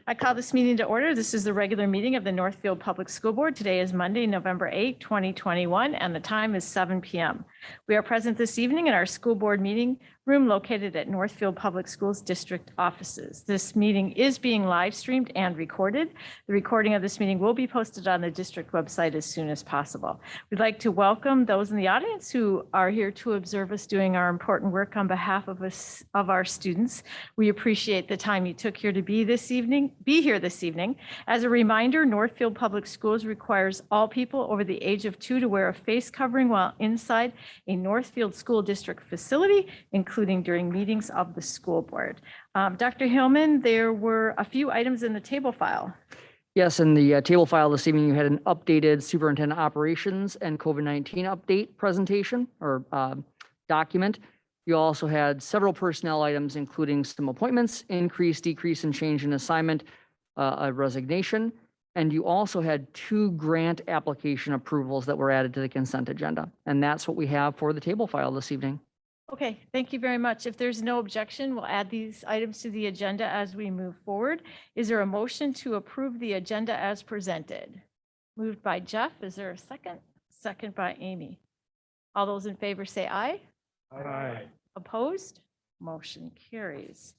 I call this meeting to order. This is the regular meeting of the Northfield Public School Board. Today is Monday, November 8, 2021, and the time is 7 p.m. We are present this evening in our school board meeting room located at Northfield Public Schools district offices. This meeting is being live streamed and recorded. The recording of this meeting will be posted on the district website as soon as possible. We'd like to welcome those in the audience who are here to observe us doing our important work on behalf of our students. We appreciate the time you took here to be here this evening. As a reminder, Northfield Public Schools requires all people over the age of 2 to wear a face covering while inside a Northfield School District facility, including during meetings of the school board. Dr. Hillman, there were a few items in the table file. Yes, in the table file this evening, you had an updated superintendent operations and COVID-19 update presentation or document. You also had several personnel items, including some appointments, increase, decrease, and change in assignment, a resignation. And you also had 2 grant application approvals that were added to the consent agenda. And that's what we have for the table file this evening. Okay, thank you very much. If there's no objection, we'll add these items to the agenda as we move forward. Is there a motion to approve the agenda as presented? Moved by Jeff. Is there a second? Second by Amy. All those in favor say aye. Aye. Opposed? Motion carries.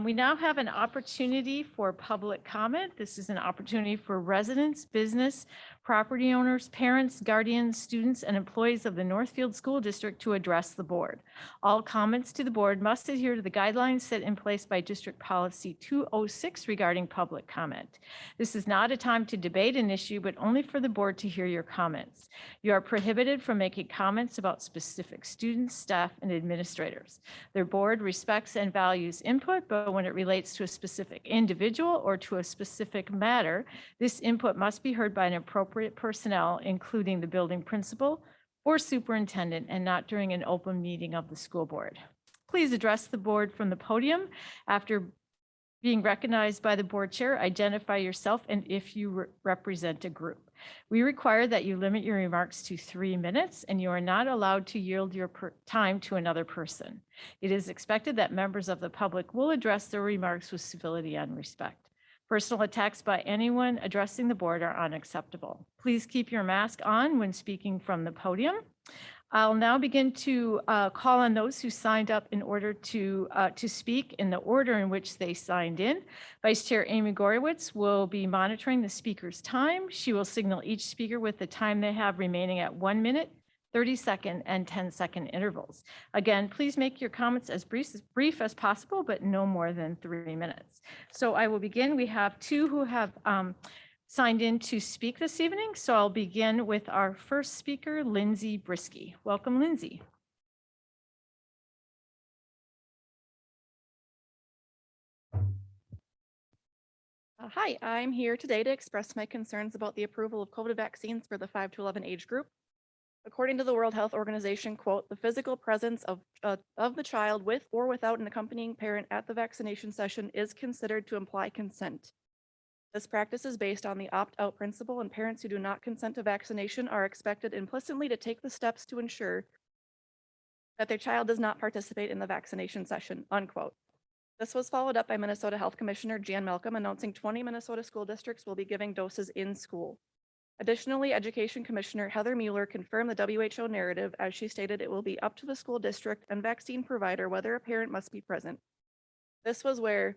We now have an opportunity for public comment. This is an opportunity for residents, business, property owners, parents, guardians, students, and employees of the Northfield School District to address the board. All comments to the board must adhere to the guidelines set in place by District Policy 206 regarding public comment. This is not a time to debate an issue, but only for the board to hear your comments. You are prohibited from making comments about specific students, staff, and administrators. Their board respects and values input, but when it relates to a specific individual or to a specific matter, this input must be heard by an appropriate personnel, including the building principal or superintendent, and not during an open meeting of the school board. Please address the board from the podium. After being recognized by the board chair, identify yourself and if you represent a group. We require that you limit your remarks to 3 minutes, and you are not allowed to yield your time to another person. It is expected that members of the public will address their remarks with civility and respect. Personal attacks by anyone addressing the board are unacceptable. Please keep your mask on when speaking from the podium. I'll now begin to call on those who signed up in order to speak in the order in which they signed in. Vice Chair Amy Gorowitz will be monitoring the speaker's time. She will signal each speaker with the time they have remaining at 1 minute, 30-second, and 10-second intervals. Again, please make your comments as brief as possible, but no more than 3 minutes. So I will begin. We have 2 who have signed in to speak this evening. So I'll begin with our first speaker, Lindsay Brisky. Welcome, Lindsay. Hi, I'm here today to express my concerns about the approval of COVID vaccines for the 5 to 11 age group. According to the World Health Organization, quote, the physical presence of the child with or without an accompanying parent at the vaccination session is considered to imply consent. This practice is based on the opt-out principle, and parents who do not consent to vaccination are expected implicitly to take the steps to ensure that their child does not participate in the vaccination session, unquote. This was followed up by Minnesota Health Commissioner Jan Malcolm announcing 20 Minnesota school districts will be giving doses in school. Additionally, Education Commissioner Heather Mueller confirmed the WHO narrative as she stated it will be up to the school district and vaccine provider whether a parent must be present. This was where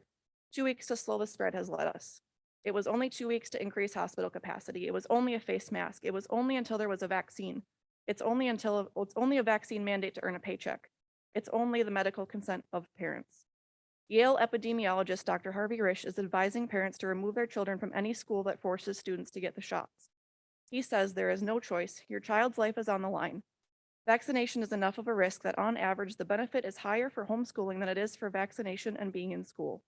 2 weeks to slow the spread has led us. It was only 2 weeks to increase hospital capacity. It was only a face mask. It was only until there was a vaccine. It's only a vaccine mandate to earn a paycheck. It's only the medical consent of parents. Yale epidemiologist Dr. Harvey Risch is advising parents to remove their children from any school that forces students to get the shots. He says there is no choice. Your child's life is on the line. Vaccination is enough of a risk that on average, the benefit is higher for homeschooling than it is for vaccination and being in school.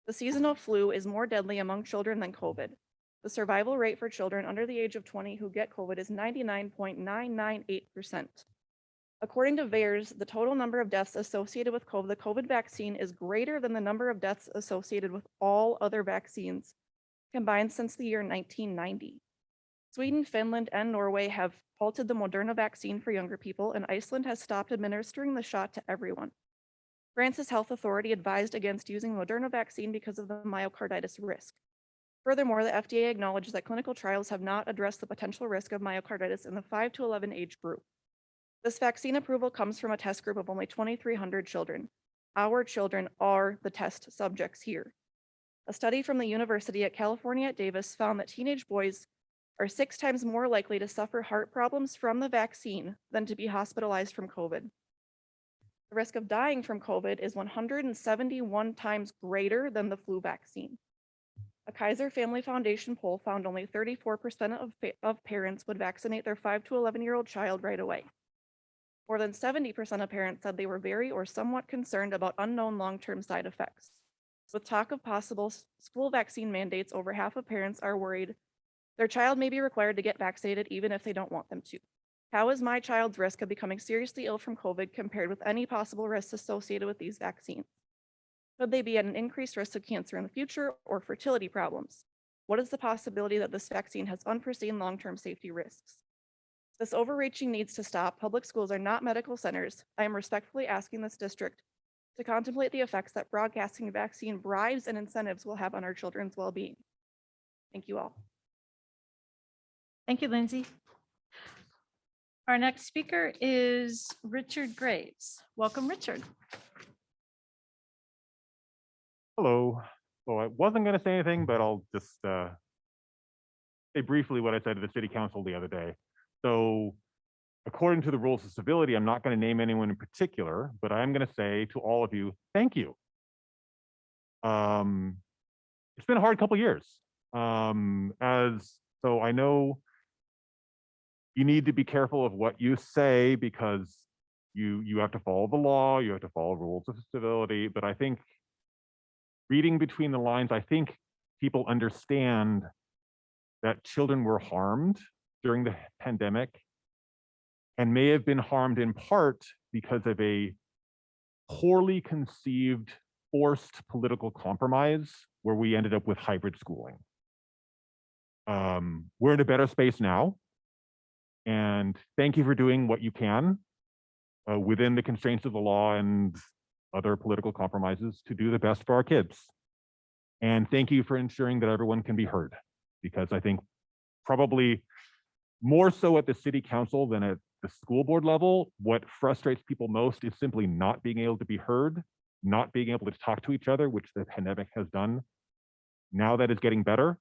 The seasonal flu is more deadly among children than COVID. The survival rate for children under the age of 20 who get COVID is 99.998%. According to VAERS, the total number of deaths associated with COVID, the COVID vaccine is greater than the number of deaths associated with all other vaccines combined since the year 1990. Sweden, Finland, and Norway have halted the Moderna vaccine for younger people, and Iceland has stopped administering the shot to everyone. France's health authority advised against using the Moderna vaccine because of the myocarditis risk. Furthermore, the FDA acknowledges that clinical trials have not addressed the potential risk of myocarditis in the 5 to 11 age group. This vaccine approval comes from a test group of only 2,300 children. Our children are the test subjects here. A study from the University at California at Davis found that teenage boys are 6 times more likely to suffer heart problems from the vaccine than to be hospitalized from COVID. The risk of dying from COVID is 171 times greater than the flu vaccine. A Kaiser Family Foundation poll found only 34% of parents would vaccinate their 5 to 11-year-old child right away. More than 70% of parents said they were very or somewhat concerned about unknown long-term side effects. With talk of possible school vaccine mandates, over half of parents are worried their child may be required to get vaccinated even if they don't want them to. How is my child's risk of becoming seriously ill from COVID compared with any possible risks associated with these vaccines? Could they be at an increased risk of cancer in the future or fertility problems? What is the possibility that this vaccine has unforeseen long-term safety risks? This overreaching needs to stop. Public schools are not medical centers. I am respectfully asking this district to contemplate the effects that broadcasting vaccine bribes and incentives will have on our children's well-being. Thank you all. Thank you, Lindsay. Our next speaker is Richard Graves. Welcome, Richard. Hello. So I wasn't going to say anything, but I'll just say briefly what I said to the city council the other day. So according to the rules of civility, I'm not going to name anyone in particular, but I'm going to say to all of you, thank you. It's been a hard couple years. So I know you need to be careful of what you say because you have to follow the law, you have to follow rules of civility, but I think reading between the lines, I think people understand that children were harmed during the pandemic and may have been harmed in part because of a poorly conceived, forced political compromise where we ended up with hybrid schooling. We're in a better space now. And thank you for doing what you can within the constraints of the law and other political compromises to do the best for our kids. And thank you for ensuring that everyone can be heard, because I think probably more so at the city council than at the school board level, what frustrates people most is simply not being able to be heard, not being able to talk to each other, which the pandemic has done. Now that it's getting better,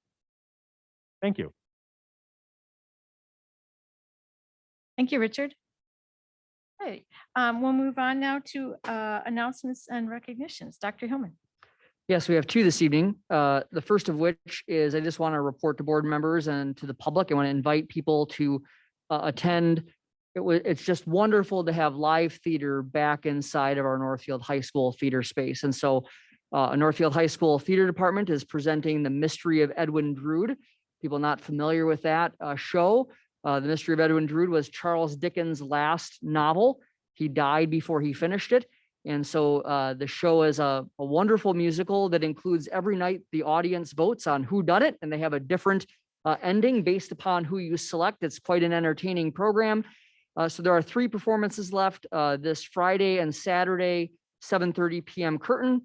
thank you. Thank you, Richard. Okay, we'll move on now to announcements and recognitions. Dr. Hillman. Yes, we have two this evening. The first of which is I just want to report to board members and to the public. I want to invite people to attend. It's just wonderful to have live theater back inside of our Northfield High School theater space. And so Northfield High School Theater Department is presenting The Mystery of Edwin Drood. People not familiar with that show. The Mystery of Edwin Drood was Charles Dickens' last novel. He died before he finished it. And so the show is a wonderful musical that includes every night the audience votes on who done it, and they have a different ending based upon who you select. It's quite an entertaining program. So there are 3 performances left this Friday and Saturday, 7:30 p.m. curtain.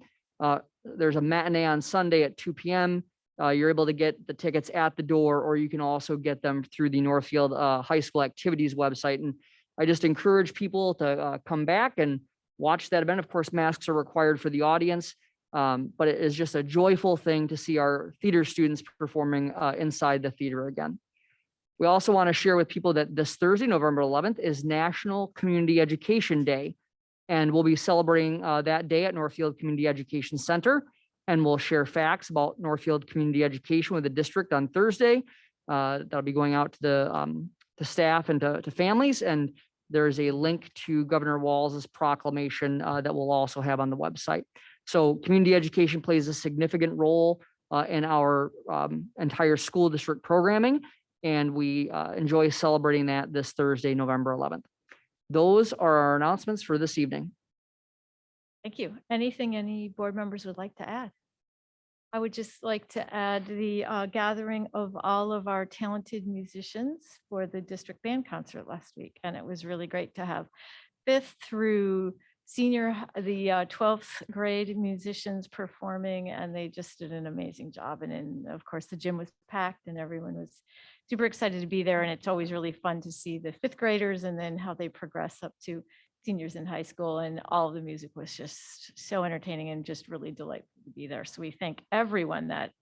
There's a matinee on Sunday at 2 p.m. You're able to get the tickets at the door, or you can also get them through the Northfield High School Activities website. And I just encourage people to come back and watch that event. Of course, masks are required for the audience, but it is just a joyful thing to see our theater students performing inside the theater again. We also want to share with people that this Thursday, November 11th, is National Community Education Day. And we'll be celebrating that day at Northfield Community Education Center. And we'll share facts about Northfield community education with the district on Thursday. That'll be going out to the staff and to families. And there's a link to Governor Walz's proclamation that we'll also have on the website. So community education plays a significant role in our entire school district programming. And we enjoy celebrating that this Thursday, November 11th. Those are our announcements for this evening. Thank you. Anything any board members would like to add? I would just like to add the gathering of all of our talented musicians for the district band concert last week. And it was really great to have 5th through the 12th grade musicians performing, and they just did an amazing job. And then, of course, the gym was packed and everyone was super excited to be there. And it's always really fun to see the 5th graders and then how they progress up to seniors in high school. And all of the music was just so entertaining and just really delightful to be there. So we thank everyone that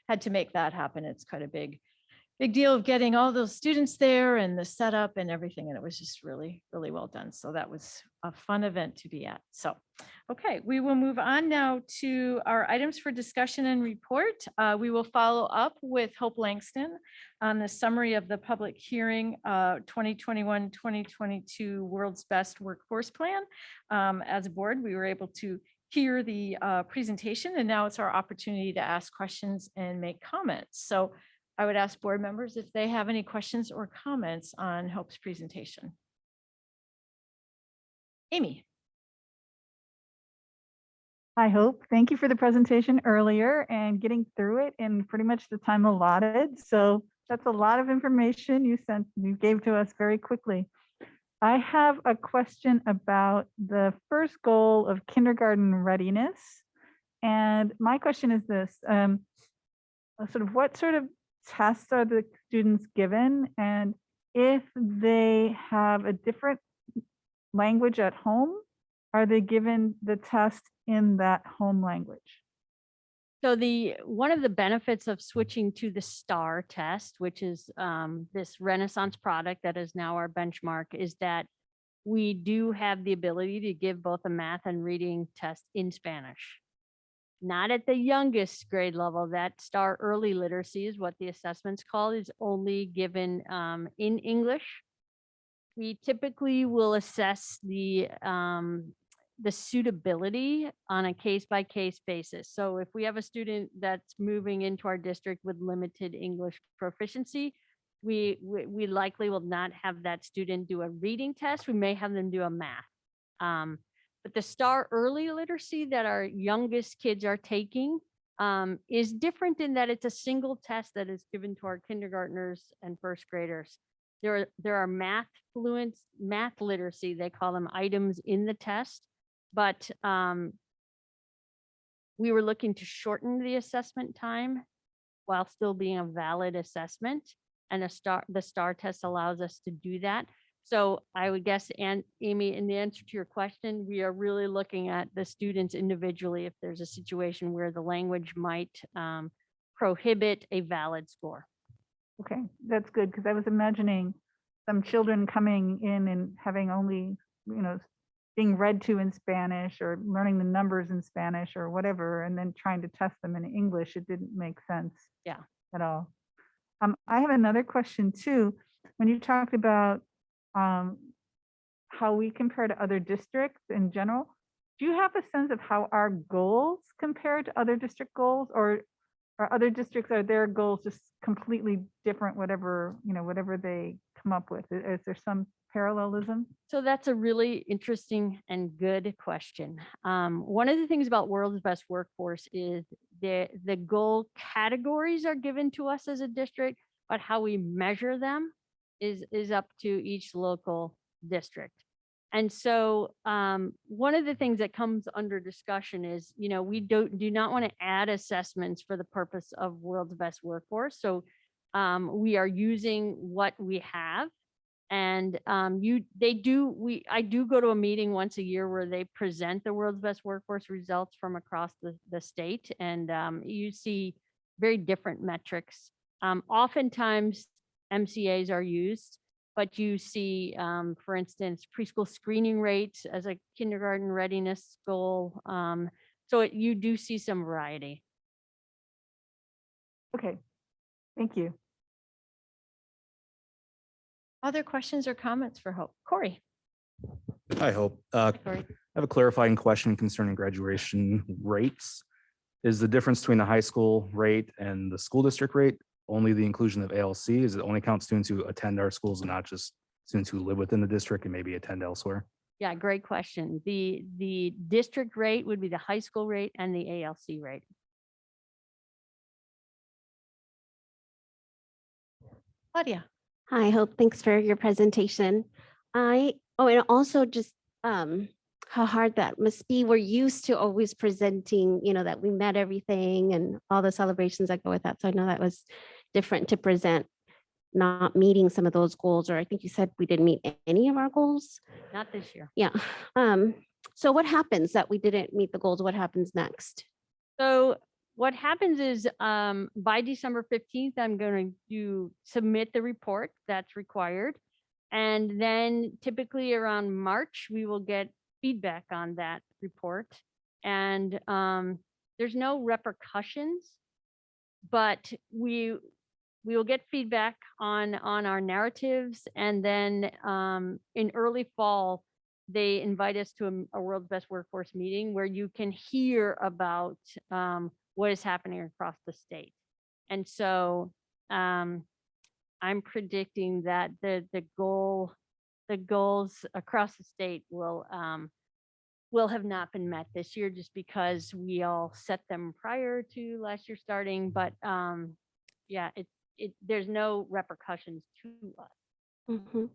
had to make that happen. It's quite a big deal of getting all those students there and the setup and everything. And it was just really, really well done. So that was a fun event to be at. So, okay, we will move on now to our items for discussion and report. We will follow up with Hope Langston on the summary of the public hearing 2021-2022 World's Best Workforce Plan. As a board, we were able to hear the presentation, and now it's our opportunity to ask questions and make comments. So I would ask board members if they have any questions or comments on Hope's presentation. Amy. Hi, Hope. Thank you for the presentation earlier and getting through it in pretty much the time allotted. So that's a lot of information you gave to us very quickly. I have a question about the first goal of kindergarten readiness. And my question is this, what sort of tests are the students given? And if they have a different language at home, are they given the test in that home language? So one of the benefits of switching to the STAR test, which is this Renaissance product that is now our benchmark, is that we do have the ability to give both a math and reading test in Spanish. Not at the youngest grade level. That STAR early literacy is what the assessment's called, is only given in English. We typically will assess the suitability on a case-by-case basis. So if we have a student that's moving into our district with limited English proficiency, we likely will not have that student do a reading test. We may have them do a math. But the STAR early literacy that our youngest kids are taking is different in that it's a single test that is given to our kindergartners and first graders. There are math literacy, they call them items in the test, but we were looking to shorten the assessment time while still being a valid assessment, and the STAR test allows us to do that. So I would guess, and Amy, in the answer to your question, we are really looking at the students individually if there's a situation where the language might prohibit a valid score. Okay, that's good, because I was imagining some children coming in and having only, being read to in Spanish or learning the numbers in Spanish or whatever, and then trying to test them in English. It didn't make sense. Yeah. At all. I have another question too. When you talked about how we compare to other districts in general, do you have a sense of how our goals compare to other district goals, or are other districts, are their goals just completely different, whatever they come up with? Is there some parallelism? So that's a really interesting and good question. One of the things about World's Best Workforce is the goal categories are given to us as a district, but how we measure them is up to each local district. And so one of the things that comes under discussion is, we do not want to add assessments for the purpose of World's Best Workforce. So we are using what we have. And I do go to a meeting once a year where they present the World's Best Workforce results from across the state. And you see very different metrics. Oftentimes MCAs are used, but you see, for instance, preschool screening rates as a kindergarten readiness goal. So you do see some variety. Okay, thank you. Other questions or comments for Hope? Corey. Hi, Hope. Corey. I have a clarifying question concerning graduation rates. Is the difference between the high school rate and the school district rate only the inclusion of ALC? Is it only count students who attend our schools and not just students who live within the district and maybe attend elsewhere? Yeah, great question. The district rate would be the high school rate and the ALC rate. Claudia. Hi, Hope. Thanks for your presentation. And also just how hard that must be. We're used to always presenting, that we met everything and all the celebrations that go with that. So I know that was different to present not meeting some of those goals, or I think you said we didn't meet any of our goals. Not this year. Yeah. So what happens that we didn't meet the goals? What happens next? So what happens is by December 15th, I'm going to submit the report that's required. And then typically around March, we will get feedback on that report. And there's no repercussions, but we will get feedback on our narratives. And then in early fall, they invite us to a World's Best Workforce meeting where you can hear about what is happening across the state. And so I'm predicting that the goals across the state will have not been met this year just because we all set them prior to last year starting. But yeah, there's no repercussions to us. Mhm.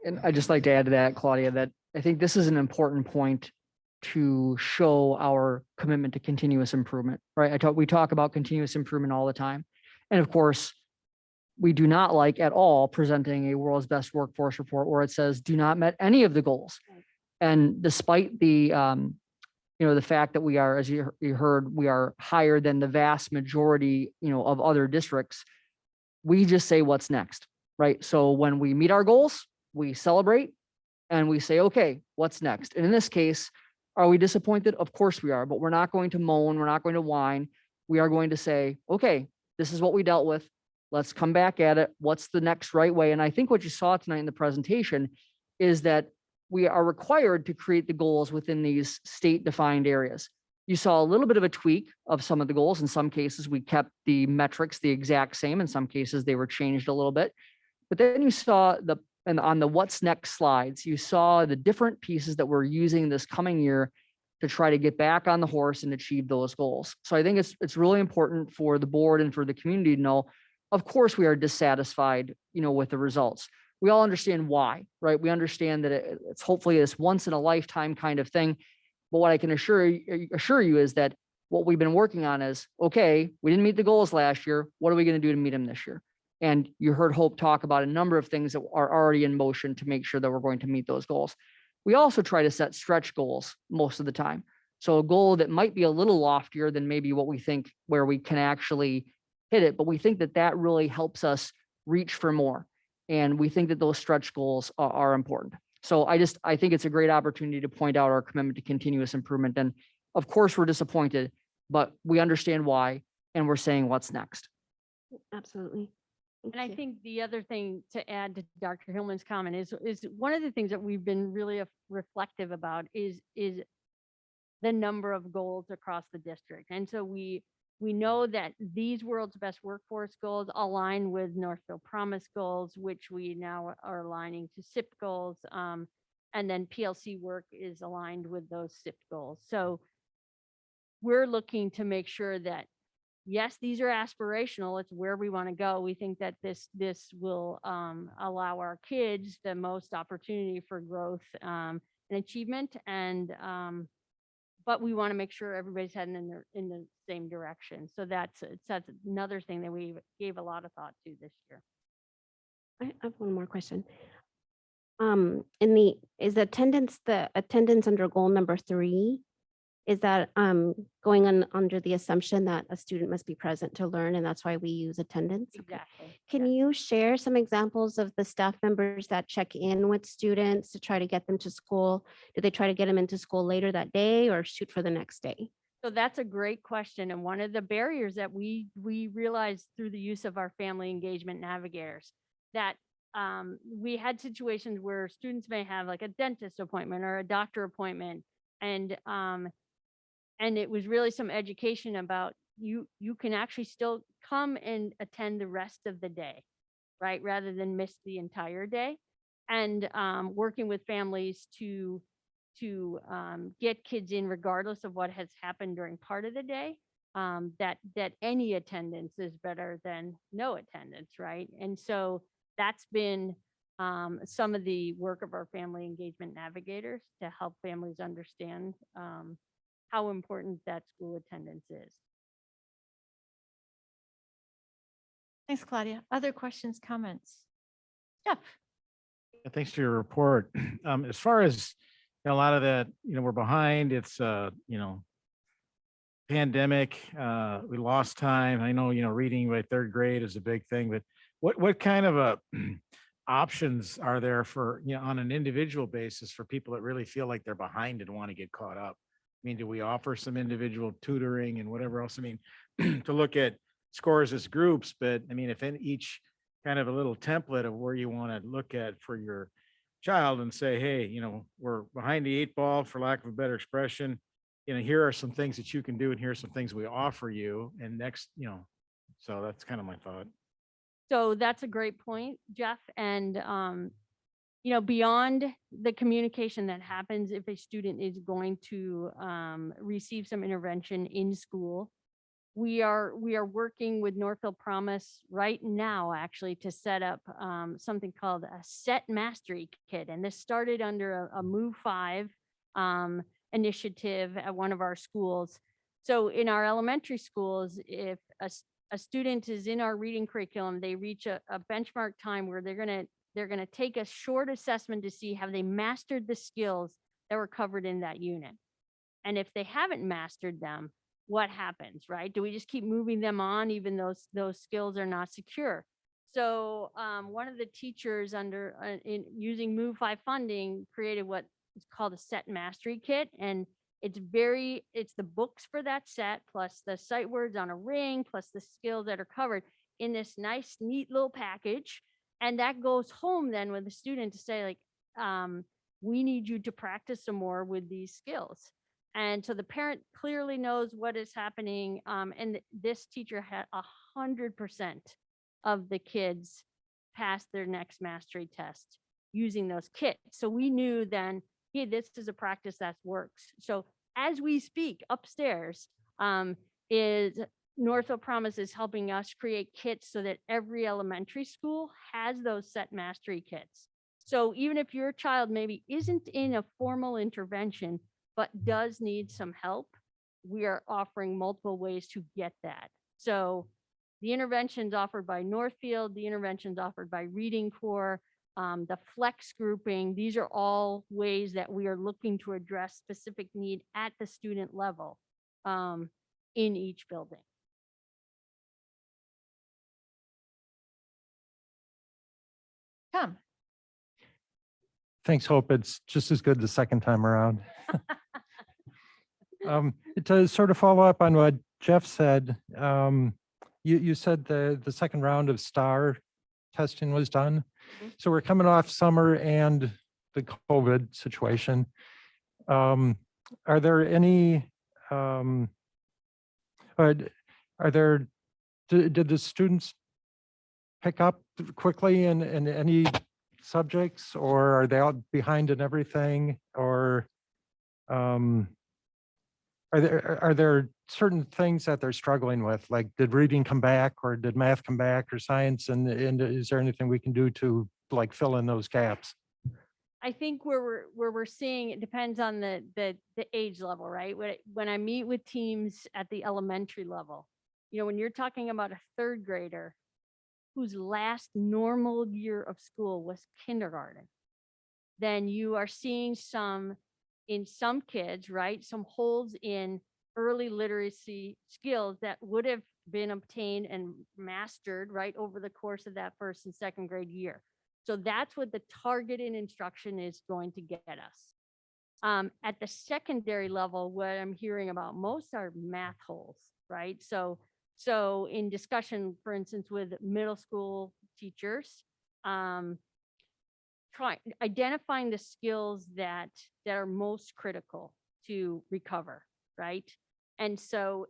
And I'd just like to add to that, Claudia, that I think this is an important point to show our commitment to continuous improvement, right? We talk about continuous improvement all the time. And of course, we do not like at all presenting a world's best workforce report where it says do not met any of the goals. And despite the, the fact that we are, as you heard, we are higher than the vast majority, of other districts, we just say what's next, right? So when we meet our goals, we celebrate and we say, okay, what's next? And in this case, are we disappointed? Of course we are, but we're not going to moan. We're not going to whine. We are going to say, okay, this is what we dealt with. Let's come back at it. What's the next right way? And I think what you saw tonight in the presentation is that we are required to create the goals within these state-defined areas. You saw a little bit of a tweak of some of the goals. In some cases, we kept the metrics the exact same. In some cases, they were changed a little bit. But then you saw and on the what's next slides, you saw the different pieces that we're using this coming year to try to get back on the horse and achieve those goals. So I think it's really important for the board and for the community to know, of course, we are dissatisfied, with the results. We all understand why, right? We understand that it's hopefully this once in a lifetime kind of thing. But what I can assure you is that what we've been working on is, okay, we didn't meet the goals last year. What are we going to do to meet them this year? And you heard Hope talk about a number of things that are already in motion to make sure that we're going to meet those goals. We also try to set stretch goals most of the time. So a goal that might be a little loftier than maybe what we think where we can actually hit it, but we think that that really helps us reach for more. And we think that those stretch goals are important. So I think it's a great opportunity to point out our commitment to continuous improvement. And of course, we're disappointed, but we understand why, and we're saying what's next. Absolutely. Thank And I you. think the other thing to add to Dr. Hillman's comment is one of the things that we've been really reflective about is the number of goals across the district. And so we know that these World's Best Workforce goals align with Northfield Promise goals, which we now are aligning to SIP goals. And then PLC work is aligned with those SIP goals. So we're looking to make sure that, yes, these are aspirational. It's where we want to go. We think that this will allow our kids the most opportunity for growth and achievement. And but we want to make sure everybody's heading in the same direction. So that's another thing that we gave a lot of thought to this year. I have one more question. Is the attendance under goal number 3? Is that going on under the assumption that a student must be present to learn, and that's why we use attendance? Okay. Exactly. Can you share some examples of the staff members that check in with students to try to get them to school? Do they try to get them into school later that day or shoot for the next day? So that's a great question. And one of the barriers that we realized through the use of our family engagement navigators, that we had situations where students may have like a dentist appointment or a doctor appointment. And it was really some education about you can actually still come and attend the rest of the day, right? Rather than miss the entire day. And working with families to get kids in regardless of what has happened during part of the day, that any attendance is better than no attendance, right? And so that's been some of the work of our family engagement navigators to help families understand how important that school attendance is. Thanks, Claudia. Other questions, comments? Jeff? Thanks for your report. As far as, a lot of that, we're behind, it's, pandemic, we lost time. I know, reading by third grade is a big thing, but what kind of options are there for, on an individual basis for people that really feel like they're behind and want to get caught up? I mean, do we offer some individual tutoring and whatever else? I mean, to look at scores as groups, but I mean, if in each kind of a little template of where you want to look at for your child and say, hey, we're behind the 8 ball, for lack of a better expression. Here are some things that you can do, and here are some things we offer you. And next, so that's kind of my thought. So that's a great point, Jeff. And, beyond the communication that happens if a student is going to receive some intervention in school, we are working with Northfield Promise right now, actually, to set up something called a set mastery kit. And this started under a Move 5 initiative at one of our schools. So in our elementary schools, if a student is in our reading curriculum, they reach a benchmark time where they're gonna take a short assessment to see have they mastered the skills that were covered in that unit. And if they haven't mastered them, what happens, right? Do we just keep moving them on even though those skills are not secure? So one of the teachers in using Move 5 funding created what is called a set mastery kit. And it's the books for that set, plus the sight words on a ring, plus the skills that are covered in this nice, neat little package. And that goes home then with the student to say, like, we need you to practice some more with these skills. And so the parent clearly knows what is happening. And this teacher had 100% of the kids pass their next mastery test using those kits. So we knew then, hey, this is a practice that works. So as we speak upstairs, is Northfield Promise is helping us create kits so that every elementary school has those set mastery kits. So even if your child maybe isn't in a formal intervention, but does need some help, we are offering multiple ways to get that. So the interventions offered by Northfield, the interventions offered by Reading Corps, the flex grouping, these are all ways that we are looking to address specific need at the student level in each building. Come. Thanks, Hope. It's just as good the second time around. To sort of follow up on what Jeff said, you said the second round of STAR testing was done. Mhm. So we're coming off summer and the COVID situation. Are there any, did the students pick up quickly in any subjects, or are they all behind in everything? Or are there certain things that they're struggling with? Like, did reading come back, or did math come back, or science? And is there anything we can do to like fill in those gaps? I think where we're seeing, it depends on the age level, right? When I meet with teams at the elementary level, when you're talking about a third grader whose last normal year of school was kindergarten, then you are seeing in some kids, right, some holes in early literacy skills that would have been obtained and mastered right over the course of that first and second grade year. So that's what the targeted instruction is going to get us. At the secondary level, what I'm hearing about most are math holes, right? So in discussion, for instance, with middle school teachers, identifying the skills that are most critical to recover, right? And so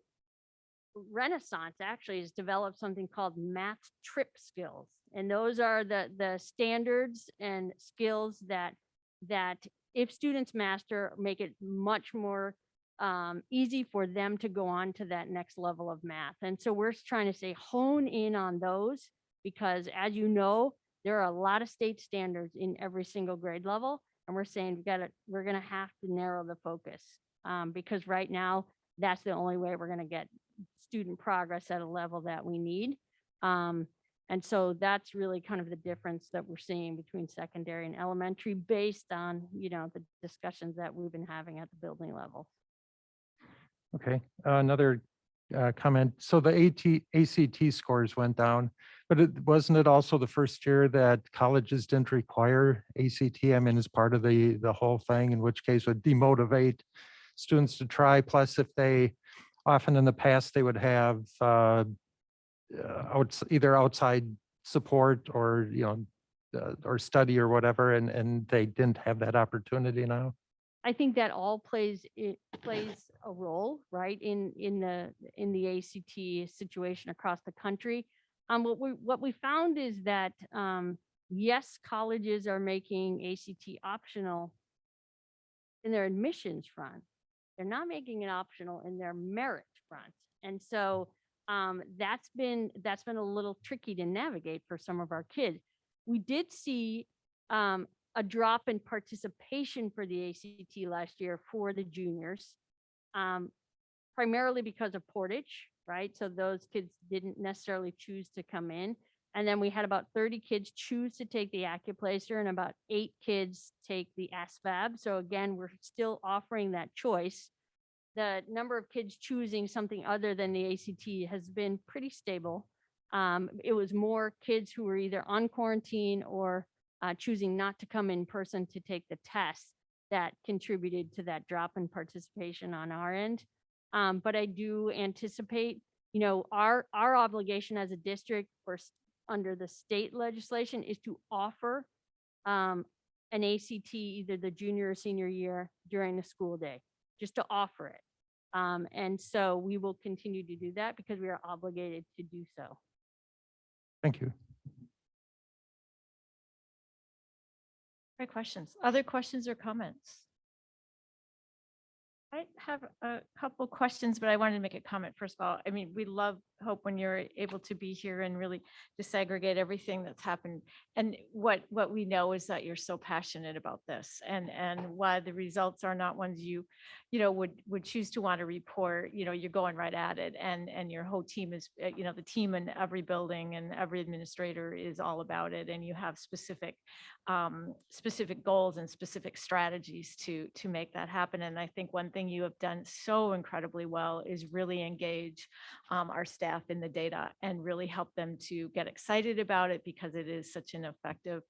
Renaissance actually has developed something called math trip skills. And those are the standards and skills that if students master, make it much more easy for them to go on to that next level of math. And so we're trying to say hone in on those, because as you know, There are a lot of state standards in every single grade level. And we're saying we're going to have to narrow the focus because right now that's the only way we're going to get student progress at a level that we need. And so that's really kind of the difference that we're seeing between secondary and elementary based on, the discussions that we've been having at the building level. Okay, another comment. So the ACT scores went down, but wasn't it also the first year that colleges didn't require ACT? I mean, as part of the whole thing, in which case would demotivate students to try. Plus, if they, often in the past, they would have either outside support or, or study or whatever, and they didn't have that opportunity now. I think that all plays a role, right, in the ACT situation across the country. What we found is that yes, colleges are making ACT optional in their admissions front. They're not making it optional in their merit front, and so that's been a little tricky to navigate for some of our kids. We did see a drop in participation for the ACT last year for the juniors, primarily because of portage, right? So those kids didn't necessarily choose to come in. And then we had about 30 kids choose to take the AccuPlacer and about 8 kids take the SVAB. So again, we're still offering that choice. The number of kids choosing something other than the ACT has been pretty stable. It was more kids who were either on quarantine or choosing not to come in person to take the test that contributed to that drop in participation on our end. But I do anticipate, our obligation as a district under the state legislation is to offer an ACT either the junior or senior year during the school day, just to offer it. And so we will continue to do that because we are obligated to do so. Thank you. Great questions. Other questions or comments? I have a couple questions, but I wanted to make a comment first of all. I mean, we love Hope when you're able to be here and really disaggregate everything that's happened. And what we know is that you're so passionate about this and why the results are not ones you would choose to want to report, you're going right at it. And your whole team is, the team in every building and every administrator is all about it. And you have specific goals and specific strategies to make that happen. And I think one thing you have done so incredibly well is really engage our staff in the data and really help them to get excited about it because it is such an effective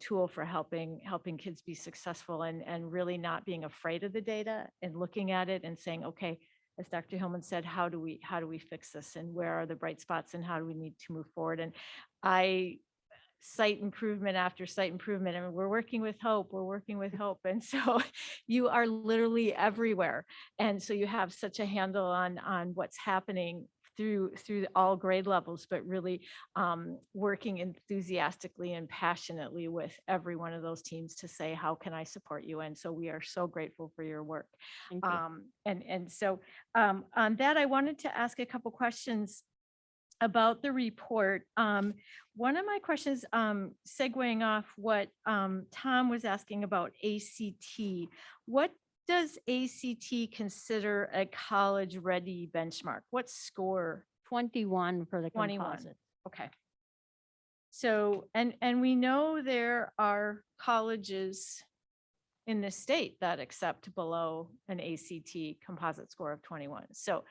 tool for helping kids be successful and really not being afraid of the data and looking at it and saying, okay, as Dr. Hillman said, how do we fix this and where are the bright spots and how do we need to move forward? And site improvement after site improvement. I mean, we're working with Hope. And so you are literally everywhere. And so you have such a handle on what's happening through all grade levels, but really working enthusiastically and passionately with every one of those teams to say, how can I support you? And so we are so grateful for your work. Thank you. So on that, I wanted to ask a couple questions about the report. One of my questions, segueing off what Tom was asking about ACT, what does ACT consider a college ready benchmark? What score? 21 for the 21. composite. Okay. So, and we know there are colleges in the state that accept below an ACT composite score of 21. So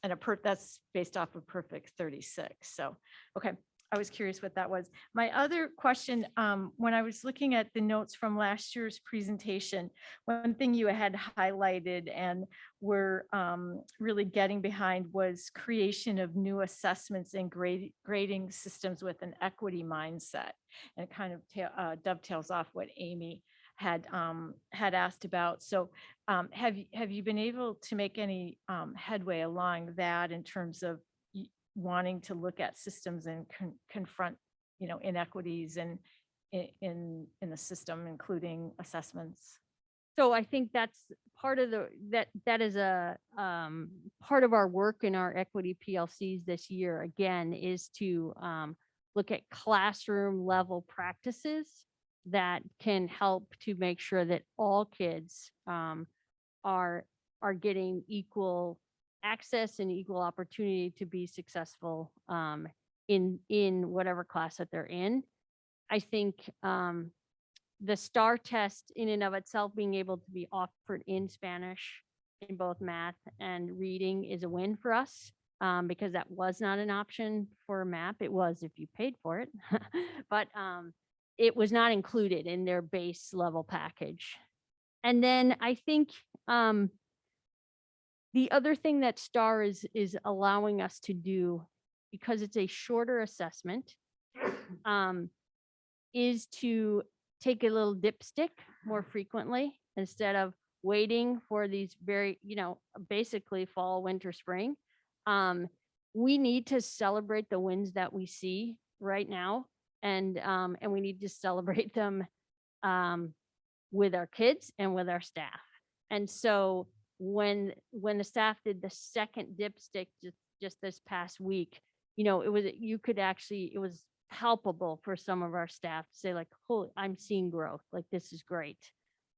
and that's based off of perfect 36. So, okay. I was curious what that was. My other question, when I was looking at the notes from last year's presentation, one thing you had highlighted and were really getting behind was creation of new assessments and grading systems with an equity mindset. And it kind of dovetails off what Amy had asked about. So have you been able to make any headway along that in terms of wanting to look at systems and confront, inequities in the system, including assessments? So I think that's part of that is a part of our work in our equity PLCs this year, again, is to look at classroom level practices that can help to make sure that all kids are getting equal access and equal opportunity to be successful in whatever class that they're in. I think the STAR test in and of itself being able to be offered in Spanish in both math and reading is a win for us, because that was not an option for MAP. It was if you paid for it, but it was not included in their base level package. And then I think the other thing that STAR is allowing us to do, because it's a shorter assessment, is to take a little dipstick more frequently instead of waiting for these very, basically fall, winter, spring. We need to celebrate the wins that we see right now, and we need to celebrate them with our kids and with our staff. And so when the staff did the second dipstick just this past week, it was palpable for some of our staff to say like, holy, I'm seeing growth, like this is great.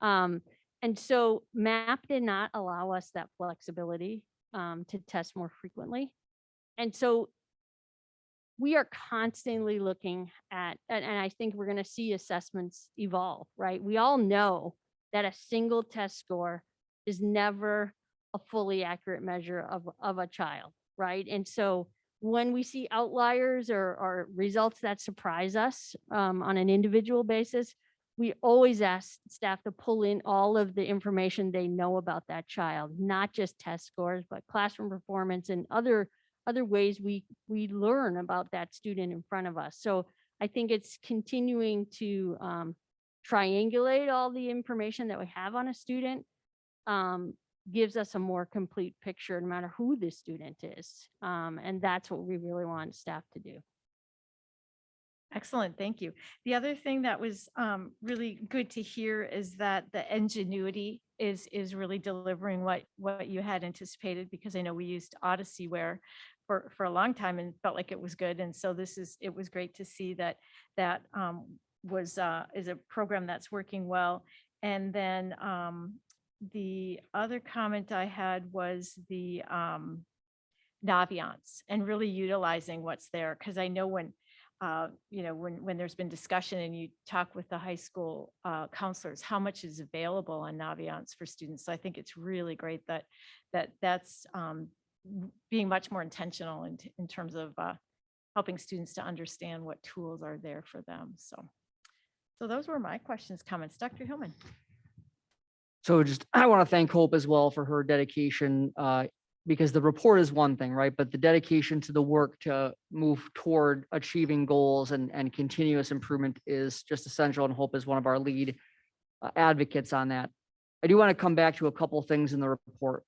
And so MAP did not allow us that flexibility to test more frequently. And so we are constantly looking at, and I think we're going to see assessments evolve, right? We all know that a single test score is never a fully accurate measure of a child, right? And so when we see outliers or results that surprise us on an individual basis, we always ask staff to pull in all of the information they know about that child, not just test scores, but classroom performance and other ways we learn about that student in front of us. So I think it's continuing to triangulate all the information that we have on a student, gives us a more complete picture no matter who the student is. And that's what we really want staff to do. Excellent, thank you. The other thing that was really good to hear is that the ingenuity is really delivering what you had anticipated, because I know we used Odysseyware for a long time and felt like it was good. And so it was great to see that is a program that's working well. And then the other comment I had was the Naviance and really utilizing what's there. Because I know when there's been discussion and you talk with the high school counselors, how much is available on Naviance for students. So I think it's really great that's being much more intentional in terms of helping students to understand what tools are there for them. So those were my questions, comments. Dr. Hillman. So I want to thank Hope as well for her dedication, because the report is one thing, right? But the dedication to the work to move toward achieving goals and continuous improvement is just essential. And Hope is one of our lead advocates on that. I do want to come back to a couple things in the report.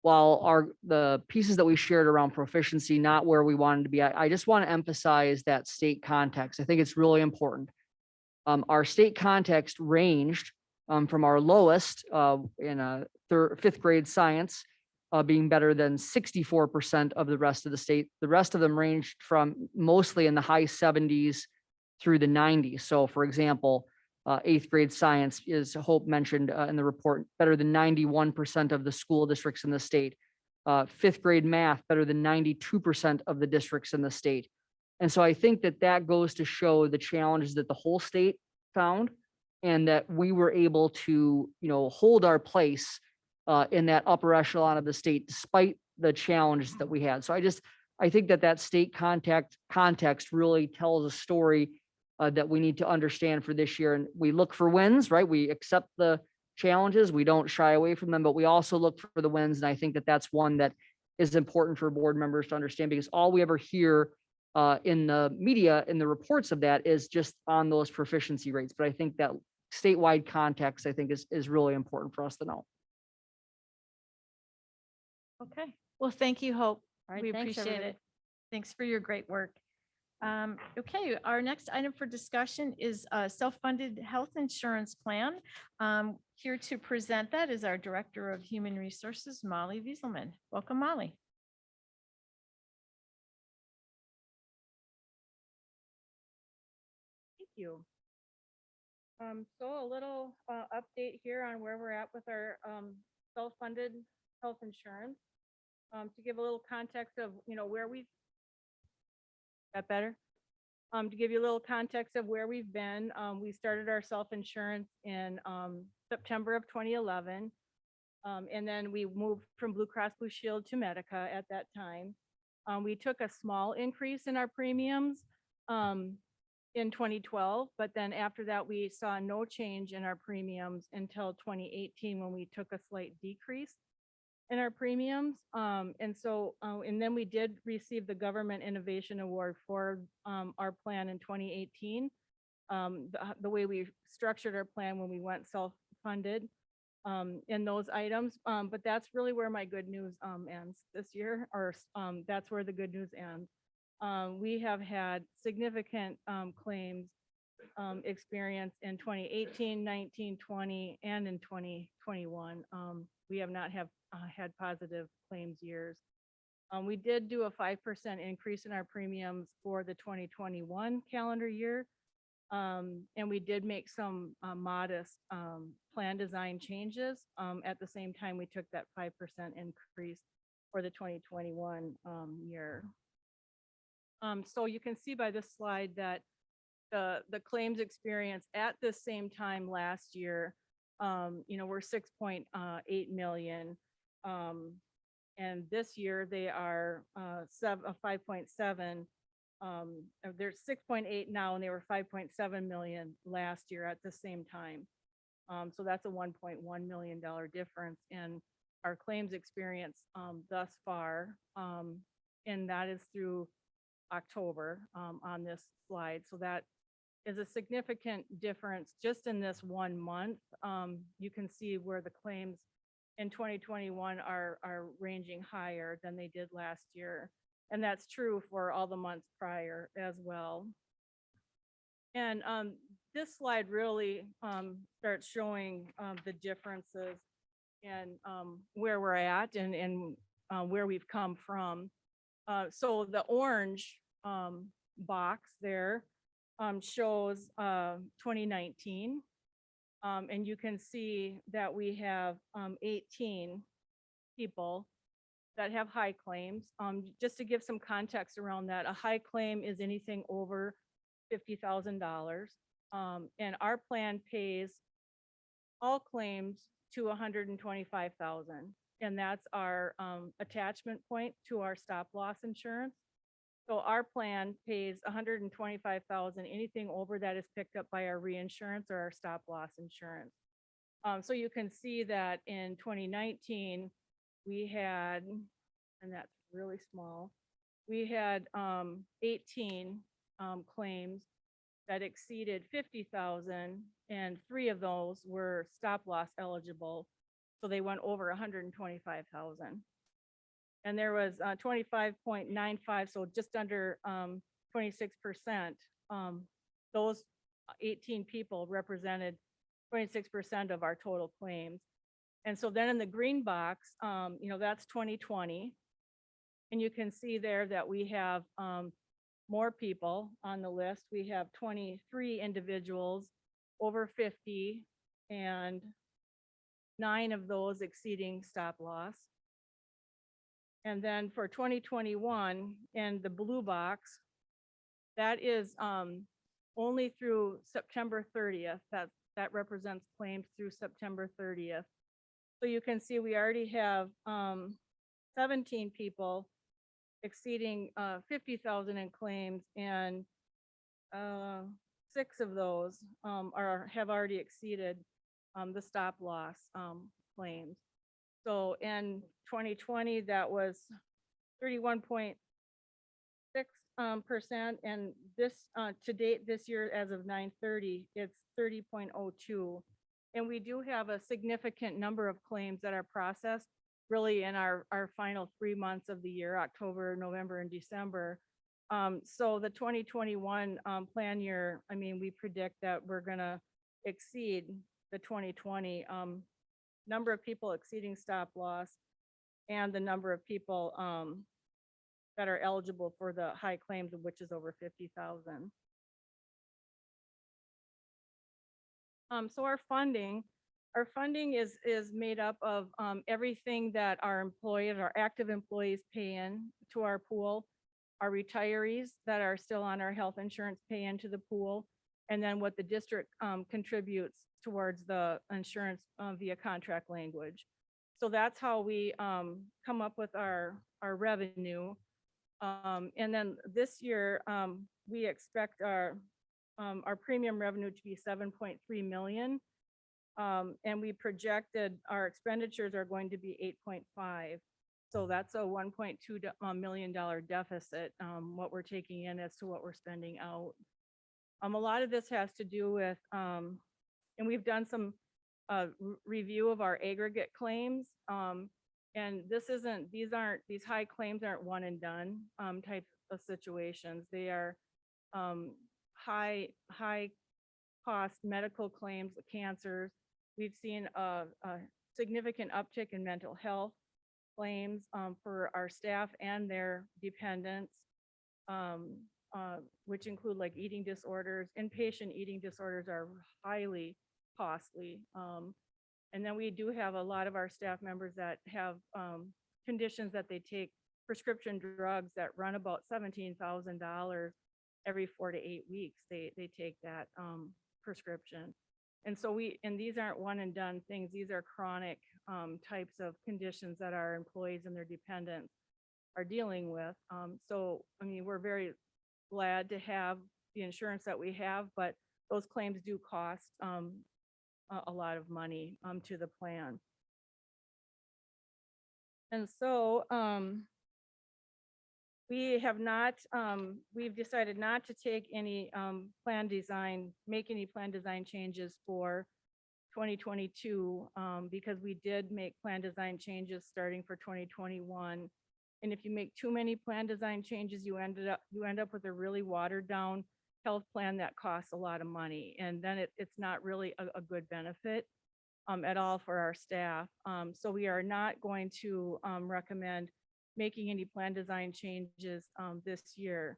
While the pieces that we shared around proficiency, not where we wanted to be, I just want to emphasize that state context. I think it's really important. Our state context ranged from our lowest in fifth grade science being better than 64% of the rest of the state. The rest of them ranged from mostly in the high 70s through the 90s. So for example, eighth grade science is, Hope mentioned in the report, better than 91% of the school districts in the state. Fifth grade math, better than 92% of the districts in the state. And so I think that goes to show the challenges that the whole state found, and that we were able to, hold our place in that upper echelon of the state, despite the challenges that we had. So I think that state context really tells a story that we need to understand for this year. And we look for wins, right? We accept the challenges. We don't shy away from them, but we also look for the wins. And I think that's one that is important for board members to understand, because all we ever hear in the media, in the reports of that, is just on those proficiency rates. But I think that statewide context, I think is really important for us to know. Okay, well, thank you, Hope. All right, We thanks, appreciate everybody. it. Thanks for your great work. Okay, our next item for discussion is a self-funded health insurance plan. Here to present that is our Director of Human Resources, Molly Wieselman. Welcome, Molly. you. So a little update here on where we're at with our self-funded health insurance. To give a little context of, where we've, that better? To give you a little context of where we've been, we started our self-insurance in September of 2011. And then we moved from Blue Cross Blue Shield to Medica at that time. We took a small increase in our premiums in 2012, but then after that, we saw no change in our premiums until 2018 when we took a slight decrease in our premiums. And then we did receive the Government Innovation Award for our plan in 2018. The way we structured our plan when we went self-funded in those items. But that's really where my good news ends this year, or that's where the good news ends. We have had significant claims experience in 2018, 19, 20, and in 2021. We have not had positive claims years. We did do a 5% increase in our premiums for the 2021 calendar year. And we did make some modest plan design changes. At the same time, we took that 5% increase for the 2021 year. So you can see by this slide that the claims experience at the same time last year, were 6.8 million. And this year they are 5.7. They're 6.8 now, and they were 5.7 million last year at the same time. So that's a $1.1 million difference in our claims experience thus far. And that is through October on this slide. So that is a significant difference just in this 1 month. You can see where the claims in 2021 are ranging higher than they did last year. And that's true for all the months prior as well. And this slide really starts showing the differences in where we're at and where we've come from. So the orange box there shows 2019. And you can see that we have 18 people that have high claims. Just to give some context around that, a high claim is anything over $50,000. And our plan pays all claims to $125,000. And that's our attachment point to our stop loss insurance. So our plan pays $125,000. Anything over that is picked up by our reinsurance or our stop loss insurance. So you can see that in 2019, we had, and that's really small, we had 18 claims that exceeded 50,000, and 3 of those were stop loss eligible. So they went over 125,000. And there was 25.95, so just under 26%. Those 18 people represented 26% of our total claims. And so then in the green box, that's 2020. And you can see there that we have more people on the list. We have 23 individuals over 50 and 9 of those exceeding stop loss. And then for 2021 and the blue box, that is only through September 30th. That represents claims through September 30th. So you can see we already have 17 people exceeding 50,000 in claims, and 6 of those have already exceeded the stop loss claims. So in 2020, that was 31.6%, and this to date this year, as of 9/30, it's 30.02. And we do have a significant number of claims that are processed really in our final 3 months of the year, October, November, and December. So the 2021 plan year, we predict that we're gonna exceed the 2020 number of people exceeding stop loss and the number of people that are eligible for the high claims, of which is over 50,000. So our funding is made up of everything that our employees, our active employees pay in to our pool, our retirees that are still on our health insurance pay into the pool, and then what the district contributes towards the insurance via contract language. So that's how we come up with our revenue. And then this year, we expect our premium revenue to be 7.3 million. And we projected our expenditures are going to be 8.5. So that's a $1.2 million deficit, what we're taking in as to what we're spending out. A lot of this has to do with, and we've done some review of our aggregate claims. And these high claims aren't one and done type of situations. They are high cost medical claims, cancers. We've seen a significant uptick in mental health claims for our staff and their dependents, which include like eating disorders. Inpatient eating disorders are highly costly. And then we do have a lot of our staff members that have conditions that they take prescription drugs that run about $17,000 every 4 to 8 weeks. They take that prescription. And so and these aren't one and done things. These are chronic types of conditions that our employees and their dependents are dealing with. So, I mean, we're very glad to have the insurance that we have, but those claims do cost a lot of money to the plan. And so we've decided not to take any make any plan design changes for 2022 because we did make plan design changes starting for 2021. And if you make too many plan design changes, you end up with a really watered down health plan that costs a lot of money. And then it's not really a good benefit at all for our staff. So we are not going to recommend making any plan design changes this year.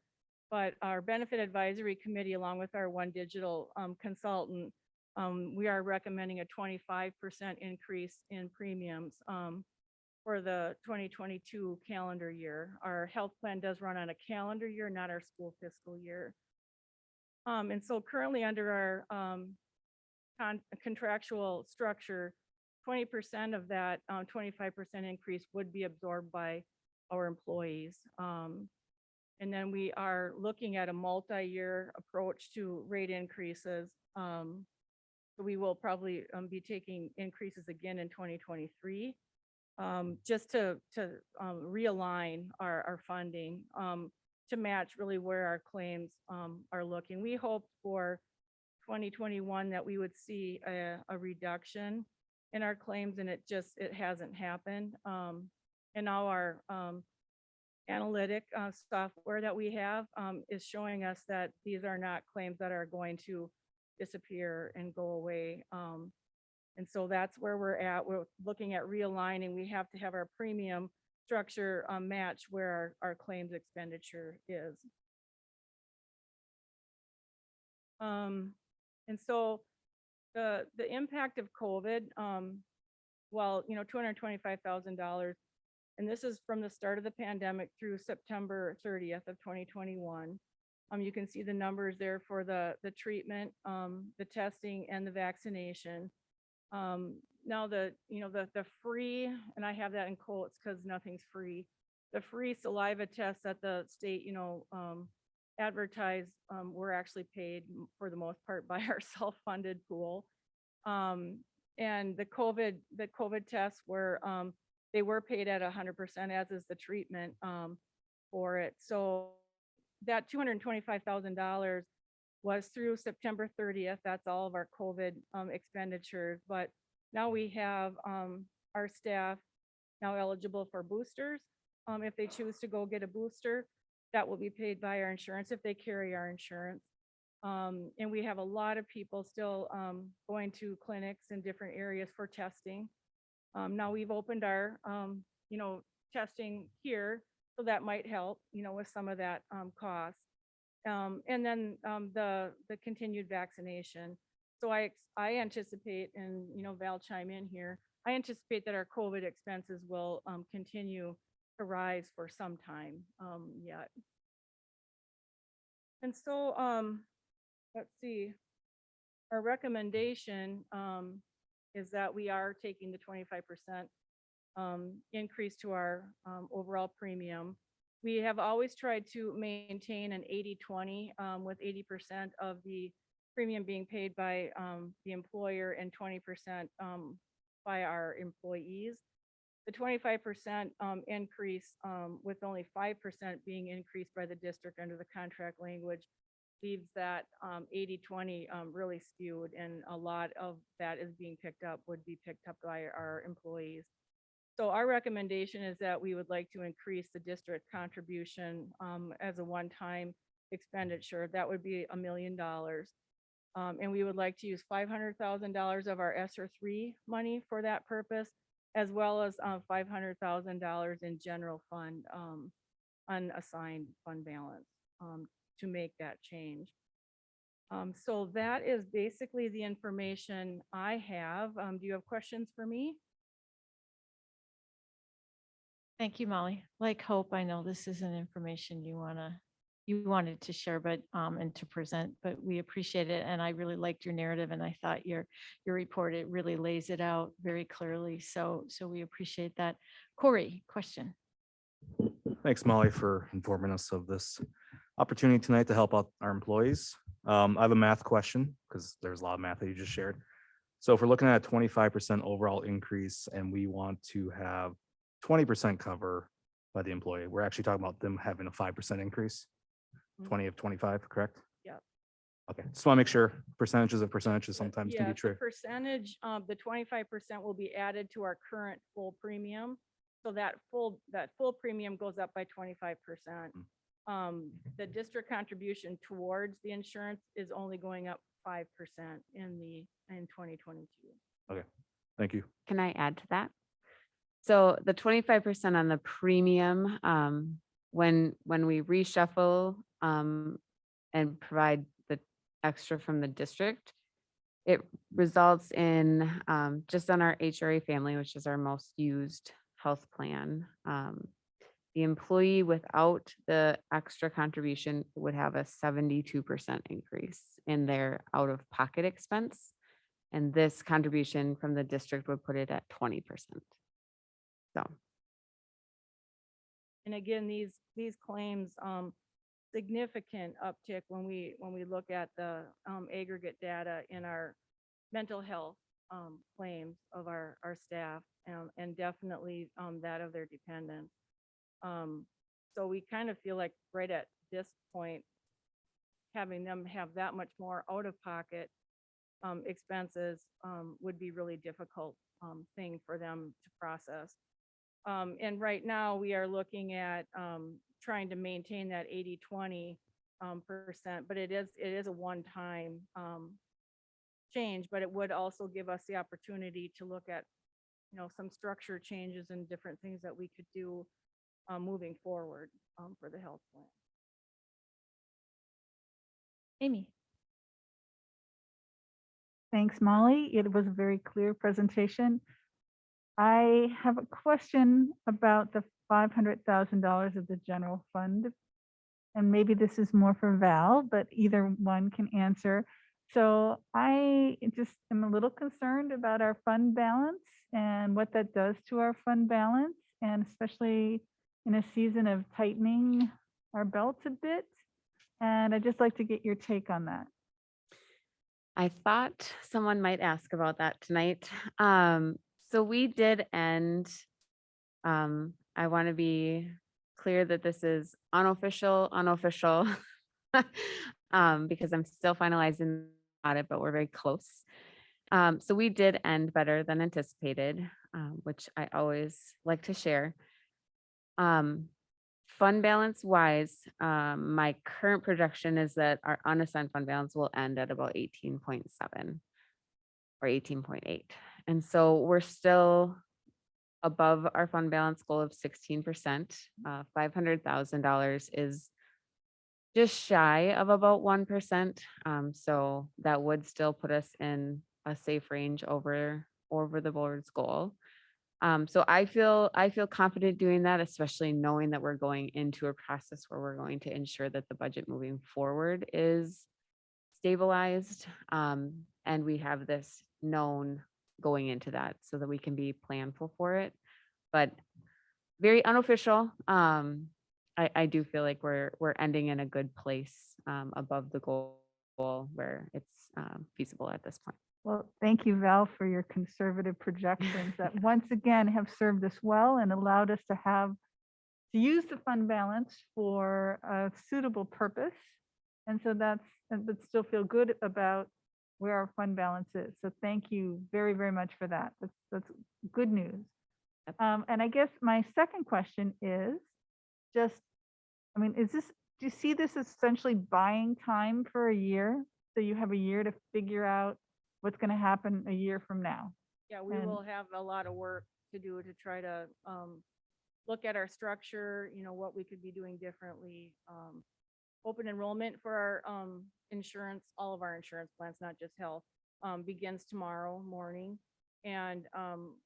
But our benefit advisory committee, along with our One Digital consultant, we are recommending a 25% increase in premiums for the 2022 calendar year. Our health plan does run on a calendar year, not our school fiscal year. And so currently under our contractual structure, 20% of that 25% increase would be absorbed by our employees. And then we are looking at a multi-year approach to rate increases. We will probably be taking increases again in 2023, just to realign our funding to match really where our claims are looking. We hope for 2021 that we would see a reduction in our claims, and it hasn't happened. And now our analytic software that we have is showing us that these are not claims that are going to disappear and go away. And so that's where we're at. We're looking at realigning. We have to have our premium structure match where our claims expenditure is. And so the impact of COVID, well, $225,000, and this is from the start of the pandemic through September 30th of 2021. You can see the numbers there for the treatment, the testing, and the vaccination. Now the free, and I have that in quotes because nothing's free, the free saliva tests that the state, advertise, were actually paid for the most part by our self-funded pool. And the COVID tests were, they were paid at 100%, as is the treatment for it. So that $225,000 was through September 30th. That's all of our COVID expenditures. But now we have our staff now eligible for boosters. If they choose to go get a booster, that will be paid by our insurance if they carry our insurance. And we have a lot of people still going to clinics in different areas for testing. Now we've opened our, testing here, so that might help, with some of that cost. And then the continued vaccination. I anticipate, and, Val chime in here, I anticipate that our COVID expenses will continue to rise for some time yet. And so, let's see, our recommendation is that we are taking the 25% increase to our overall premium. We have always tried to maintain an 80-20 with 80% of the premium being paid by the employer and 20% by our employees. The 25% increase with only 5% being increased by the district under the contract language leaves that 80-20 really skewed, and a lot of that would be picked up by our employees. So our recommendation is that we would like to increase the district contribution as a one-time expenditure. That would be $1 million. And we would like to use $500,000 of our ESSER 3 money for that purpose, as well as $500,000 in general fund, unassigned fund balance to make that change. So that is basically the information I have. Do you have questions for me? Thank you, Molly. Like Hope, I know this isn't information you wanted to share, but and to present, but we appreciate it. And I really liked your narrative, and I thought your report, it really lays it out very clearly. So we appreciate that. Corey, question. Thanks, Molly, for informing us of this opportunity tonight to help out our employees. I have a math question because there's a lot of math that you just shared. So if we're looking at a 25% overall increase and we want to have 20% cover by the employee, we're actually talking about them having a 5% increase, 20 of 25, correct? Yeah. Okay, just want to make sure percentages sometimes can be The tricky. percentage, the 25% will be added to our current full premium. So that full premium goes up by 25%. The district contribution towards the insurance is only going up 5% in 2022. Okay, thank you. Can I add to that? So the 25% on the premium, when we reshuffle and provide the extra from the district, it results in just on our HRA family, which is our most used health plan, the employee without the extra contribution would have a 72% increase in their out-of-pocket expense. And this contribution from the district would put it at 20%. So. And again, these claims, significant uptick when we look at the aggregate data in our mental health claims of our staff, and definitely that of their dependents. So we kind of feel like right at this point, having them have that much more out-of-pocket expenses would be really difficult thing for them to process. And right now we are looking at trying to maintain that 80-20%, but it is a one-time change, but it would also give us the opportunity to look at, some structure changes and different things that we could do moving forward for the health plan. Amy. Thanks, Molly. It was a very clear presentation. I have a question about the $500,000 of the general fund. And maybe this is more for Val, but either one can answer. So I just am a little concerned about our fund balance and what that does to our fund balance, and especially in a season of tightening our belts a bit. And I'd just like to get your take on that. I thought someone might ask about that tonight. So we did end, I want to be clear that this is unofficial, because I'm still finalizing audit, but we're very close. So we did end better than anticipated, which I always like to share. Fund balance wise, my current projection is that our unassigned fund balance will end at about 18.7 or 18.8. And so we're still above our fund balance goal of 16%. $500,000 is just shy of about 1%. So that would still put us in a safe range over the board's goal. So I feel confident doing that, especially knowing that we're going into a process where we're going to ensure that the budget moving forward is stabilized. And we have this known going into that so that we can be planful for it. But very unofficial. I do feel like we're ending in a good place above the goal where it's feasible at this point. Well, thank you, Val, for your conservative projections that once again have served us well and allowed us to use the fund balance for a suitable purpose. And so but still feel good about where our fund balance is. So thank you very, very much for that. That's good news. Yep. And I guess my second question is just, do you see this as essentially buying time for a year? So you have a year to figure out what's going to happen a year from now. Yeah, we And- will have a lot of work to do to try to look at our structure, what we could be doing differently. Open enrollment for our insurance, all of our insurance plans, not just health, begins tomorrow morning. And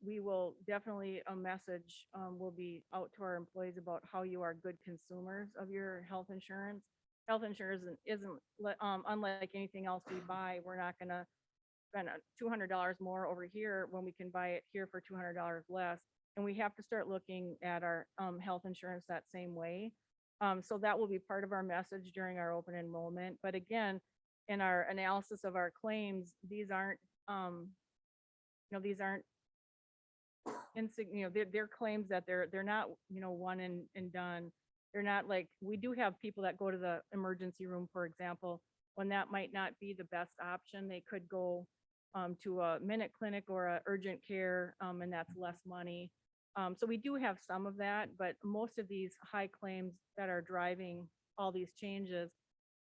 we will definitely, a message will be out to our employees about how you are good consumers of your health insurance. Health insurance isn't unlike anything else we buy. We're not going to spend $200 more over here when we can buy it here for $200 less. And we have to start looking at our health insurance that same way. So that will be part of our message during our open enrollment. But again, in our analysis of our claims, these aren't, they're claims that they're not, one and done. They're not like, we do have people that go to the emergency room, for example, when that might not be the best option. They could go to a minute clinic or a urgent care, and that's less money. So we do have some of that, but most of these high claims that are driving all these changes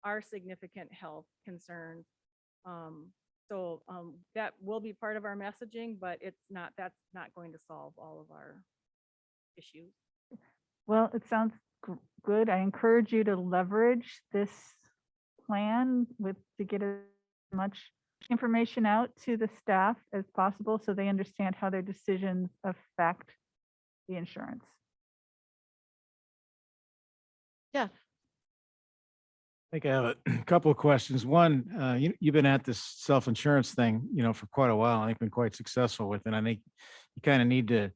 are significant health concerns. So that will be part of our messaging, but that's not going to solve all of our issues. Well, it sounds good. I encourage you to leverage this plan to get as much information out to the staff as possible so they understand how their decisions affect the insurance. Jeff. I think I have a couple of questions. One, you've been at this self-insurance thing, for quite a while. I think been quite successful with it. I think you kind of need to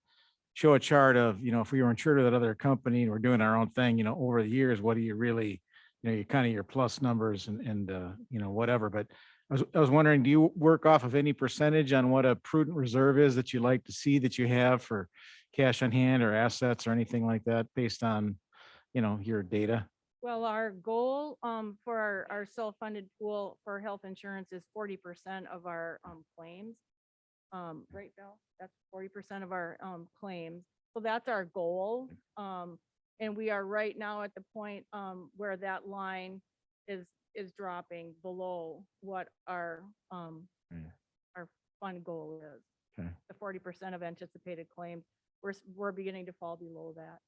show a chart of, if we were insured with that other company and we're doing our own thing, over the years, what do you really, you kind of your plus numbers and whatever. But I was wondering, do you work off of any percentage on what a prudent reserve is that you like to see that you have for cash on hand or assets or anything like that based on, your data? Well, our goal for our self-funded pool for health insurance is 40% of our claims. Right, Bill? That's 40% of our claims. So that's our goal. And we are right now at the point where that line is dropping below what our fund goal is. Okay. The 40% of anticipated claims, we're beginning to fall below that.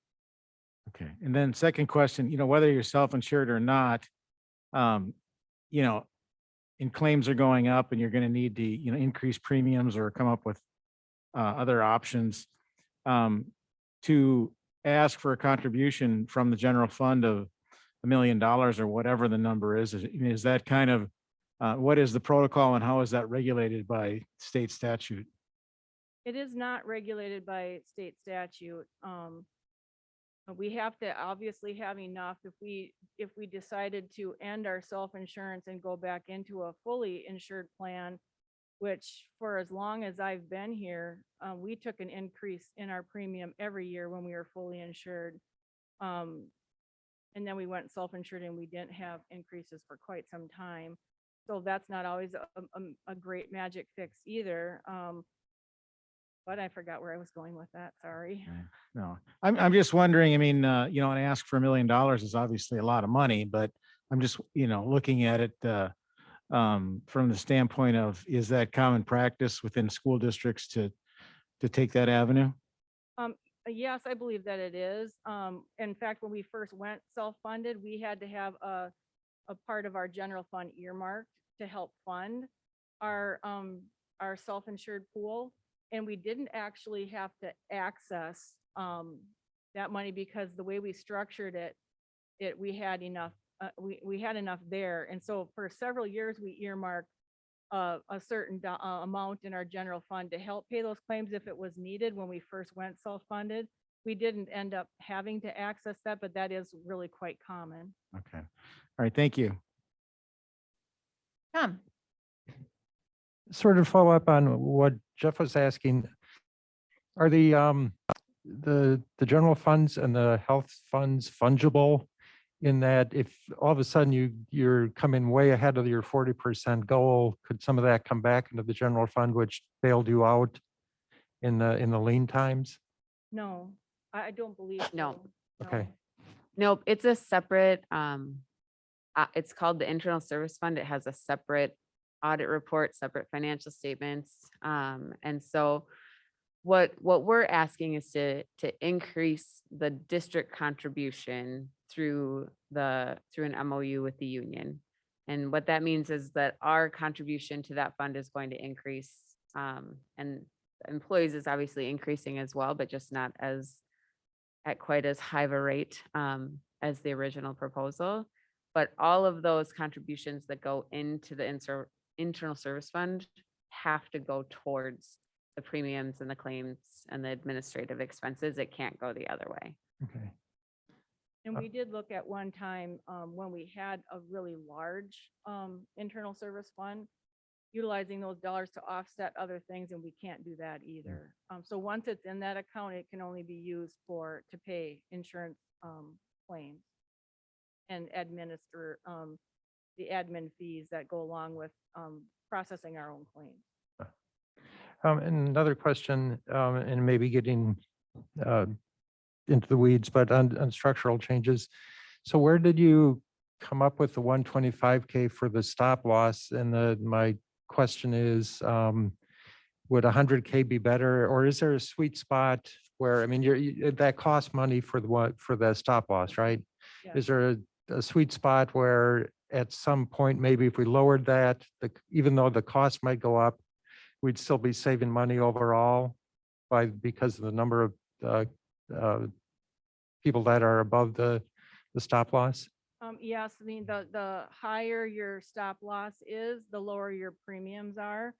Okay. And then second question, whether you're self-insured or not, and claims are going up and you're going to need to, increase premiums or come up with other options to ask for a contribution from the general fund of $1 million or whatever the number is. Is that kind of, what is the protocol and how is that regulated by state statute? It is not regulated by state statute. We have to obviously have enough if we decided to end our self-insurance and go back into a fully insured plan, which for as long as I've been here, we took an increase in our premium every year when we were fully insured. And then we went self-insured and we didn't have increases for quite some time. So that's not always a great magic fix either. But I forgot where I was going with that. Sorry. Okay. No, I'm just wondering, and ask for $1 million is obviously a lot of money, but I'm just, looking at it from the standpoint of, is that common practice within school districts to take that avenue? Yes, I believe that it is. In fact, when we first went self-funded, we had to have a a part of our general fund earmarked to help fund our self-insured pool. And we didn't actually have to access, that money because the way we structured it, we had enough, we had enough there. And so for several years, we earmarked a certain amount in our general fund to help pay those claims if it was needed when we first went self-funded. We didn't end up having to access that, but that is really quite common. Okay. All right, thank you. Tom? Sort of follow up on what Jeff was asking. Are the general funds and the health funds fungible in that if all of a sudden you're coming way ahead of your 40% goal, could some of that come back into the general fund, which bailed you out in the lean times? No, I don't believe No. so. Okay. Nope, it's a separate, it's called the Internal Service Fund. It has a separate audit report, separate financial statements. And so what we're asking is to increase the district contribution through an MOU with the union. And what that means is that our contribution to that fund is going to increase, and employees is obviously increasing as well, but just not at quite as high of a rate as the original proposal. But all of those contributions that go into the internal service fund have to go towards the premiums and the claims and the administrative expenses. It can't go the other way. Okay. And we did look at one time, when we had a really large, internal service fund, utilizing those dollars to offset other things, and we can't do that either. So once it's in that account, it can only be used to pay insurance, claims and administer, the admin fees that go along with, processing our own claims. And another question, and maybe getting into the weeds, but on structural changes. So where did you come up with the 125K for the stop loss? And my question is, would 100K be better, or is there a sweet spot where, I mean, that costs money for the stop loss, right? Yes. Is there a sweet spot where at some point, maybe if we lowered that, even though the cost might go up, we'd still be saving money overall because of the number of people that are above the stop loss? Yes, I mean, the higher your stop loss is, the lower your premiums are.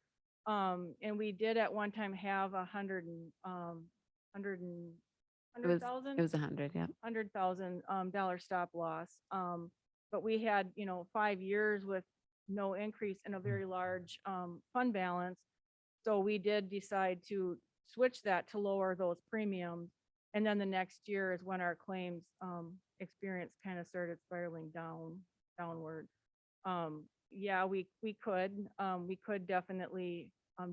And we did at one time have It was 100, yeah. $100,000 stop loss. But we had, 5 years with no increase in a very large, fund balance. So we did decide to switch that to lower those premiums. And then the next year is when our claims, experience kind of started spiraling downward. Yeah, we could definitely,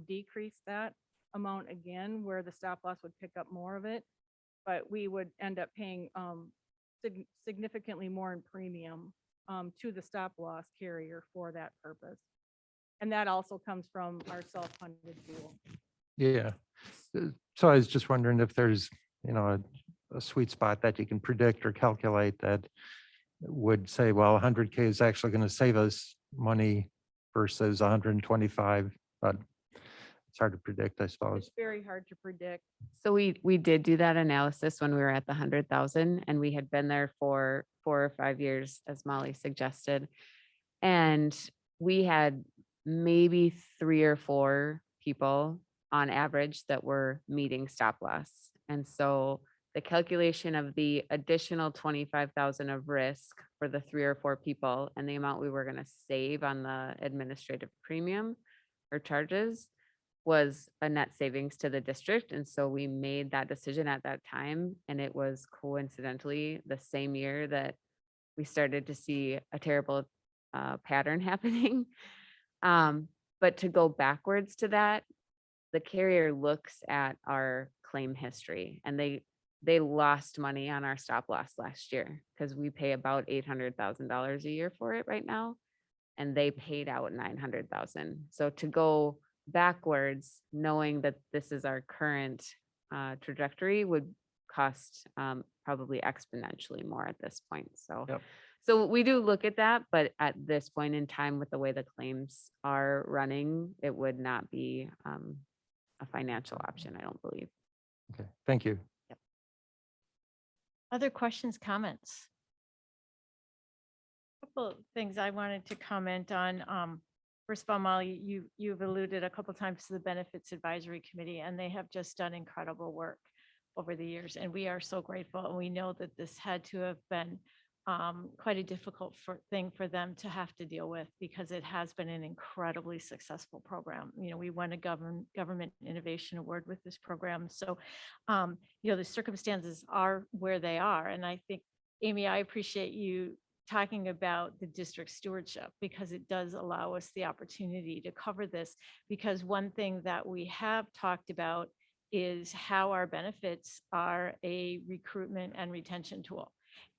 decrease that amount again, where the stop loss would pick up more of it. But we would end up paying, significantly more in premium, to the stop loss carrier for that purpose. And that also comes from our self-funded pool. Yeah. So I was just wondering if there's, a sweet spot that you can predict or calculate that would say, well, 100K is actually going to save us money versus 125, but it's hard to predict, I suppose. It's very hard to predict. So we did do that analysis when we were at the 100,000, and we had been there for 4 or 5 years, as Molly suggested. And we had maybe 3 or 4 people on average that were meeting stop loss. And so the calculation of the additional 25,000 of risk for the 3 or 4 people and the amount we were going to save on the administrative premium or charges was a net savings to the district. And so we made that decision at that time. And it was coincidentally the same year that we started to see a terrible pattern happening. But to go backwards to that, the carrier looks at our claim history, and they lost money on our stop loss last year because we pay about $800,000 a year for it right now, and they paid out 900,000. So to go backwards, knowing that this is our current trajectory, would cost probably exponentially more at this point. So, Yep. so we do look at that, but at this point in time, with the way the claims are running, it would not be a financial option, I don't believe. Okay, thank you. Other questions, comments? Couple of things I wanted to comment on. First of all, Molly, you've alluded a couple times to the Benefits Advisory Committee, and they have just done incredible work over the years, and we are so grateful. And we know that this had to have been quite a difficult thing for them to have to deal with, because it has been an incredibly successful program. You know, we won a government innovation award with this program. So, you know, the circumstances are where they are. And I think, Amy, I appreciate you talking about the district stewardship, because it does allow us the opportunity to cover this. Because one thing that we have talked about is how our benefits are a recruitment and retention tool.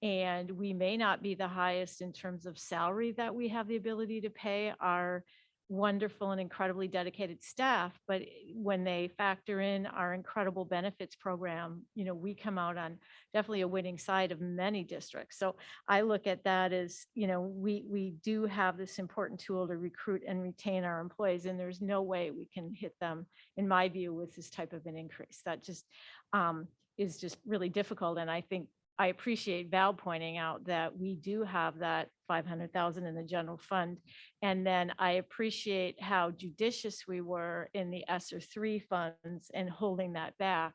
And we may not be the highest in terms of salary that we have the ability to pay our wonderful and incredibly dedicated staff, but when they factor in our incredible benefits program, you know, we come out on definitely a winning side of many districts. So I look at that as, you know, we do have this important tool to recruit and retain our employees, and there's no way we can hit them, in my view, with this type of an increase. That just is just really difficult. And I think I appreciate Val pointing out that we do have that 500,000 in the general fund. And then I appreciate how judicious we were in the ESSER 3 funds and holding that back,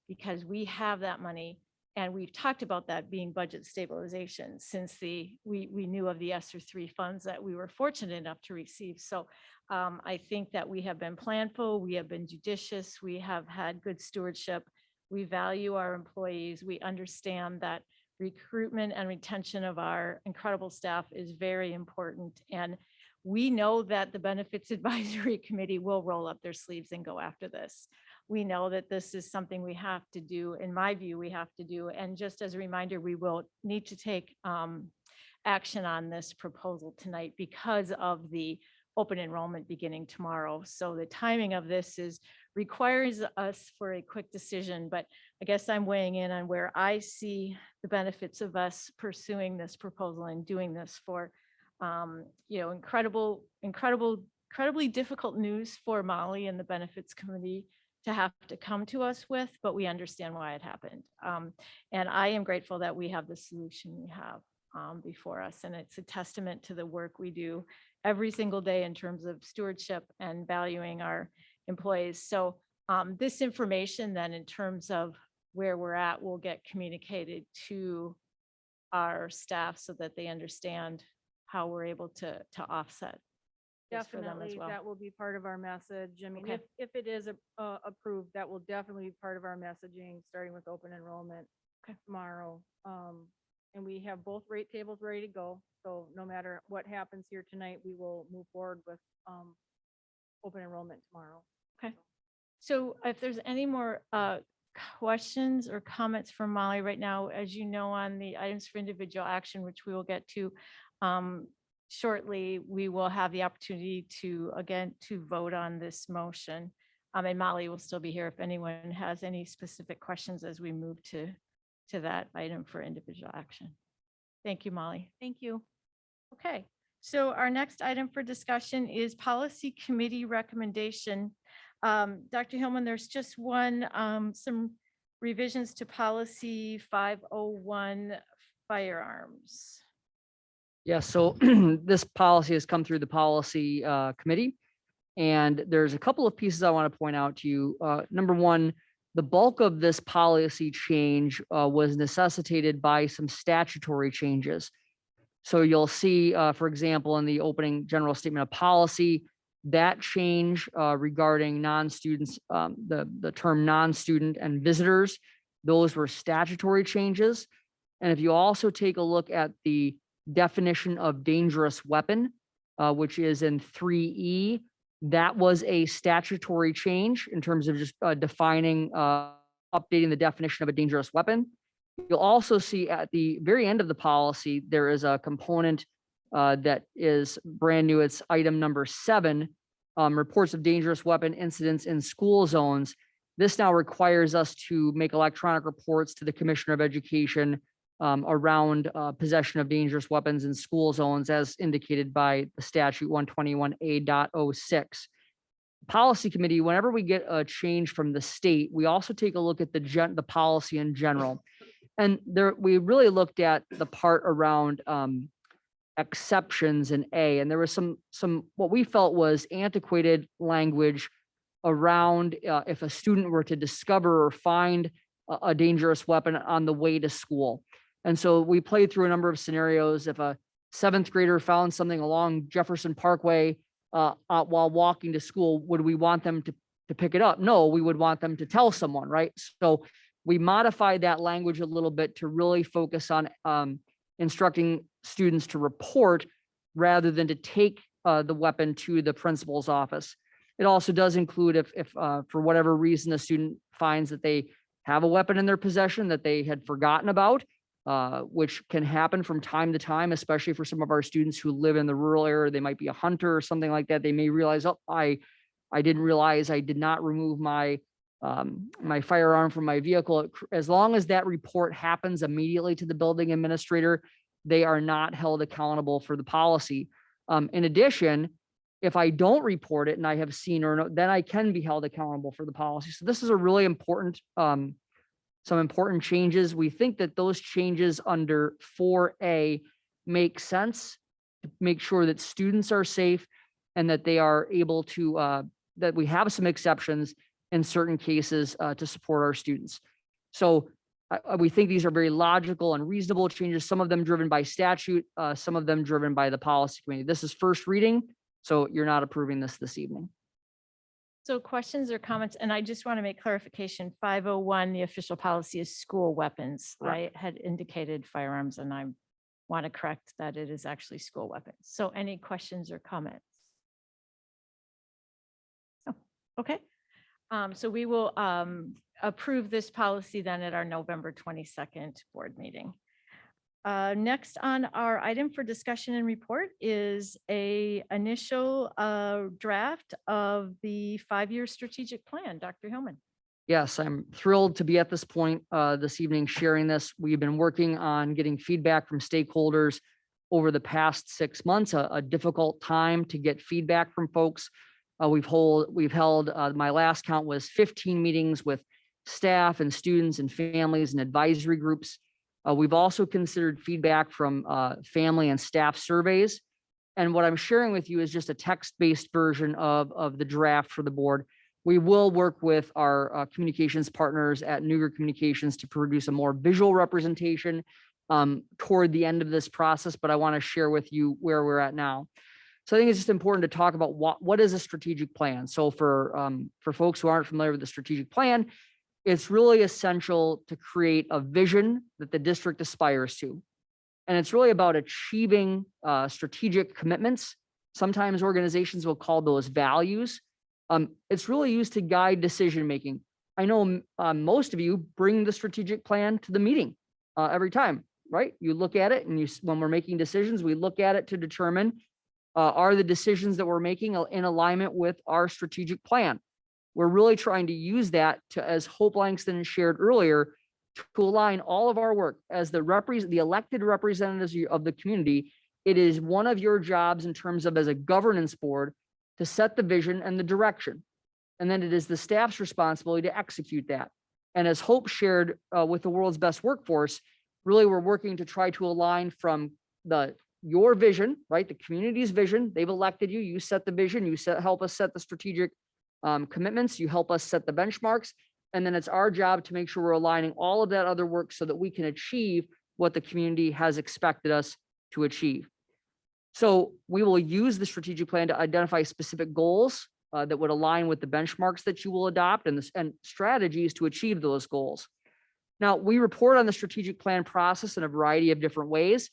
because we have that money. And we've talked about that being budget stabilization since we knew of the ESSER 3 funds that we were fortunate enough to receive. So I think that we have been planful, we have been judicious, we have had good stewardship. We value our employees. We understand that recruitment and retention of our incredible staff is very important. And we know that the Benefits Advisory Committee will roll up their sleeves and go after this. We know that this is something we have to do. In my view, we have to do. And just as a reminder, we will need to take action on this proposal tonight because of the open enrollment beginning tomorrow. So the timing of this requires us for a quick decision, but I guess I'm weighing in on where I see the benefits of us pursuing this proposal and doing this for, you know, incredibly difficult news for Molly and the Benefits Committee to have to come to us with, but we understand why it happened. And I am grateful that we have the solution we have before us. And it's a testament to the work we do every single day in terms of stewardship and valuing our employees. So this information then, in terms of where we're at, will get communicated to our staff so that they understand how we're able to offset this for them as Definitely, well. that will be part of our message. I mean, Okay. if it is approved, that will definitely be part of our messaging, starting with open enrollment tomorrow. And we have both rate tables ready to go. So no matter what happens here tonight, we will move forward with open enrollment tomorrow. Okay. So if there's any more questions or comments from Molly right now, as you know, on the items for individual action, which we will get to shortly, we will have the opportunity to vote on this motion. And Molly will still be here if anyone has any specific questions as we move to that item for individual action. Thank you, Molly. Thank you. Okay, so our next item for discussion is policy committee recommendation. Dr. Hillman, there's just one, some revisions to policy 501 firearms. Yeah, so this policy has come through the policy committee. And there's a couple of pieces I want to point out to you. Number one, the bulk of this policy change was necessitated by some statutory changes. So you'll see, for example, in the opening general statement of policy, that change regarding non-students, the term non-student and visitors, those were statutory changes. And if you also take a look at the definition of dangerous weapon, which is in 3E, that was a statutory change in terms of just defining, updating the definition of a dangerous weapon. You'll also see at the very end of the policy, there is a component that is brand new. It's item number 7, reports of dangerous weapon incidents in school zones. This now requires us to make electronic reports to the Commissioner of Education around possession of dangerous weapons in school zones as indicated by the statute 121A.06. Policy committee, whenever we get a change from the state, we also take a look at the policy in general. And there, we really looked at the part around exceptions in A, and there was some what we felt was antiquated language around if a student were to discover or find a dangerous weapon on the way to school. And so we played through a number of scenarios. If a 7th grader found something along Jefferson Parkway while walking to school, would we want them to pick it up? No, we would want them to tell someone, right? So we modified that language a little bit to really focus on instructing students to report rather than to take the weapon to the principal's office. It also does include if for whatever reason a student finds that they have a weapon in their possession that they had forgotten about, which can happen from time to time, especially for some of our students who live in the rural area. They might be a hunter or something like that. They may realize, oh, I didn't realize I did not remove my my firearm from my vehicle. As long as that report happens immediately to the building administrator, they are not held accountable for the policy. In addition, if I don't report it and I have seen or no, then I can be held accountable for the policy. So this is a really important, some important changes. We think that those changes under 4A make sense to make sure that students are safe and that they are able to, that we have some exceptions in certain cases to support our students. So we think these are very logical and reasonable changes, some of them driven by statute, some of them driven by the policy committee. This is first reading, so you're not approving this evening. So questions or comments? And I just want to make clarification, 501, the official policy is school weapons. I had indicated firearms and I want to correct that it is actually school weapons. So any questions or comments? Oh, okay. So we will approve this policy then at our November 22nd board meeting. Next on our item for discussion and report is a initial draft of the 5-year strategic plan. Dr. Hillman. Yes, I'm thrilled to be at this point this evening sharing this. We've been working on getting feedback from stakeholders over the past 6 months, a difficult time to get feedback from folks. We've held, my last count was 15 meetings with staff and students and families and advisory groups. We've also considered feedback from family and staff surveys. And what I'm sharing with you is just a text-based version of the draft for the board. We will work with our communications partners at Nuger Communications to produce a more visual representation toward the end of this process, but I want to share with you where we're at now. So I think it's just important to talk about what is a strategic plan. So for folks who aren't familiar with the strategic plan, it's really essential to create a vision that the district aspires to. And it's really about achieving strategic commitments. Sometimes organizations will call those values. It's really used to guide decision-making. I know most of you bring the strategic plan to the meeting every time, right? You look at it and when we're making decisions, we look at it to determine are the decisions that we're making in alignment with our strategic plan. We're really trying to use that to, as Hope Langston shared earlier, to align all of our work as the elected representatives of the community. It is one of your jobs in terms of as a governance board to set the vision and the direction. And then it is the staff's responsibility to execute that. And as Hope shared with the world's best workforce, really we're working to try to align from your vision, right? The community's vision. They've elected you, you set the vision, help us set the strategic commitments, you help us set the benchmarks. And then it's our job to make sure we're aligning all of that other work so that we can achieve what the community has expected us to achieve. So we will use the strategic plan to identify specific goals that would align with the benchmarks that you will adopt and strategies to achieve those goals. Now, we report on the strategic plan process in a variety of different ways.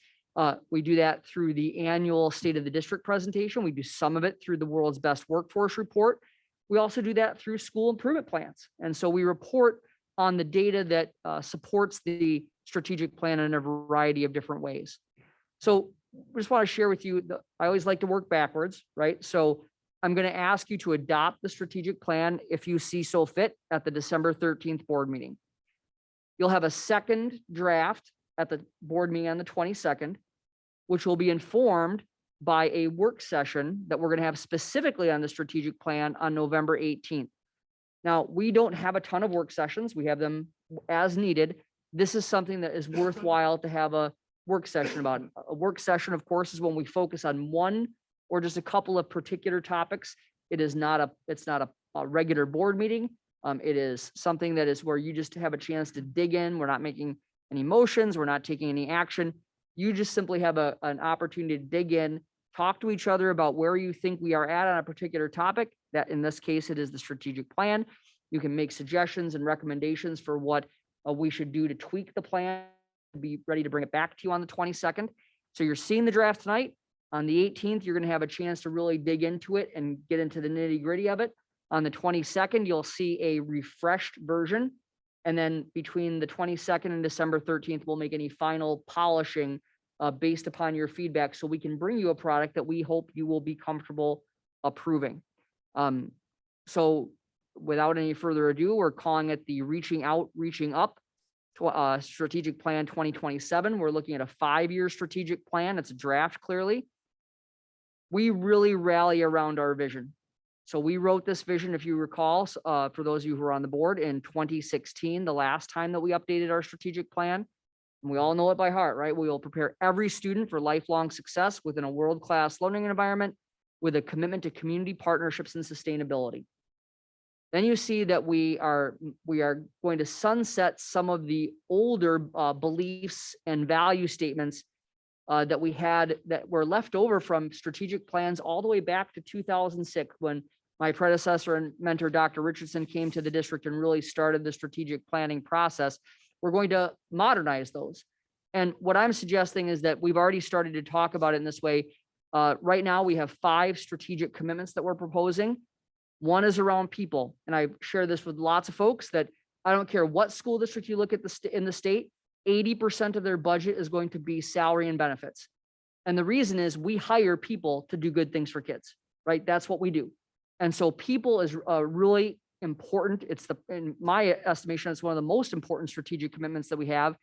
We do that through the annual State of the District presentation. We do some of it through the World's Best Workforce report. We also do that through school improvement plans. And so we report on the data that supports the strategic plan in a variety of different ways. So I just want to share with you, I always like to work backwards, right? So I'm going to ask you to adopt the strategic plan if you see so fit at the December 13th board meeting. You'll have a second draft at the board meeting on the 22nd, which will be informed by a work session that we're going to have specifically on the strategic plan on November 18th. Now, we don't have a ton of work sessions. We have them as needed. This is something that is worthwhile to have a work session about. A work session, of course, is when we focus on one or just a couple of particular topics. It's not a regular board meeting. It is something that is where you just have a chance to dig in. We're not making any motions. We're not taking any action. You just simply have an opportunity to dig in, talk to each other about where you think we are at on a particular topic. That in this case, it is the strategic plan. You can make suggestions and recommendations for what we should do to tweak the plan, be ready to bring it back to you on the 22nd. So you're seeing the draft tonight. On the 18th, you're going to have a chance to really dig into it and get into the nitty gritty of it. On the 22nd, you'll see a refreshed version. And then between the 22nd and December 13th, we'll make any final polishing based upon your feedback so we can bring you a product that we hope you will be comfortable approving. So without any further ado, we're calling it the Reaching Out, Reaching Up Strategic Plan 2027. We're looking at a 5-year strategic plan. It's a draft, clearly. We really rally around our vision. So we wrote this vision, if you recall, for those of you who are on the board, in 2016, the last time that we updated our strategic plan. And we all know it by heart, right? We will prepare every student for lifelong success within a world-class learning environment with a commitment to community partnerships and sustainability. Then you see that we are going to sunset some of the older beliefs and value statements that we had that were left over from strategic plans all the way back to 2006, when my predecessor and mentor, Dr. Richardson, came to the district and really started the strategic planning process. We're going to modernize those. And what I'm suggesting is that we've already started to talk about it in this way. Right now, we have 5 strategic commitments that we're proposing. One is around people. And I share this with lots of folks that I don't care what school district you look at in the state, 80% of their budget is going to be salary and benefits. And the reason is we hire people to do good things for kids, right? That's what we do. And so people is really important. In my estimation, it's one of the most important strategic commitments that we have.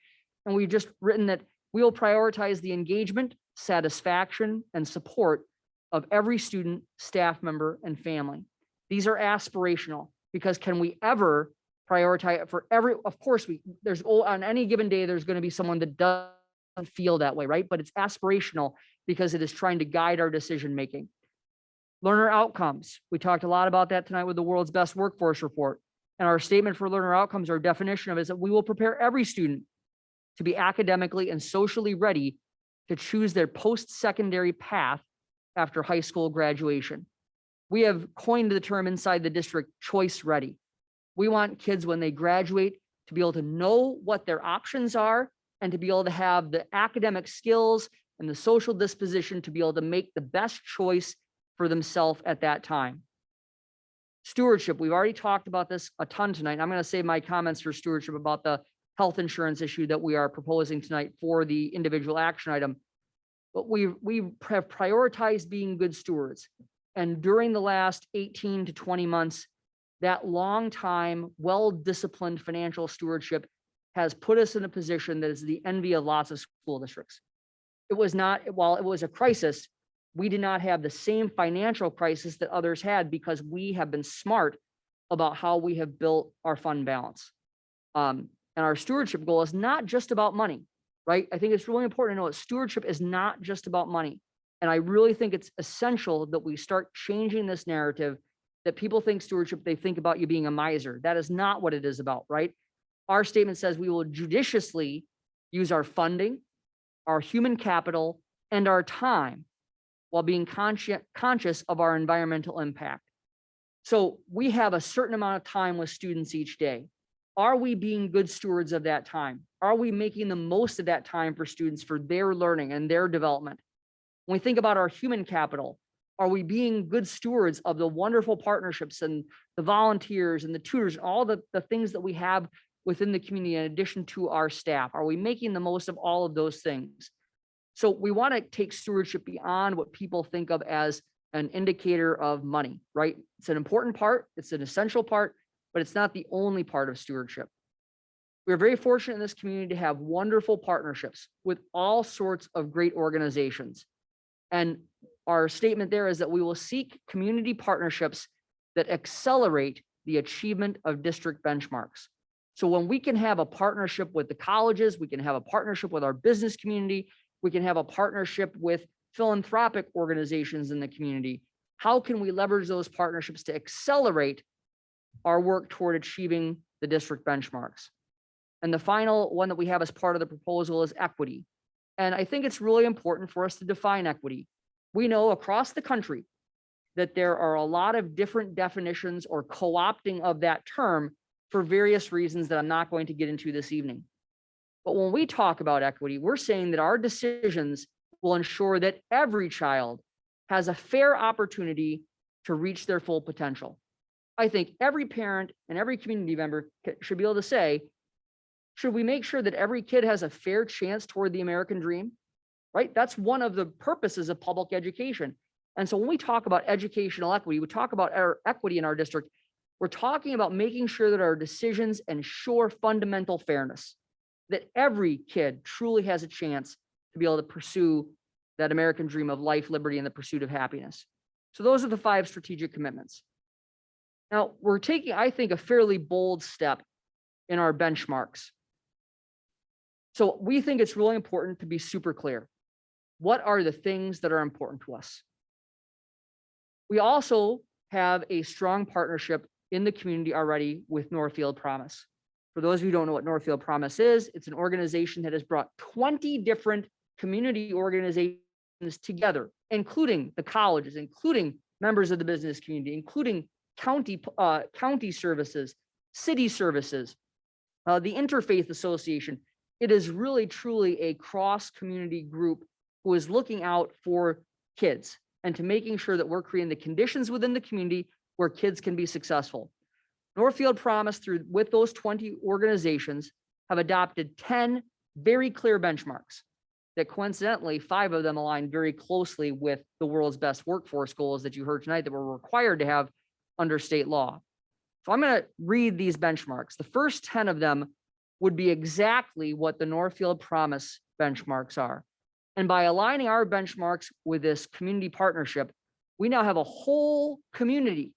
And we've just written that we will prioritize the engagement, satisfaction, and support of every student, staff member, and family. These are aspirational, because can we ever prioritize for every, of course, there's on any given day, there's going to be someone that doesn't feel that way, right? But it's aspirational because it is trying to guide our decision-making. Learner outcomes. We talked a lot about that tonight with the World's Best Workforce Report. And our statement for learner outcomes, our definition of it is that we will prepare every student to be academically and socially ready to choose their post-secondary path after high school graduation. We have coined the term inside the district, choice ready. We want kids when they graduate to be able to know what their options are and to be able to have the academic skills and the social disposition to be able to make the best choice for themselves at that time. Stewardship, we've already talked about this a ton tonight. I'm going to save my comments for stewardship about the health insurance issue that we are proposing tonight for the individual action item. But we have prioritized being good stewards. And during the last 18 to 20 months, that long time, well-disciplined financial stewardship has put us in a position that is the envy of lots of school districts. It was not, while it was a crisis, we did not have the same financial crisis that others had because we have been smart about how we have built our fund balance. And our stewardship goal is not just about money, right? I think it's really important to know that stewardship is not just about money. And I really think it's essential that we start changing this narrative that people think stewardship, they think about you being a miser. That is not what it is about, right? Our statement says we will judiciously use our funding, our human capital, and our time while being conscious of our environmental impact. So we have a certain amount of time with students each day. Are we being good stewards of that time? Are we making the most of that time for students for their learning and their development? When we think about our human capital, are we being good stewards of the wonderful partnerships and the volunteers and the tutors, all the things that we have within the community in addition to our staff? Are we making the most of all of those things? So we want to take stewardship beyond what people think of as an indicator of money, right? It's an important part, it's an essential part, but it's not the only part of stewardship. We're very fortunate in this community to have wonderful partnerships with all sorts of great organizations. And our statement there is that we will seek community partnerships that accelerate the achievement of district benchmarks. So when we can have a partnership with the colleges, we can have a partnership with our business community, we can have a partnership with philanthropic organizations in the community. How can we leverage those partnerships to accelerate our work toward achieving the district benchmarks? And the final one that we have as part of the proposal is equity. And I think it's really important for us to define equity. We know across the country that there are a lot of different definitions or co-opting of that term for various reasons that I'm not going to get into this evening. But when we talk about equity, we're saying that our decisions will ensure that every child has a fair opportunity to reach their full potential. I think every parent and every community member should be able to say, should we make sure that every kid has a fair chance toward the American dream? Right? That's one of the purposes of public education. And so when we talk about educational equity, we talk about our equity in our district, we're talking about making sure that our decisions ensure fundamental fairness, that every kid truly has a chance to be able to pursue that American dream of life, liberty, and the pursuit of happiness. So those are the 5 strategic commitments. Now, we're taking, I think, a fairly bold step in our benchmarks. So we think it's really important to be super clear. What are the things that are important to us? We also have a strong partnership in the community already with Northfield Promise. For those of you who don't know what Northfield Promise is, it's an organization that has brought 20 different community organizations together, including the colleges, including members of the business community, including county services, city services, the Interfaith Association. It is really, truly a cross-community group who is looking out for kids and to making sure that we're creating the conditions within the community where kids can be successful. Northfield Promise, with those 20 organizations, have adopted 10 very clear benchmarks that coincidentally, 5 of them align very closely with the world's best workforce goals that you heard tonight that we're required to have under state law. So I'm going to read these benchmarks. The first 10 of them would be exactly what the Northfield Promise benchmarks are. And by aligning our benchmarks with this community partnership, we now have a whole community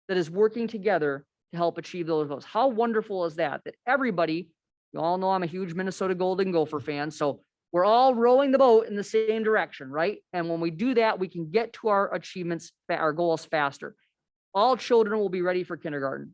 that is working together to help achieve those goals. How wonderful is that? That everybody, you all know I'm a huge Minnesota Golden Gopher fan, so we're all rowing the boat in the same direction, right? And when we do that, we can get to our achievements, our goals faster. All children will be ready for kindergarten.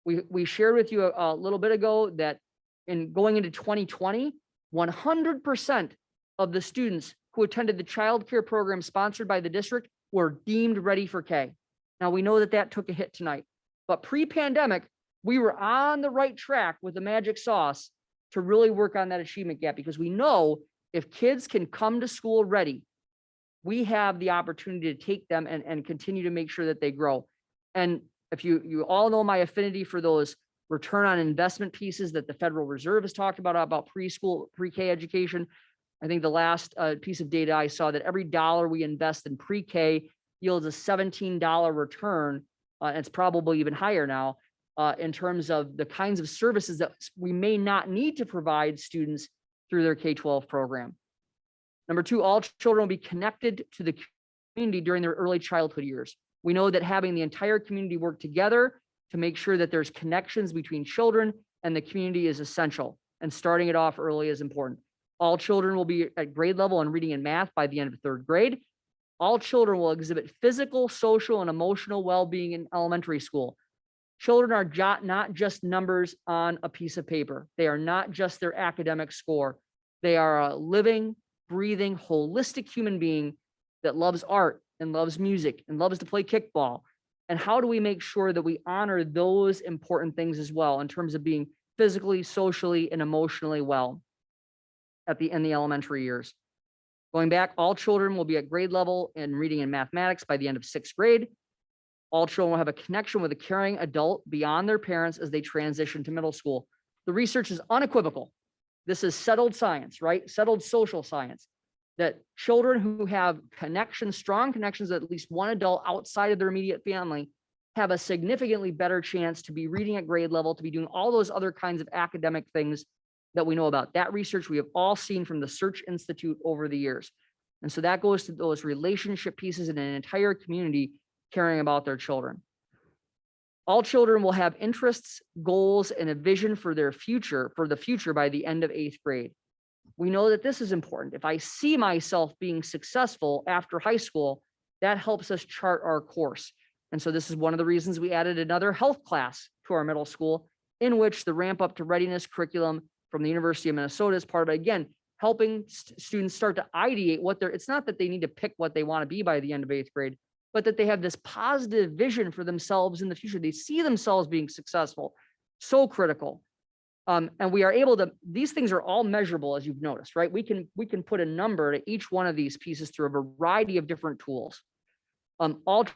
We shared with you a little bit ago that in going into 2020, 100% of the students who attended the child care program sponsored by the district were deemed ready for K. Now we know that that took a hit tonight, but pre-pandemic, we were on the right track with the magic sauce to really work on that achievement gap, because we know if kids can come to school ready, we have the opportunity to take them and continue to make sure that they grow. And if you all know my affinity for those return on investment pieces that the Federal Reserve has talked about preschool, pre-K education. I think the last piece of data I saw that every dollar we invest in pre-K yields a $17 return. It's probably even higher now in terms of the kinds of services that we may not need to provide students through their K-12 program. Number 2, all children will be connected to the community during their early childhood years. We know that having the entire community work together to make sure that there's connections between children and the community is essential, and starting it off early is important. All children will be at grade level in reading and math by the end of 3rd grade. All children will exhibit physical, social, and emotional well-being in elementary school. Children are not just numbers on a piece of paper. They are not just their academic score. They are a living, breathing, holistic human being that loves art and loves music and loves to play kickball. And how do we make sure that we honor those important things as well in terms of being physically, socially, and emotionally well in the elementary years? Going back, all children will be at grade level in reading and mathematics by the end of 6th grade. All children will have a connection with a caring adult beyond their parents as they transition to middle school. The research is unequivocal. This is settled science, right? Settled social science, that children who have connections, strong connections, with at least one adult outside of their immediate family, have a significantly better chance to be reading at grade level, to be doing all those other kinds of academic things that we know about. That research we have all seen from the Search Institute over the years. And so that goes to those relationship pieces in an entire community caring about their children. All children will have interests, goals, and a vision for their future, for the future by the end of 8th grade. We know that this is important. If I see myself being successful after high school, that helps us chart our course. And so this is one of the reasons we added another health class to our middle school, in which the ramp up to readiness curriculum from the University of Minnesota is part of it. Again, helping students start to ideate what they're, it's not that they need to pick what they want to be by the end of 8th grade, but that they have this positive vision for themselves in the future. They see themselves being successful. So critical. And we are able to, these things are all measurable, as you've noticed, right? We can put a number to each one of these pieces through a variety of different tools. All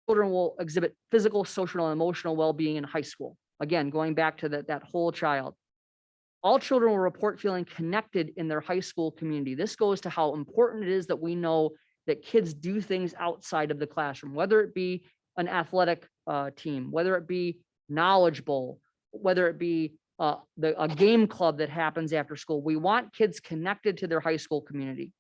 children will exhibit physical, social, and emotional well-being in high school. Again, going back to that whole child. All children will report feeling connected in their high school community. This goes to how important it is that we know that kids do things outside of the classroom, whether it be an athletic team, whether it be Knowledge Bowl, whether it be a game club that happens after school. We want kids connected to their high school community.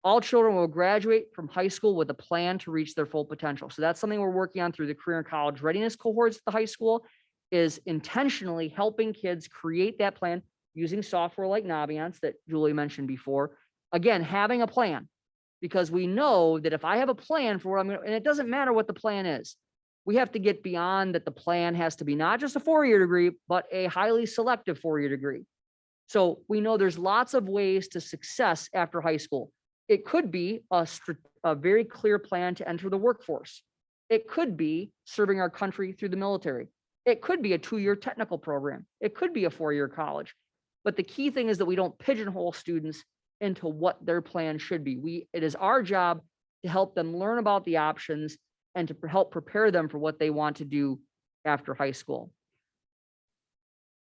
All children will graduate from high school with a plan to reach their full potential. So that's something we're working on through the career and college readiness cohorts at the high school, is intentionally helping kids create that plan using software like Naviance that Julie mentioned before. Again, having a plan, because we know that if I have a plan for what I'm going to, and it doesn't matter what the plan is, we have to get beyond that. The plan has to be not just a 4-year degree, but a highly selective 4-year degree. So we know there's lots of ways to success after high school. It could be a very clear plan to enter the workforce. It could be serving our country through the military. It could be a 2-year technical program. It could be a 4-year college. But the key thing is that we don't pigeonhole students into what their plan should be. It is our job to help them learn about the options and to help prepare them for what they want to do after high school.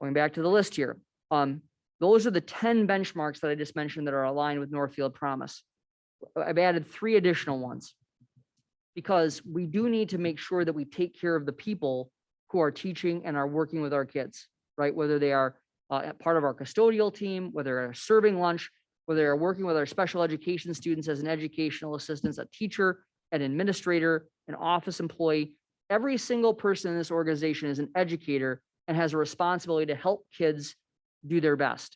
Going back to the list here, those are the 10 benchmarks that I just mentioned that are aligned with Northfield Promise. I've added 3 additional ones because we do need to make sure that we take care of the people who are teaching and are working with our kids, right? Whether they are part of our custodial team, whether they're serving lunch, whether they're working with our special education students as an educational assistant, a teacher, an administrator, an office employee. Every single person in this organization is an educator and has a responsibility to help kids do their best.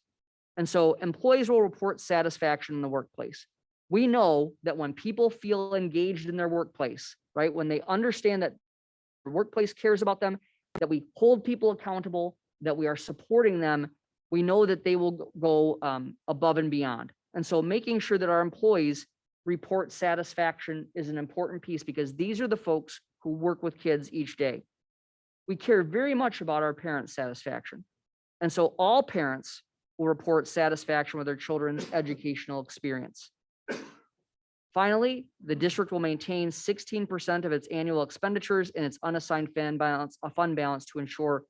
And so employees will report satisfaction in the workplace. We know that when people feel engaged in their workplace, right, when they understand that the workplace cares about them, that we hold people accountable, that we are supporting them, we know that they will go above and beyond. And so making sure that our employees report satisfaction is an important piece, because these are the folks who work with kids each day. We care very much about our parents' satisfaction. And so all parents will report satisfaction with their children's educational experience. Finally, the district will maintain 16% of its annual expenditures in its unassigned fund balance to ensure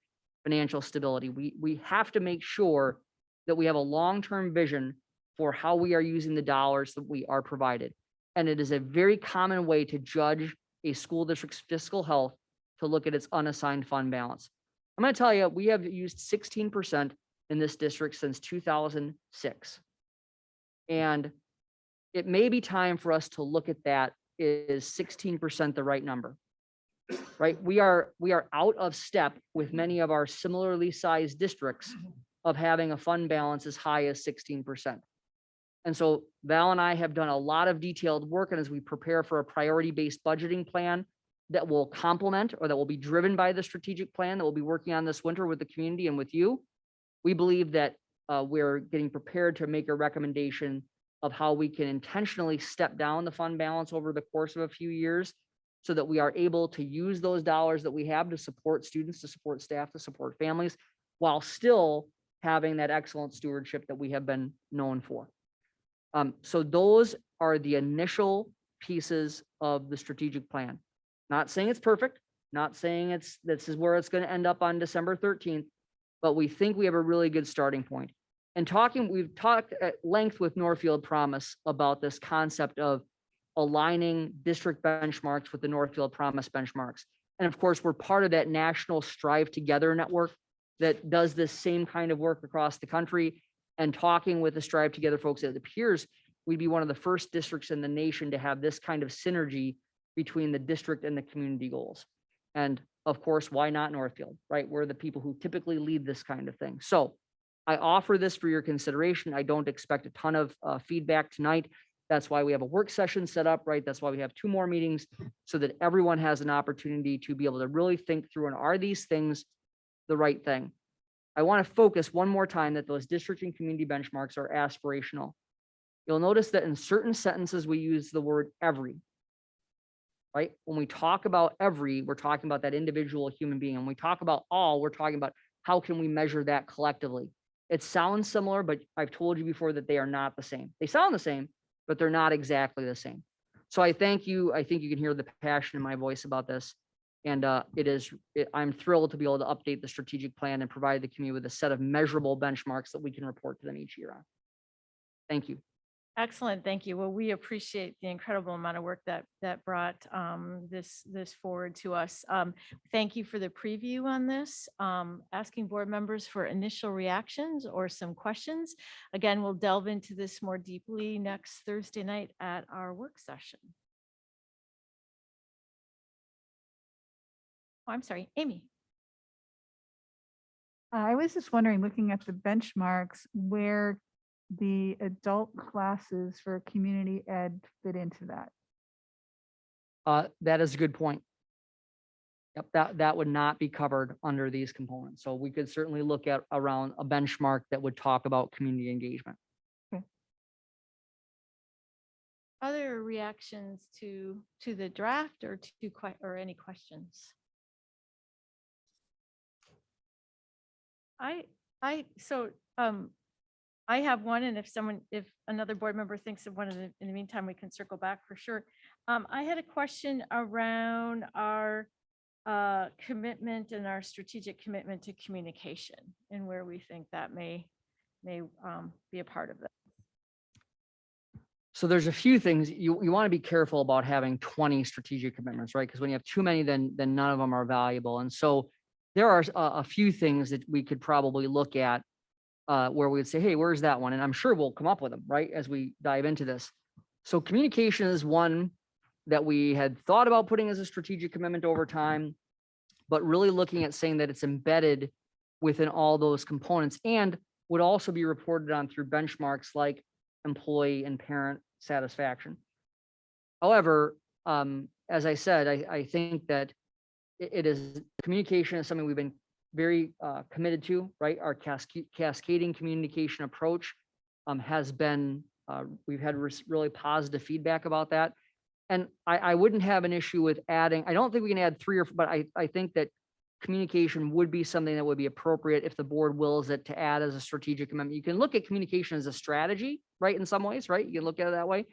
financial stability. We have to make sure that we have a long-term vision for how we are using the dollars that we are provided. And it is a very common way to judge a school district's fiscal health to look at its unassigned fund balance. I'm going to tell you, we have used 16% in this district since 2006. And it may be time for us to look at that. Is 16% the right number? Right? We are out of step with many of our similarly sized districts of having a fund balance as high as 16%. And so Val and I have done a lot of detailed work, and as we prepare for a priority-based budgeting plan that will complement or that will be driven by the strategic plan that we'll be working on this winter with the community and with you, we believe that we're getting prepared to make a recommendation of how we can intentionally step down the fund balance over the course of a few years so that we are able to use those dollars that we have to support students, to support staff, to support families, while still having that excellent stewardship that we have been known for. So those are the initial pieces of the strategic plan. Not saying it's perfect, not saying this is where it's going to end up on December 13th, but we think we have a really good starting point. And we've talked at length with Northfield Promise about this concept of aligning district benchmarks with the Northfield Promise benchmarks. And of course, we're part of that national Strive Together network that does this same kind of work across the country. And talking with the Strive Together folks, it appears we'd be one of the first districts in the nation to have this kind of synergy between the district and the community goals. And of course, why not Northfield, right? We're the people who typically lead this kind of thing. So I offer this for your consideration. I don't expect a ton of feedback tonight. That's why we have a work session set up, right? That's why we have 2 more meetings so that everyone has an opportunity to be able to really think through, and are these things the right thing? I want to focus one more time that those district and community benchmarks are aspirational. You'll notice that in certain sentences, we use the word every, right? When we talk about every, we're talking about that individual human being. When we talk about all, we're talking about how can we measure that collectively. It sounds similar, but I've told you before that they are not the same. They sound the same, but they're not exactly the same. So I thank you. I think you can hear the passion in my voice about this. And I'm thrilled to be able to update the strategic plan and provide the community with a set of measurable benchmarks that we can report to them each year on. Thank you. Excellent, thank you. Well, we appreciate the incredible amount of work that brought this forward to us. Thank you for the preview on this. Asking board members for initial reactions or some questions. Again, we'll delve into this more deeply next Thursday night at our work session. Oh, I'm sorry, Amy. I was just wondering, looking at the benchmarks, where the adult classes for community ed fit into that. That is a good point. Yep, that would not be covered under these components. So we could certainly look at around a benchmark that would talk about community engagement. Other reactions to the draft or or any questions? I have one, and if another board member thinks of one in the meantime, we can circle back for sure. I had a question around our commitment and our strategic commitment to communication and where we think that may be a part of that. So there's a few things you want to be careful about having 20 strategic commitments, right? Because when you have too many, then none of them are valuable. And so there are a few things that we could probably look at where we would say, hey, where's that one? And I'm sure we'll come up with them, right, as we dive into this. So communication is one that we had thought about putting as a strategic commitment over time, but really looking at saying that it's embedded within all those components and would also be reported on through benchmarks like employee and parent satisfaction. However, as I said, I think that communication is something we've been very committed to, right? Our cascading communication approach has been, we've had really positive feedback about that. And I wouldn't have an issue with adding, I don't think we can add 3 but I think that communication would be something that would be appropriate if the board wills it to add as a strategic commitment. You can look at communication as a strategy, right? In some ways, right? You can look at it that way,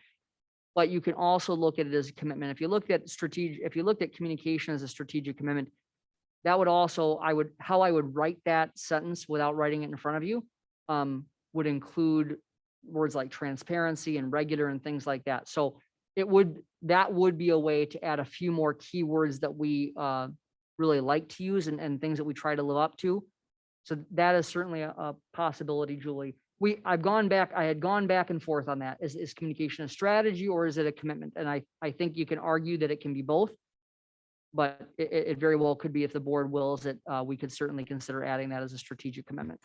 but you can also look at it as a commitment. If you looked at communication as a strategic commitment, that would also, how I would write that sentence without writing it in front of you would include words like transparency and regular and things like that. So that would be a way to add a few more keywords that we really like to use and things that we try to live up to. So that is certainly a possibility, Julie. I had gone back and forth on that. Is communication a strategy or is it a commitment? And I think you can argue that it can be both. But it very well could be, if the board wills it, we could certainly consider adding that as a strategic commitment.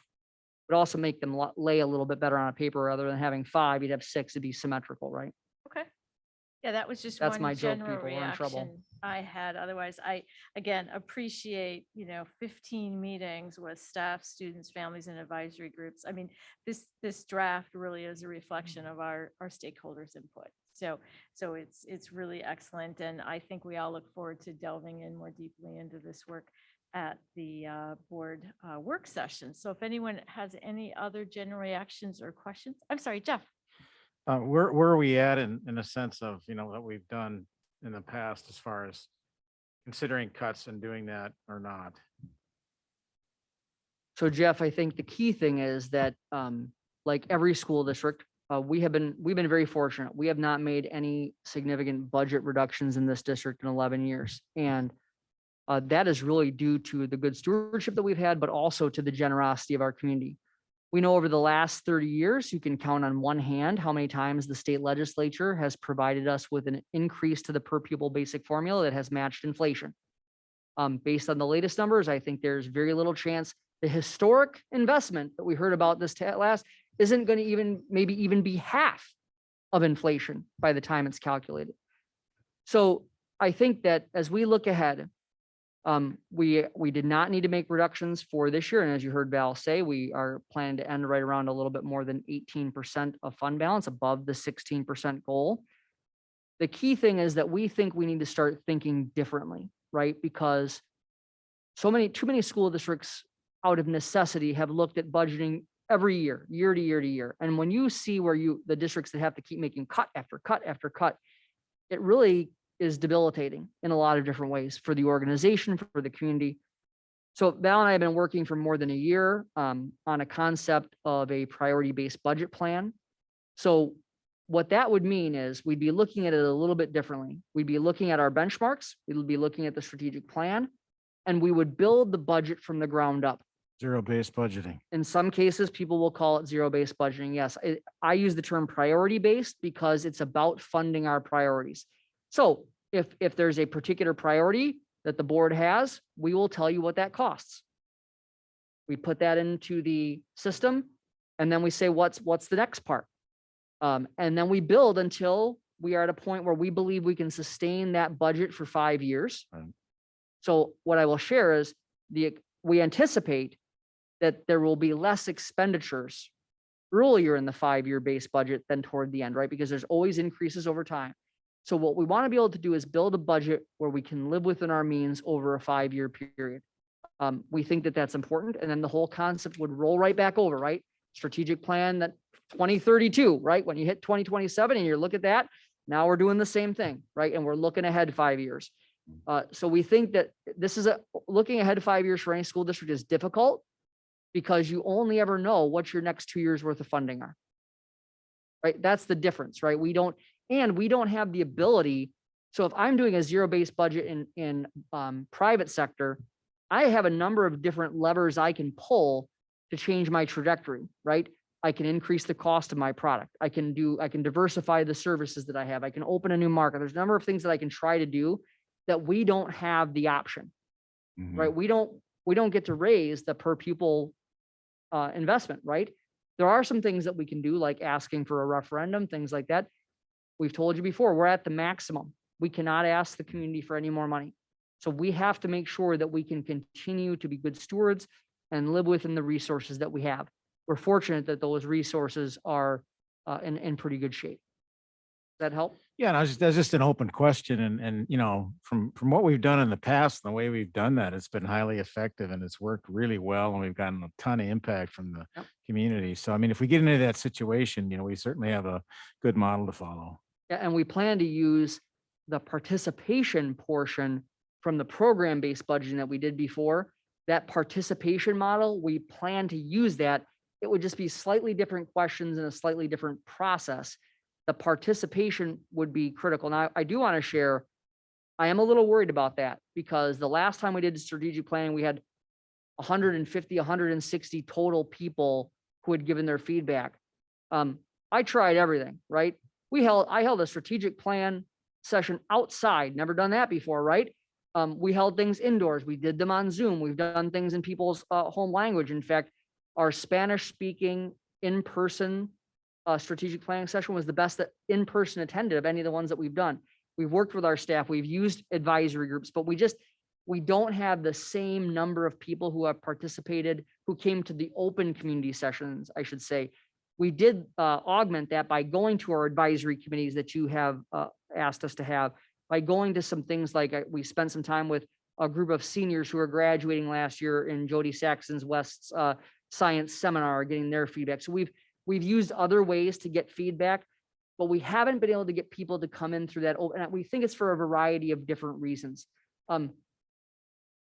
But also make them lay a little bit better on a paper rather than having 5, you'd have 6 to be symmetrical, right? Okay. Yeah, that was just That's one my joke, general people, we're in trouble. reaction I had. Otherwise, I, again, appreciate, 15 meetings with staff, students, families, and advisory groups. I mean, this draft really is a reflection of our stakeholders' input. So it's really excellent. And I think we all look forward to delving in more deeply into this work at the board work session. So if anyone has any other general reactions or questions, I'm sorry, Jeff. Where are we at in a sense of, what we've done in the past as far as considering cuts and doing that or not? So Jeff, I think the key thing is that like every school district, we've been very fortunate. We have not made any significant budget reductions in this district in 11 years. And that is really due to the good stewardship that we've had, but also to the generosity of our community. We know over the last 30 years, you can count on one hand how many times the state legislature has provided us with an increase to the per pupil basic formula that has matched inflation. Based on the latest numbers, I think there's very little chance the historic investment that we heard about this last isn't going to maybe even be half of inflation by the time it's calculated. So I think that as we look ahead, we did not need to make reductions for this year. And as you heard Val say, we are planning to end right around a little bit more than 18% of fund balance above the 16% goal. The key thing is that we think we need to start thinking differently, right? Because too many school districts out of necessity have looked at budgeting every year, year to year to year. And when you see where the districts that have to keep making cut after cut after cut, it really is debilitating in a lot of different ways for the organization, for the community. So Val and I have been working for more than a year on a concept of a priority-based budget plan. So what that would mean is we'd be looking at it a little bit differently. We'd be looking at our benchmarks, we'd be looking at the strategic plan, and we would build the budget from the ground up. Zero-based budgeting. In some cases, people will call it zero-based budgeting. Yes, I use the term priority-based because it's about funding our priorities. So if there's a particular priority that the board has, we will tell you what that costs. We put that into the system, and then we say, what's the next part? And then we build until we are at a point where we believe we can sustain that budget for 5 years. Right. So what I will share is we anticipate that there will be less expenditures earlier in the 5-year base budget than toward the end, right? Because there's always increases over time. So what we want to be able to do is build a budget where we can live within our means over a 5-year period. We think that that's important. And then the whole concept would roll right back over, right? Strategic plan that 2032, right? When you hit 2027 and you look at that, now we're doing the same thing, right? And we're looking ahead 5 years. So we think that looking ahead 5 years for any school district is difficult because you only ever know what your next 2 years worth of funding are. Right? That's the difference, right? We don't have the ability. So if I'm doing a zero-based budget in private sector, I have a number of different levers I can pull to change my trajectory, right? I can increase the cost of my product. I can diversify the services that I have. I can open a new market. There's a number of things that I can try to do that we don't have the option, right? We don't get to raise the per pupil investment, right? There are some things that we can do, like asking for a referendum, things like that. We've told you before, we're at the maximum. We cannot ask the community for any more money. So we have to make sure that we can continue to be good stewards and live within the resources that we have. We're fortunate that those resources are in pretty good shape. Does that help? Yeah, and that's just an open question. And you know, from what we've done in the past, and the way we've done that, it's been highly effective and it's worked really well. And we've gotten a ton of impact from the community. So, I mean, if we get into that situation, you know, we certainly have a good model to follow. Yeah, and we plan to use the participation portion from the program-based budgeting that we did before. That participation model, we plan to use that. It would just be slightly different questions and a slightly different process. The participation would be critical. Now, I do want to share, I am a little worried about that because the last time we did strategic planning, we had 150, 160 total people who had given their feedback. I tried everything, right? I held a strategic plan session outside, never done that before, right? We held things indoors. We did them on Zoom. We've done things in people's home language. In fact, our Spanish speaking in-person strategic planning session was the best that in-person attended of any of the ones that we've done. We've worked with our staff. We've used advisory groups, but we don't have the same number of people who have participated, who came to the open community sessions, I should say. We did augment that by going to our advisory committees that you have asked us to have, by going to some things like we spent some time with a group of seniors who are graduating last year in Jody Saxon's West's science seminar, getting their feedback. So we've used other ways to get feedback, but we haven't been able to get people to come in through that. And we think it's for a variety of different reasons.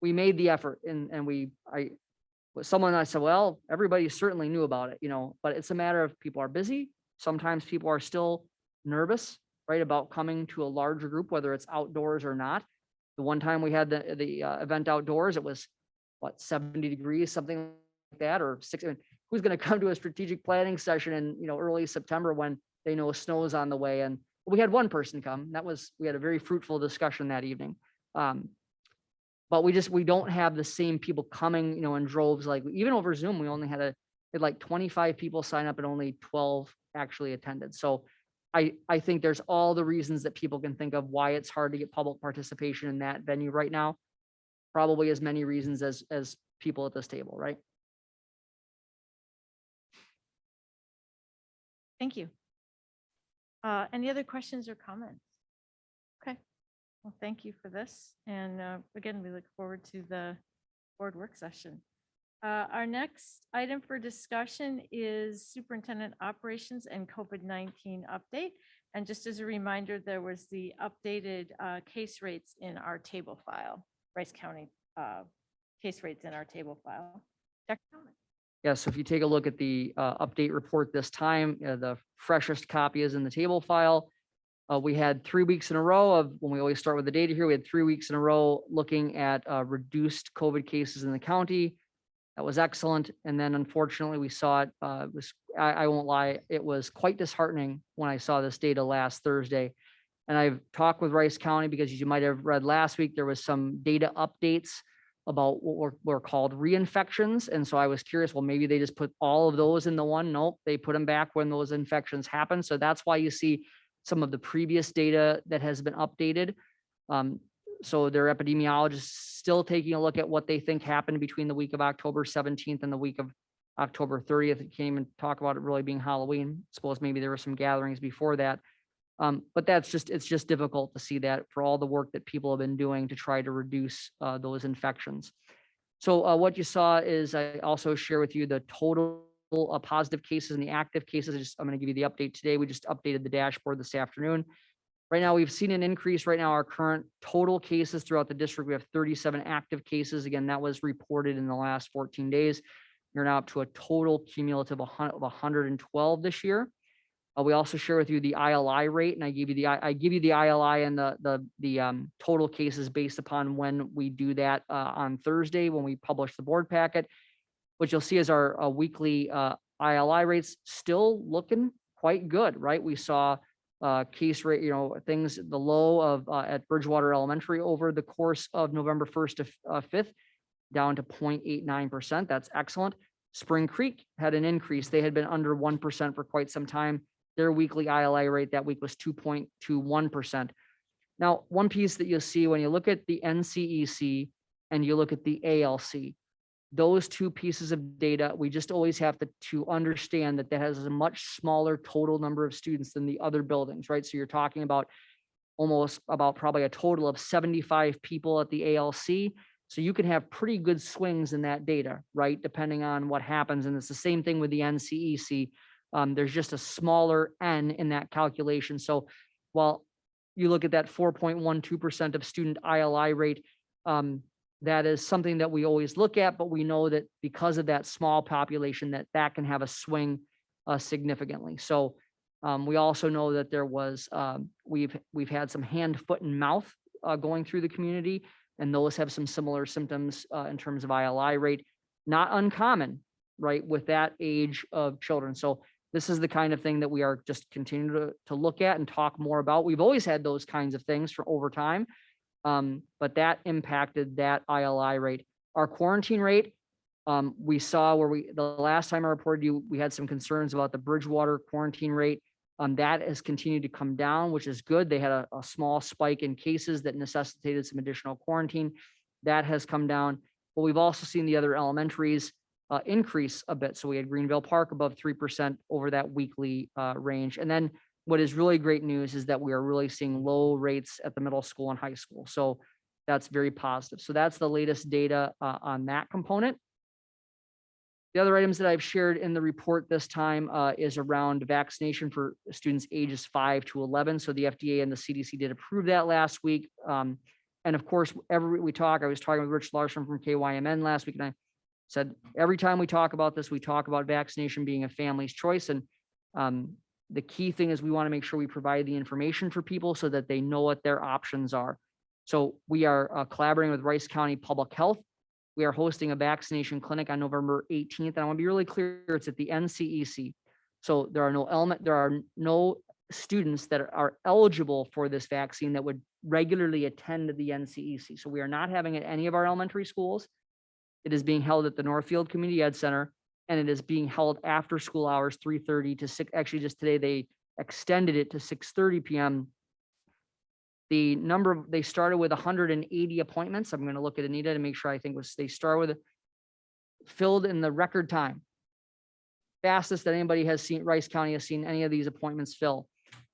We made the effort and we with someone, I said, well, everybody certainly knew about it, but it's a matter of people are busy. Sometimes people are still nervous, right, about coming to a larger group, whether it's outdoors or not. The one time we had the event outdoors, it was what, 70 degrees, something like that, or 60. Who's going to come to a strategic planning session in, early September when they know snow is on the way? And we had one person come. We had a very fruitful discussion that evening. But we don't have the same people coming, in droves. Like even over Zoom, we only had like 25 people sign up and only 12 actually attended. So I think there's all the reasons that people can think of why it's hard to get public participation in that venue right now. Probably as many reasons as people at this table, right? Thank you. Any other questions or comments? Okay. Well, thank you for this. And again, we look forward to the board work session. Our next item for discussion is superintendent operations and COVID-19 update. And just as a reminder, there was the updated case rates in our table file, Rice County case rates in our table file. Dr. Thomas. Yeah, so if you take a look at the update report this time, the freshest copy is in the table file. We had 3 weeks in a row of, when we always start with the data here, we had 3 weeks in a row looking at reduced COVID cases in the county. That was excellent. And then unfortunately, we saw it, I won't lie, it was quite disheartening when I saw this data last Thursday. And I've talked with Rice County because as you might have read last week, there was some data updates about what were called reinfections. And so I was curious, well, maybe they just put all of those in the one. Nope, they put them back when those infections happen. So that's why you see some of the previous data that has been updated. So their epidemiologists still taking a look at what they think happened between the week of October 17th and the week of October 30th. It can't even talk about it really being Halloween. Suppose maybe there were some gatherings before that. But it's just difficult to see that for all the work that people have been doing to try to reduce those infections. So what you saw is I also share with you the total positive cases and the active cases. I'm going to give you the update today. We just updated the dashboard this afternoon. Right now, we've seen an increase. Right now, our current total cases throughout the district, we have 37 active cases. Again, that was reported in the last 14 days. We're now up to a total cumulative of 112 this year. We also share with you the ILI rate, and I give you the ILI and the total cases based upon when we do that on Thursday when we publish the board packet. What you'll see is our weekly ILI rates still looking quite good, right? We saw case rate, the low of at Bridgewater Elementary over the course of November 1st to 5th, down to 0.89%. That's excellent. Spring Creek had an increase. They had been under 1% for quite some time. Their weekly ILI rate that week was 2.21%. Now, one piece that you'll see when you look at the NCEC and you look at the ALC, those two pieces of data, we just always have to understand that has a much smaller total number of students than the other buildings, right? So you're talking about probably a total of 75 people at the ALC. So you can have pretty good swings in that data, right? Depending on what happens. And it's the same thing with the NCEC. There's just a smaller N in that calculation. So while you look at that 4.12% of student ILI rate, that is something that we always look at, but we know that because of that small population, that can have a swing significantly. So we also know that there was, we've had some hand, foot, and mouth going through the community, and those have some similar symptoms in terms of ILI rate, not uncommon, right, with that age of children. So this is the kind of thing that we are just continuing to look at and talk more about. We've always had those kinds of things for over time. But that impacted that ILI rate. Our quarantine rate, we saw the last time I reported you, we had some concerns about the Bridgewater quarantine rate. That has continued to come down, which is good. They had a small spike in cases that necessitated some additional quarantine. That has come down. But we've also seen the other elementaries increase a bit. So we had Greenville Park above 3% over that weekly range. And then what is really great news is that we are really seeing low rates at the middle school and high school. So that's very positive. So that's the latest data on that component. The other items that I've shared in the report this time is around vaccination for students ages 5 to 11. So the FDA and the CDC did approve that last week. And of course, I was talking with Rich Larson from KYMN last week, and said, every time we talk about this, we talk about vaccination being a family's choice. And the key thing is we want to make sure we provide the information for people so that they know what their options are. So we are collaborating with Rice County Public Health. We are hosting a vaccination clinic on November 18th. And I want to be really clear, it's at the NCEC. So there are no students that are eligible for this vaccine that would regularly attend the NCEC. So we are not having it at any of our elementary schools. It is being held at the Northfield Community Ed Center, and it is being held after school hours, 3:30 to 6. Actually, just today, they extended it to 6:30 p.m. They started with 180 appointments. I'm going to look at Anita to make sure they started with filled in the record time. Fastest that anybody has seen, Rice County has seen any of these appointments fill.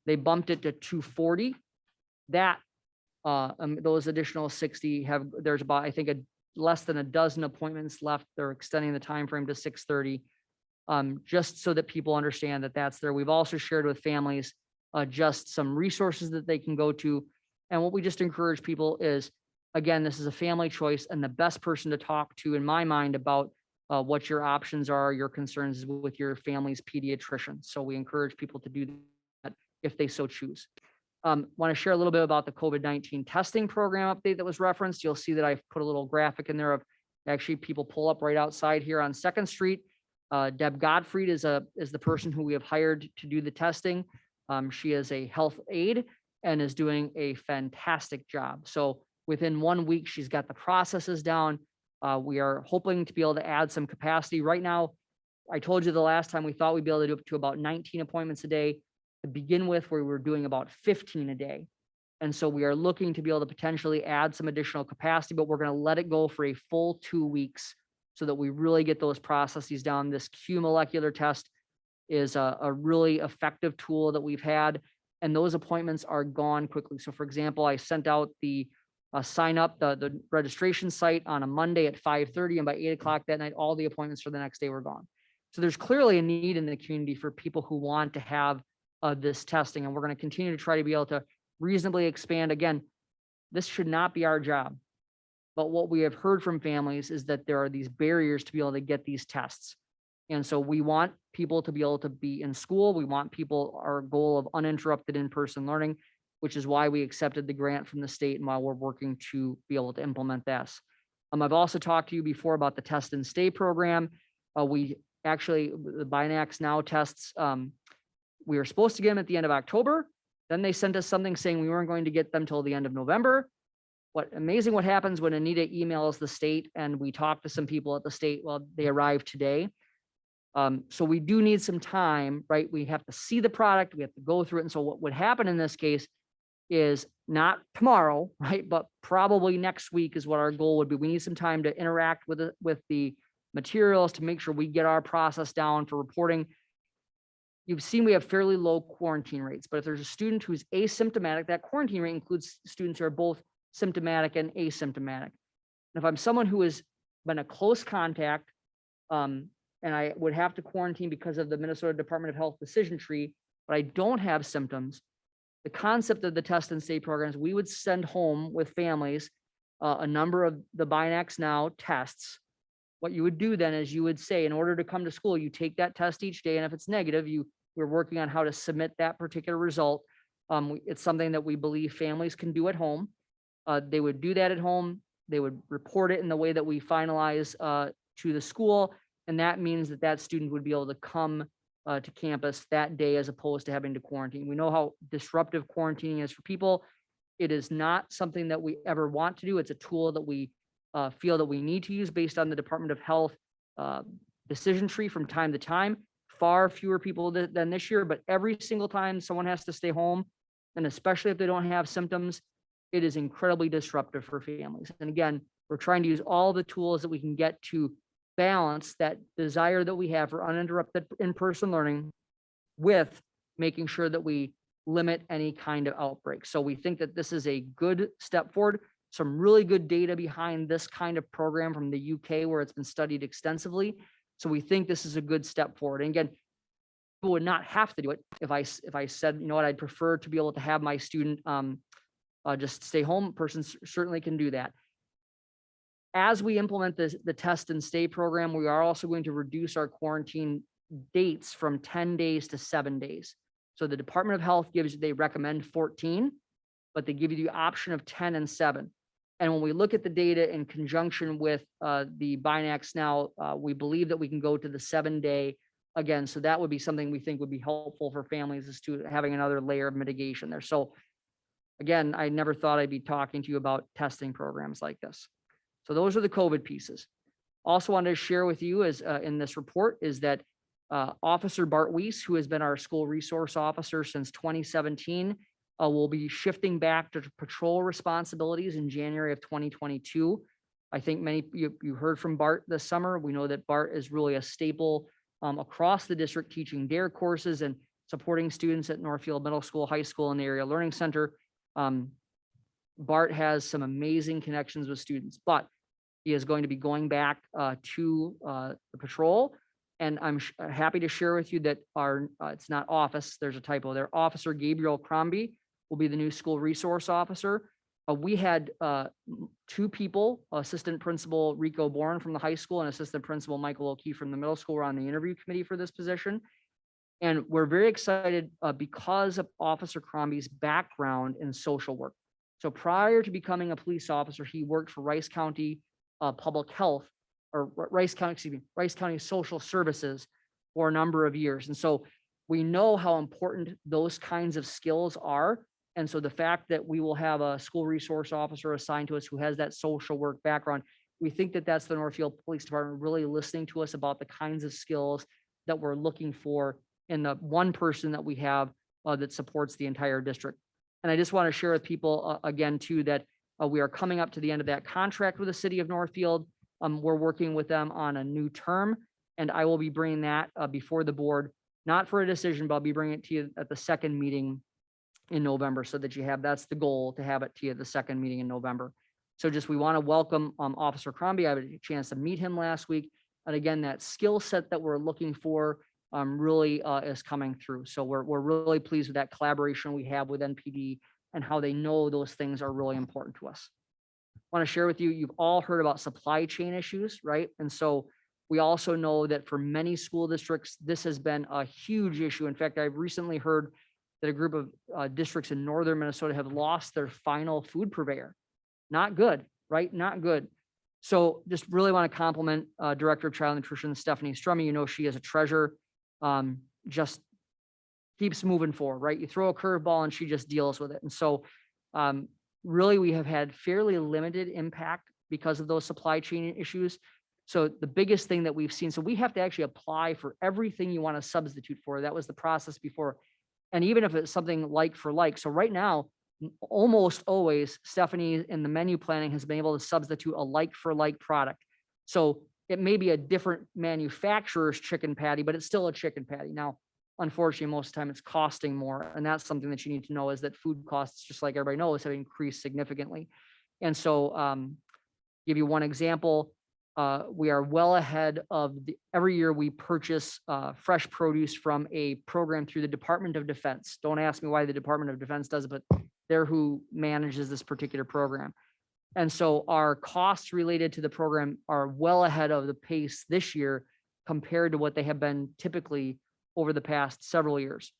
They bumped it to 240. Those additional 60 there's about, I think, less than a dozen appointments left. They're extending the time frame to 6:30, just so that people understand that that's there. We've also shared with families just some resources that they can go to. And what we just encourage people is, again, this is a family choice, and the best person to talk to, in my mind, about what your options are, your concerns, is with your family's pediatrician. So we encourage people to do that if they so choose. Want to share a little bit about the COVID-19 testing program update that was referenced. You'll see that I've put a little graphic in there of actually people pull up right outside here on 2nd Street. Deb Gottfried is the person who we have hired to do the testing. She is a health aide and is doing a fantastic job. So within 1 week, she's got the processes down. We are hoping to be able to add some capacity. Right now, I told you the last time we thought we'd be able to do up to about 19 appointments a day. To begin with, where we were doing about 15 a day. And so we are looking to be able to potentially add some additional capacity, but we're going to let it go for a full 2 weeks so that we really get those processes down. This Q molecular test is a really effective tool that we've had, and those appointments are gone quickly. So for example, I sent out the sign up, the registration site on a Monday at 5:30, and by 8 o'clock that night, all the appointments for the next day were gone. So there's clearly a need in the community for people who want to have this testing, and we're going to continue to try to be able to reasonably expand. Again, this should not be our job, but what we have heard from families is that there are these barriers to be able to get these tests. And so we want people to be able to be in school. We want our goal of uninterrupted in-person learning, which is why we accepted the grant from the state and why we're working to be able to implement this. I've also talked to you before about the test and stay program. The Binax Now tests, we were supposed to get them at the end of October. Then they sent us something saying we weren't going to get them till the end of November. Amazing what happens when Anita emails the state and we talk to some people at the state. Well, they arrived today. So we do need some time, right? We have to see the product, we have to go through it. And so what would happen in this case is not tomorrow, right? But probably next week is what our goal would be. We need some time to interact with the materials to make sure we get our process down for reporting. You've seen we have fairly low quarantine rates, but if there's a student who's asymptomatic, that quarantine rate includes students who are both symptomatic and asymptomatic. And if I'm someone who has been a close contact, and I would have to quarantine because of the Minnesota Department of Health decision tree, but I don't have symptoms, the concept of the test and stay programs, we would send home with families a number of the Binax Now tests. What you would do then is you would say, in order to come to school, you take that test each day, and if it's negative, we're working on how to submit that particular result. It's something that we believe families can do at home. They would do that at home. They would report it in the way that we finalize to the school, and that means that student would be able to come to campus that day as opposed to having to quarantine. We know how disruptive quarantining is for people. It is not something that we ever want to do. It's a tool that we feel that we need to use based on the Department of Health decision tree from time to time. Far fewer people than this year, but every single time someone has to stay home, and especially if they don't have symptoms, it is incredibly disruptive for families. And again, we're trying to use all the tools that we can get to balance that desire that we have for uninterrupted in-person learning with making sure that we limit any kind of outbreak. So we think that this is a good step forward. Some really good data behind this kind of program from the UK where it's been studied extensively. So we think this is a good step forward. And again, people would not have to do it. If I said, you know what, I'd prefer to be able to have my student just stay home, person certainly can do that. As we implement the test and stay program, we are also going to reduce our quarantine dates from 10 days to 7 days. So the Department of Health they recommend 14, but they give you the option of 10 and 7. And when we look at the data in conjunction with the Binax now, we believe that we can go to the 7-day again. So that would be something we think would be helpful for families, is to having another layer of mitigation there. So again, I never thought I'd be talking to you about testing programs like this. So those are the COVID pieces. Also wanted to share with you is in this report is that Officer Bart Weiss, who has been our school resource officer since 2017, will be shifting back to patrol responsibilities in January of 2022. I think many you heard from Bart this summer. We know that Bart is really a staple across the district, teaching DARE courses and supporting students at Northfield Middle School, High School, and the Area Learning Center. Bart has some amazing connections with students, but he is going to be going back to the patrol. And I'm happy to share with you that our, it's not office, there's a typo there. Officer Gabriel Crombie will be the new school resource officer. We had 2 people, Assistant Principal Rico Bourne from the high school and Assistant Principal Michael O'Keefe from the middle school were on the interview committee for this position. And we're very excited because of Officer Crombie's background in social work. So prior to becoming a police officer, he worked for Rice County Public Health, or Rice County Social Services for a number of years. And so we know how important those kinds of skills are. And so the fact that we will have a school resource officer assigned to us who has that social work background, we think that that's the Northfield Police Department really listening to us about the kinds of skills that we're looking for in the one person that we have that supports the entire district. And I just want to share with people again too, that we are coming up to the end of that contract with the city of Northfield. We're working with them on a new term, and I will be bringing that before the board, not for a decision, but I'll be bringing it to you at the second meeting in November, so that you have, that's the goal, to have it to you at the second meeting in November. So just, we want to welcome Officer Crombie. I had a chance to meet him last week. And again, that skill set that we're looking for really is coming through. So we're really pleased with that collaboration we have with NPD and how they know those things are really important to us. I want to share with you, you've all heard about supply chain issues, right? And so we also know that for many school districts, this has been a huge issue. In fact, I've recently heard that a group of districts in northern Minnesota have lost their final food purveyor. Not good, right? Not good. So just really want to compliment Director of Child Nutrition, Stephanie Strummy. You know, she is a treasure. Just keeps moving forward, right? You throw a curveball and she just deals with it. And so really, we have had fairly limited impact because of those supply chain issues. So the biggest thing that we've seen, so we have to actually apply for everything you want to substitute for. That was the process before. And even if it's something like for like, so right now, almost always Stephanie in the menu planning has been able to substitute a like for like product. So it may be a different manufacturer's chicken patty, but it's still a chicken patty. Now, unfortunately, most of the time it's costing more. And that's something that you need to know, is that food costs, just like everybody knows, have increased significantly. And so give you one example, we are well ahead of every year we purchase fresh produce from a program through the Department of Defense. Don't ask me why the Department of Defense does it, but they're who manages this particular program. And so our costs related to the program are well ahead of the pace this year compared to what they have been typically over the past several years.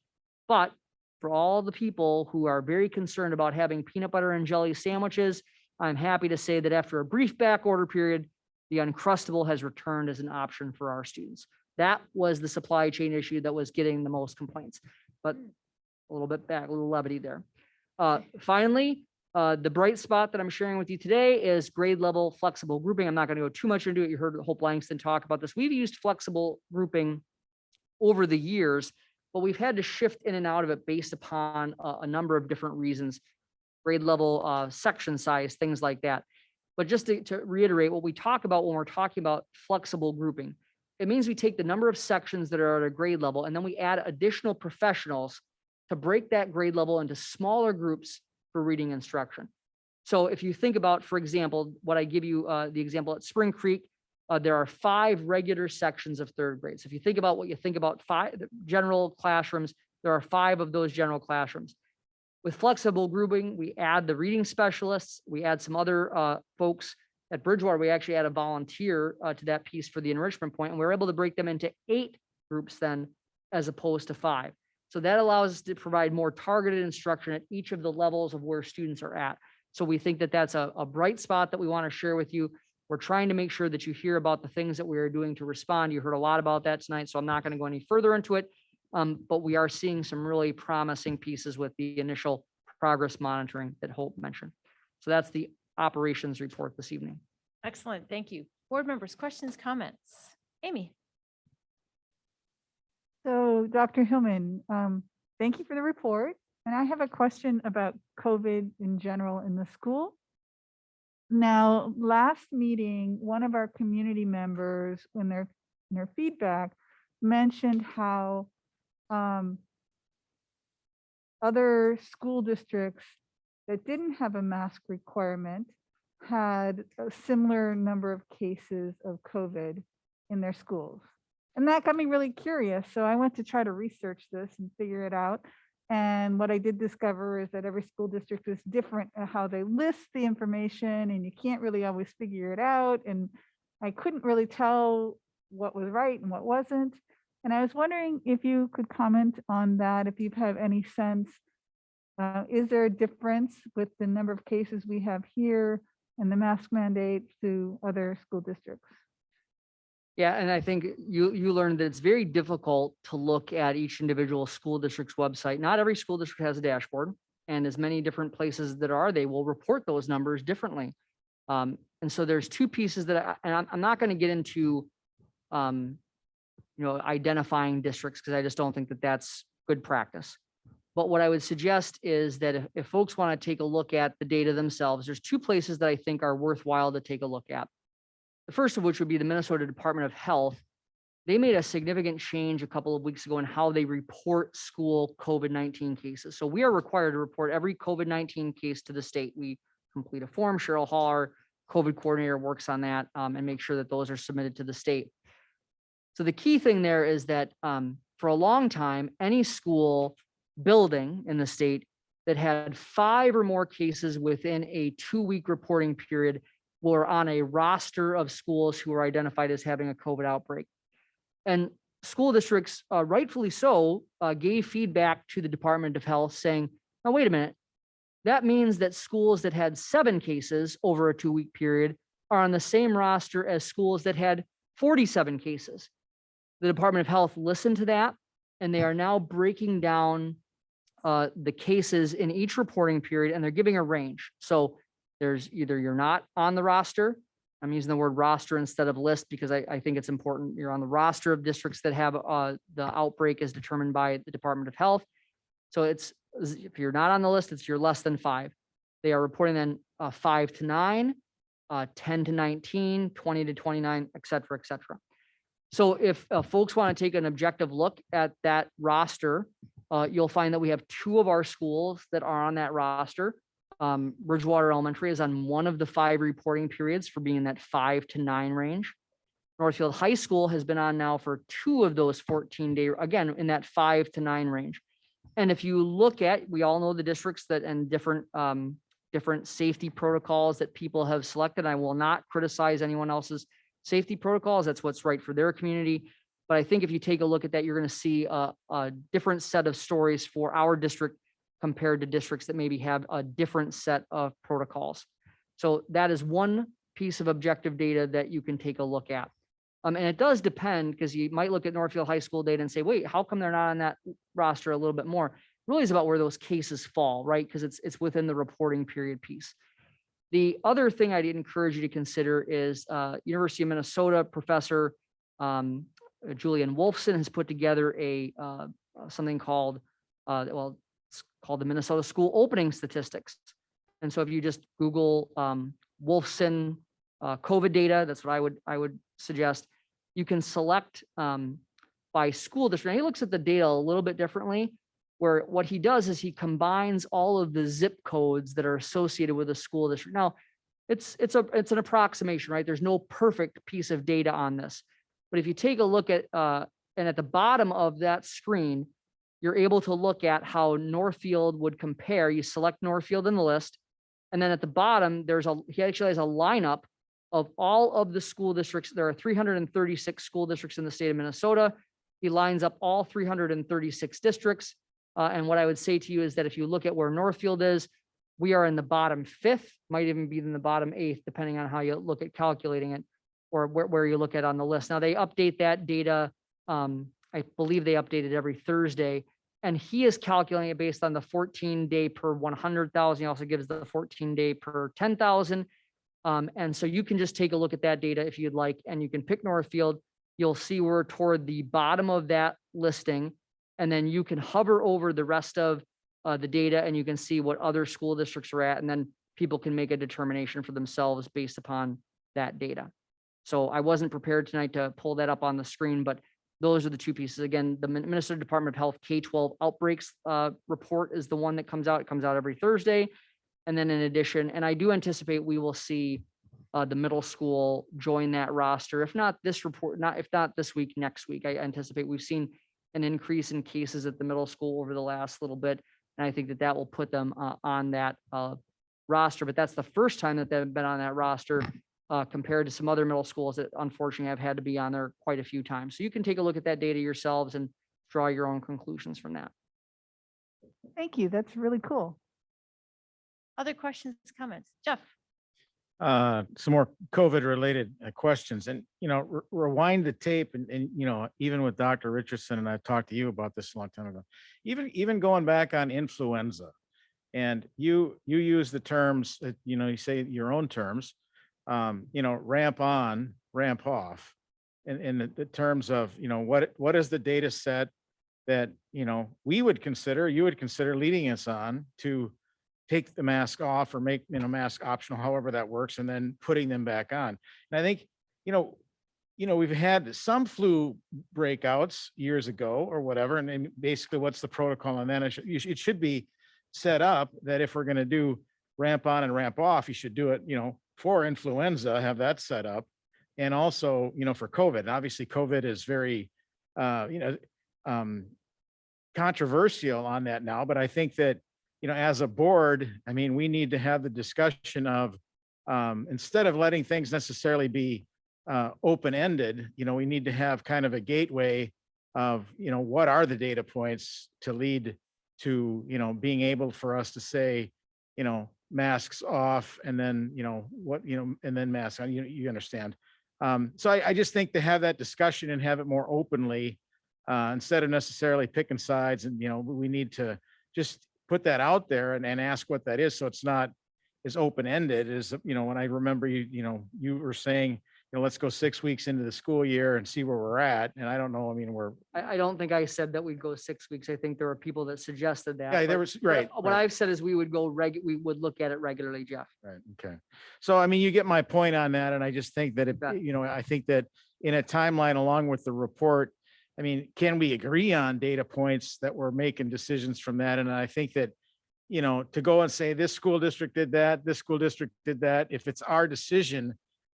But for all the people who are very concerned about having peanut butter and jelly sandwiches, I'm happy to say that after a brief back order period, the Uncrustable has returned as an option for our students. That was the supply chain issue that was getting the most complaints, but a little bit back, a little levity there. Finally, the bright spot that I'm sharing with you today is grade level flexible grouping. I'm not going to go too much into it. You heard Hope Langston talk about this. We've used flexible grouping over the years, but we've had to shift in and out of it based upon a number of different reasons, grade level, section size, things like that. But just to reiterate what we talk about when we're talking about flexible grouping, it means we take the number of sections that are at a grade level, and then we add additional professionals to break that grade level into smaller groups for reading instruction. So if you think about, for example, what I give you the example at Spring Creek, there are 5 regular sections of 3rd grade. So if you think about what you think about 5 general classrooms, there are 5 of those general classrooms. With flexible grouping, we add the reading specialists, we add some other folks, At Bridgewater, we actually had a volunteer to that piece for the enrichment point, and we were able to break them into 8 groups then, as opposed to 5. So that allows us to provide more targeted instruction at each of the levels of where students are at. So we think that that's a bright spot that we want to share with you. We're trying to make sure that you hear about the things that we are doing to respond. You heard a lot about that tonight, so I'm not going to go any further into it. But we are seeing some really promising pieces with the initial progress monitoring that Hope mentioned. So that's the operations report this evening. Excellent. Thank you. Board members, questions, comments? Amy? So Dr. Hillman, thank you for the report. And I have a question about COVID in general in the school. Now, last meeting, one of our community members, in their feedback, mentioned how other school districts that didn't have a mask requirement had a similar number of cases of COVID in their schools. And that got me really curious. So I went to try to research this and figure it out. And what I did discover is that every school district is different at how they list the information, and you can't really always figure it out. And I couldn't really tell what was right and what wasn't. And I was wondering if you could comment on that, if you have any sense. Is there a difference with the number of cases we have here and the mask mandate to other school districts? Yeah, and I think you learned that it's very difficult to look at each individual school district's website. Not every school district has a dashboard, and as many different places that are, they will report those numbers differently. And so there's 2 pieces that I'm not going to get into, identifying districts, because I just don't think that that's good practice. But what I would suggest is that if folks want to take a look at the data themselves, there's 2 places that I think are worthwhile to take a look at. The first of which would be the Minnesota Department of Health. They made a significant change a couple of weeks ago in how they report school COVID-19 cases. So we are required to report every COVID-19 case to the state. We complete a form. Cheryl Hall, our COVID coordinator, works on that and make sure that those are submitted to the state. So the key thing there is that for a long time, any school building in the state that had 5 or more cases within a 2-week reporting period were on a roster of schools who were identified as having a COVID outbreak. And school districts, rightfully so, gave feedback to the Department of Health saying, now, wait a minute, that means that schools that had 7 cases over a 2-week period are on the same roster as schools that had 47 cases. The Department of Health listened to that, and they are now breaking down the cases in each reporting period, and they're giving a range. So there's either you're not on the roster. I'm using the word roster instead of list because I think it's important. You're on the roster of districts that have the outbreak as determined by the Department of Health. So it's, if you're not on the list, it's you're less than 5. They are reporting then 5 to 9, 10 to 19, 20 to 29, et cetera, et cetera. So if folks want to take an objective look at that roster, you'll find that we have 2 of our schools that are on that roster. Bridgewater Elementary is on one of the 5 reporting periods for being in that 5 to 9 range. Northfield High School has been on now for 2 of those 14-day, again, in that 5 to 9 range. And if you look at, we all know the districts that and different safety protocols that people have selected. I will not criticize anyone else's safety protocols. That's what's right for their community. But I think if you take a look at that, you're going to see a different set of stories for our district compared to districts that maybe have a different set of protocols. So that is one piece of objective data that you can take a look at. And it does depend, because you might look at Northfield High School data and say, wait, how come they're not on that roster a little bit more? It really is about where those cases fall, right? Because it's within the reporting period piece. The other thing I'd encourage you to consider is University of Minnesota professor Julian Wolfson has put together something called, it's called the Minnesota School Opening Statistics. And so if you just Google Wolfson COVID data, that's what I would suggest. You can select by school district. Now, he looks at the data a little bit differently, where what he does is he combines all of the zip codes that are associated with a school district. Now, it's an approximation, right? There's no perfect piece of data on this. But if you take a look at, and at the bottom of that screen, you're able to look at how Northfield would compare. You select Northfield in the list, and then at the bottom, he actually has a lineup of all of the school districts. There are 336 school districts in the state of Minnesota. He lines up all 336 districts. And what I would say to you is that if you look at where Northfield is, we are in the bottom 5th, might even be in the bottom 8th, depending on how you look at calculating it or where you look at on the list. Now they update that data. I believe they update it every Thursday, and he is calculating it based on the 14-day per 100,000. He also gives the 14-day per 10,000. And so you can just take a look at that data if you'd like, and you can pick Northfield. You'll see we're toward the bottom of that listing. And then you can hover over the rest of the data and you can see what other school districts are at. And then people can make a determination for themselves based upon that data. So I wasn't prepared tonight to pull that up on the screen, but those are the two pieces. Again, the Minnesota Department of Health K-12 outbreaks report is the one that comes out. It comes out every Thursday. And then in addition, and I do anticipate we will see the middle school join that roster. If not this report, if not this week, next week. I anticipate we've seen an increase in cases at the middle school over the last little bit. And I think that that will put them on that roster. But that's the first time that they've been on that roster compared to some other middle schools that unfortunately have had to be on there quite a few times. So you can take a look at that data yourselves and draw your own conclusions from that. Thank you. That's really cool. Other questions, comments? Jeff? Some more COVID related questions and, rewind the tape and, even with Dr. Richardson, and I've talked to you about this a long time ago, even going back on influenza, and you use the terms that, you say your own terms, ramp on, ramp off in the terms of, what is the data set that, we would consider, you would consider leading us on to take the mask off or make, mask optional, however that works, and then putting them back on. And I think, we've had some flu breakouts years ago or whatever. And then basically what's the protocol on that? It should be set up that if we're going to do ramp on and ramp off, you should do it, for influenza, have that set up. And also, for COVID. And obviously COVID is very, controversial on that now, but I think that, as a board, we need to have the discussion of, instead of letting things necessarily be open-ended, we need to have kind of a gateway of, what are the data points to lead to, being able for us to say, masks off and then, and then masks on, you understand. So I just think to have that discussion and have it more openly, instead of necessarily picking sides, and, we need to just put that out there and ask what that is. So it's not as open-ended as, when I remember you were saying, let's go 6 weeks into the school year and see where we're at. And I don't know, I don't think I said that we'd go 6 weeks. I think there were people that suggested that. Yeah, there but was, right. What I've said is we would we would look at it regularly, Jeff. Right. Okay. So, you get my point on that. And I just think that, I think that in a timeline along with the report, can we agree on data points that we're making decisions from that? And I think that, to go and say this school district did that, this school district did that, if it's our decision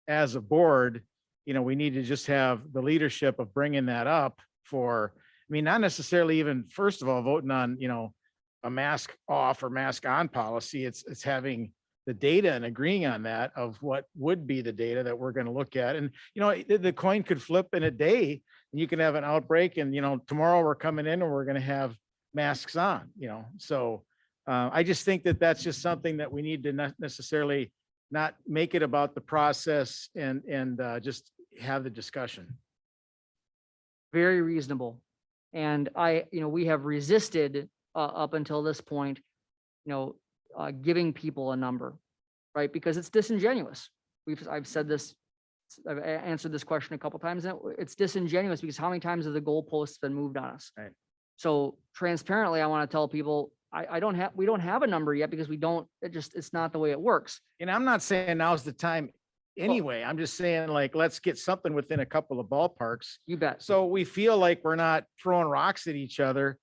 as a board, we need to just have the leadership of bringing that up for, not necessarily even, first of all, voting on, a mask off or mask on policy. It's having the data and agreeing on that of what would be the data that we're going to look at. And, the coin could flip in a day and you can have an outbreak and, tomorrow we're coming in and we're going to have masks on, so I just think that that's just something that we need to not necessarily not make it about the process and just have the discussion. Very reasonable. And we have resisted up until this point, giving people a number, right? Because it's disingenuous. I've said this, I've answered this question a couple times, and it's disingenuous because how many times have the goalposts been moved on us? Right. So transparently, I want to tell people, we don't have a number yet because it's not the way it works. And I'm not saying now's the time anyway. I'm just saying, let's get something within a couple of ballparks. You bet. So we feel like we're not throwing rocks at each other,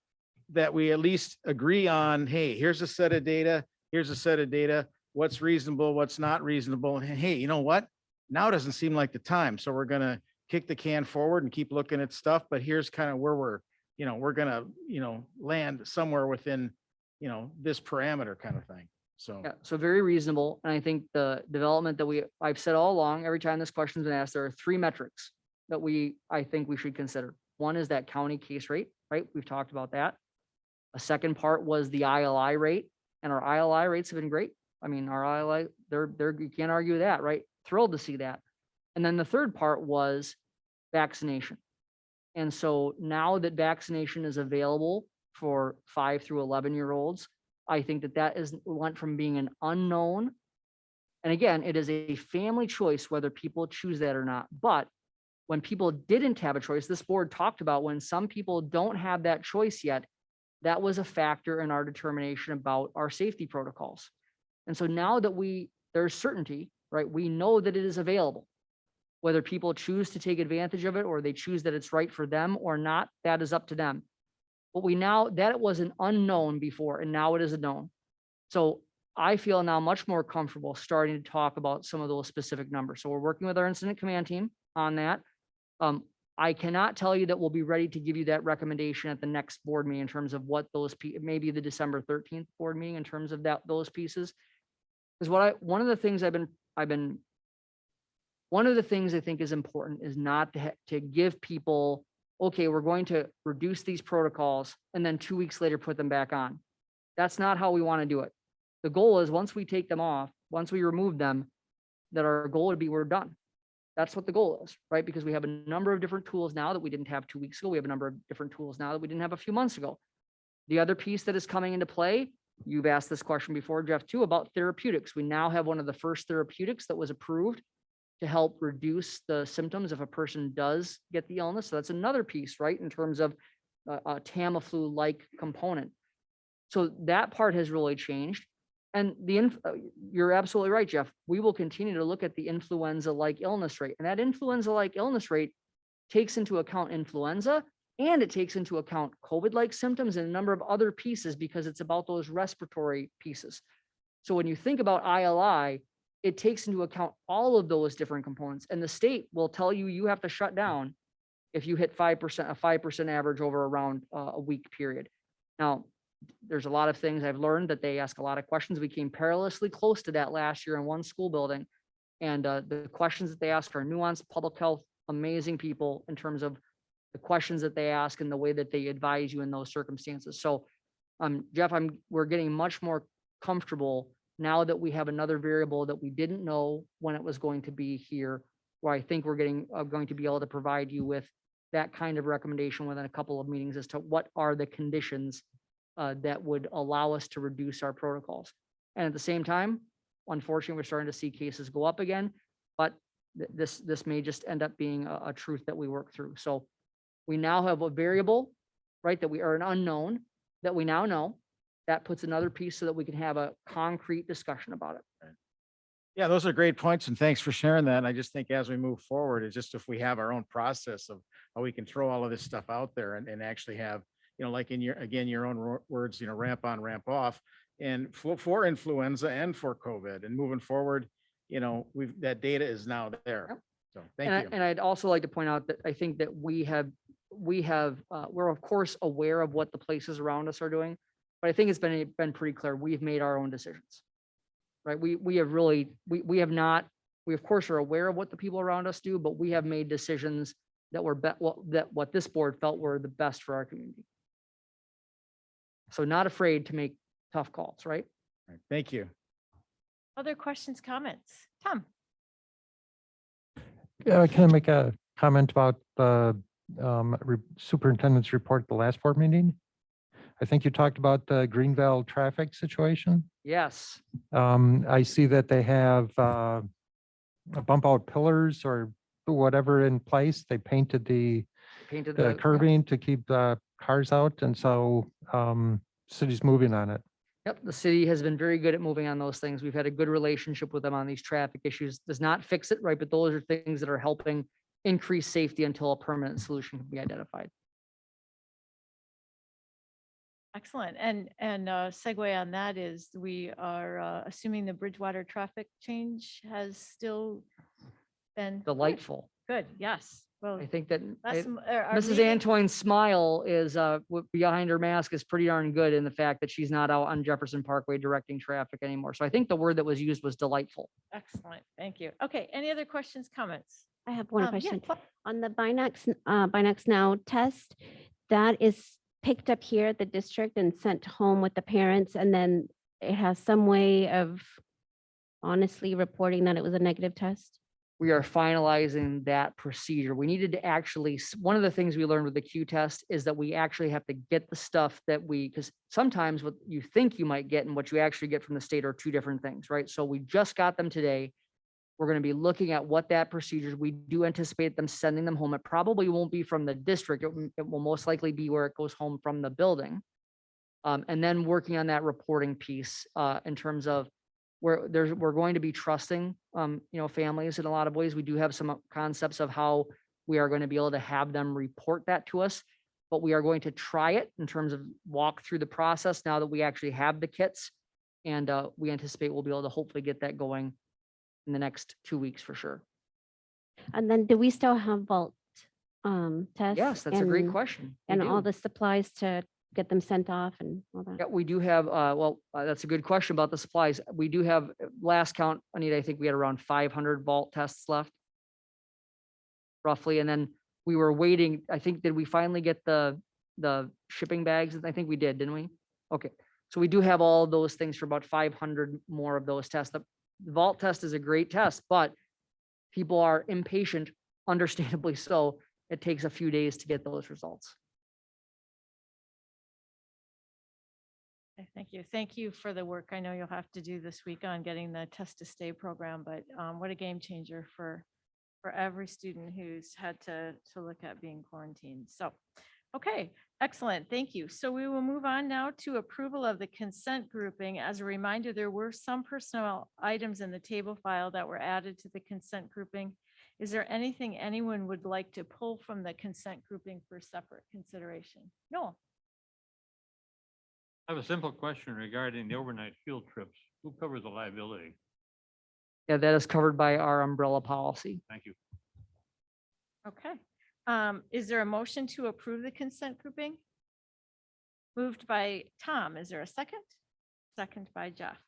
that we at least agree on, hey, here's a set of data, here's a set of data, what's reasonable, what's not reasonable. And hey, you know what? Now doesn't seem like the time. So we're going to kick the can forward and keep looking at stuff, but here's kind of where we're going to, land somewhere within, this parameter kind of thing. So. Yeah, so very reasonable. And I think the development that I've said all along, every time this question's been asked, there are 3 metrics that I think we should consider. One is that county case rate, right? We've talked about that. A second part was the ILI rate, and our ILI rates have been great. I mean, our ILI, you can't argue that, right? Thrilled to see that. And then the third part was vaccination. And so now that vaccination is available for 5 through 11-year-olds, I think that went from being an unknown. And again, it is a family choice whether people choose that or not. But when people didn't have a choice, this board talked about when some people don't have that choice yet, that was a factor in our determination about our safety protocols. And so now that there's certainty, right? We know that it is available. Whether people choose to take advantage of it or they choose that it's right for them or not, that is up to them. But that it was an unknown before, and now it is a known. So I feel now much more comfortable starting to talk about some of those specific numbers. So we're working with our incident command team on that. I cannot tell you that we'll be ready to give you that recommendation at the next board meeting in terms of what maybe the December 13th board meeting in terms of those pieces. Because one of the things I think is important is not to give people, okay, we're going to reduce these protocols and then 2 weeks later put them back on. That's not how we want to do it. The goal is once we take them off, once we remove them, that our goal would be we're done. That's what the goal is, right? Because we have a number of different tools now that we didn't have 2 weeks ago. We have a number of different tools now that we didn't have a few months ago. The other piece that is coming into play, you've asked this question before, Jeff, too, about therapeutics. We now have one of the first therapeutics that was approved to help reduce the symptoms if a person does get the illness. So that's another piece, right? In terms of a Tamiflu-like component. So that part has really changed. And you're absolutely right, Jeff. We will continue to look at the influenza-like illness rate. And that influenza-like illness rate takes into account influenza, and it takes into account COVID-like symptoms and a number of other pieces because it's about those respiratory pieces. So when you think about ILI, it takes into account all of those different components. And the state will tell you have to shut down if you hit 5%, a 5% average over around a week period. Now, there's a lot of things I've learned that they ask a lot of questions. We came perilously close to that last year in one school building. And the questions that they ask are nuanced, public health, amazing people in terms of the questions that they ask and the way that they advise you in those circumstances. So, Jeff, we're getting much more comfortable now that we have another variable that we didn't know when it was going to be here, where I think we're going to be able to provide you with that kind of recommendation within a couple of meetings as to what are the conditions that would allow us to reduce our protocols. And at the same time, unfortunately, we're starting to see cases go up again, but this may just end up being a truth that we work through. So we now have a variable, right, that we are an unknown that we now know. That puts another piece so that we can have a concrete discussion about it. Yeah, those are great points, and thanks for sharing that. And I just think as we move forward, it's just if we have our own process of how we can throw all of this stuff out there and actually have, like in your own words, ramp on, ramp off, and for influenza and for COVID, and moving forward, that data is now there. Yep. So thank you. And I'd also like to point out that I think that we're of course aware of what the places around us are doing, but I think it's been pretty clear. We've made our own decisions, right? We have not, we of course are aware of what the people around us do, but we have made decisions that were what this board felt were the best for our community. So not afraid to make tough calls, right? All right, thank you. Other questions, comments? Tom? Can I make a comment about the superintendent's report, the last board meeting? I think you talked about the Greenville traffic situation. Yes. I see that they have bump out pillars or whatever in place. They painted the curbing to keep the cars out. And so city's moving on it. Yep, the city has been very good at moving on those things. We've had a good relationship with them on these traffic issues. Does not fix it, right? But those are things that are helping increase safety until a permanent solution can be identified. Excellent. And segue on that is we are assuming the Bridgewater traffic change has still been Delightful. good, yes. Well, I think that that's our Mrs. meeting- Antoine's smile is, behind her mask is pretty darn good in the fact that she's not out on Jefferson Parkway directing traffic anymore. So I think the word that was used was delightful. Excellent, thank you. Okay, any other questions, comments? I have one Yeah, question. Cla- On the Binax Now test, that is picked up here at the district and sent home with the parents, and then it has some way of honestly reporting that it was a negative test? We are finalizing that procedure. We needed to actually, one of the things we learned with the Q test is that we actually have to get the stuff that because sometimes what you think you might get and what you actually get from the state are two different things, right? So we just got them today. We're going to be looking at what that procedures. We do anticipate them sending them home. It probably won't be from the district. It will most likely be where it goes home from the building. And then working on that reporting piece in terms of we're going to be trusting, families in a lot of ways. We do have some concepts of how we are going to be able to have them report that to us, but we are going to try it in terms of walk through the process now that we actually have the kits. And we anticipate we'll be able to hopefully get that going in the next 2 weeks for sure. And then do we still have vault tests? Yes, that's a great question. We And all do. the supplies to get them sent off and all that? Yeah, we do have, that's a good question about the supplies. We do have, last count, Anita, I think we had around 500 vault tests left. Roughly, and then we were waiting, I think, did we finally get the shipping bags? I think we did, didn't we? Okay, so we do have all those things for about 500 more of those tests. The vault test is a great test, but people are impatient, understandably so. It takes a few days to get those results. Okay, thank you. Thank you for the work I know you'll have to do this week on getting the test to stay program, but what a game changer for every student who's had to look at being quarantined. So, okay, excellent. Thank you. So we will move on now to approval of the consent grouping. As a reminder, there were some personnel items in the table file that were added to the consent grouping. Is there anything anyone would like to pull from the consent grouping for separate consideration? No. I have a simple question regarding the overnight field trips. Who covers the liability? Yeah, that is covered by our umbrella policy. Thank you. Okay. Is there a motion to approve the consent grouping? Moved by Tom. Is there a second? Second by Jeff.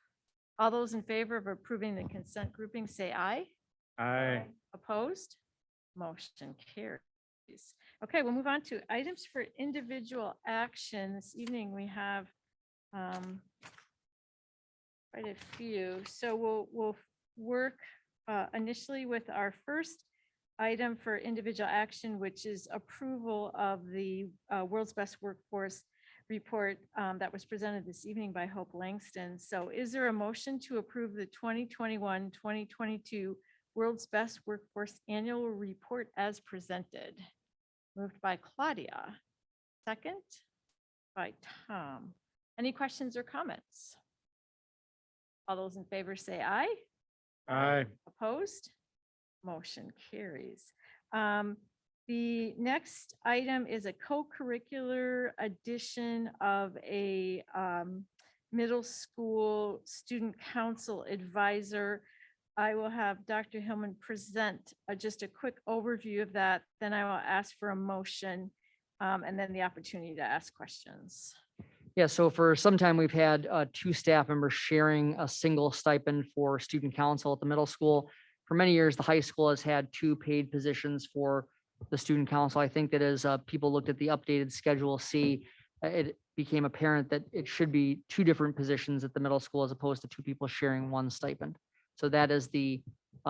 All those in favor of approving the consent grouping, say aye. Aye. Opposed? Motion carries. Okay, we'll move on to items for individual action. This evening, we have quite a few. So we'll work initially with our first item for individual action, which is approval of the World's Best Workforce report that was presented this evening by Hope Langston. So is there a motion to approve the 2021-2022 World's Best Workforce Annual Report as presented? Moved by Claudia. Second by Tom. Any questions or comments? All those in favor say aye. Aye. Opposed? Motion carries. The next item is a co-curricular addition of a middle school student council advisor. I will have Dr. Hillman present just a quick overview of that. Then I will ask for a motion and then the opportunity to ask questions. Yeah, so for some time, we've had 2 staff members sharing a single stipend for student council at the middle school. For many years, the high school has had 2 paid positions for the student council. I think that as people looked at the updated Schedule C, it became apparent that it should be 2 different positions at the middle school as opposed to 2 people sharing 1 stipend. So that is the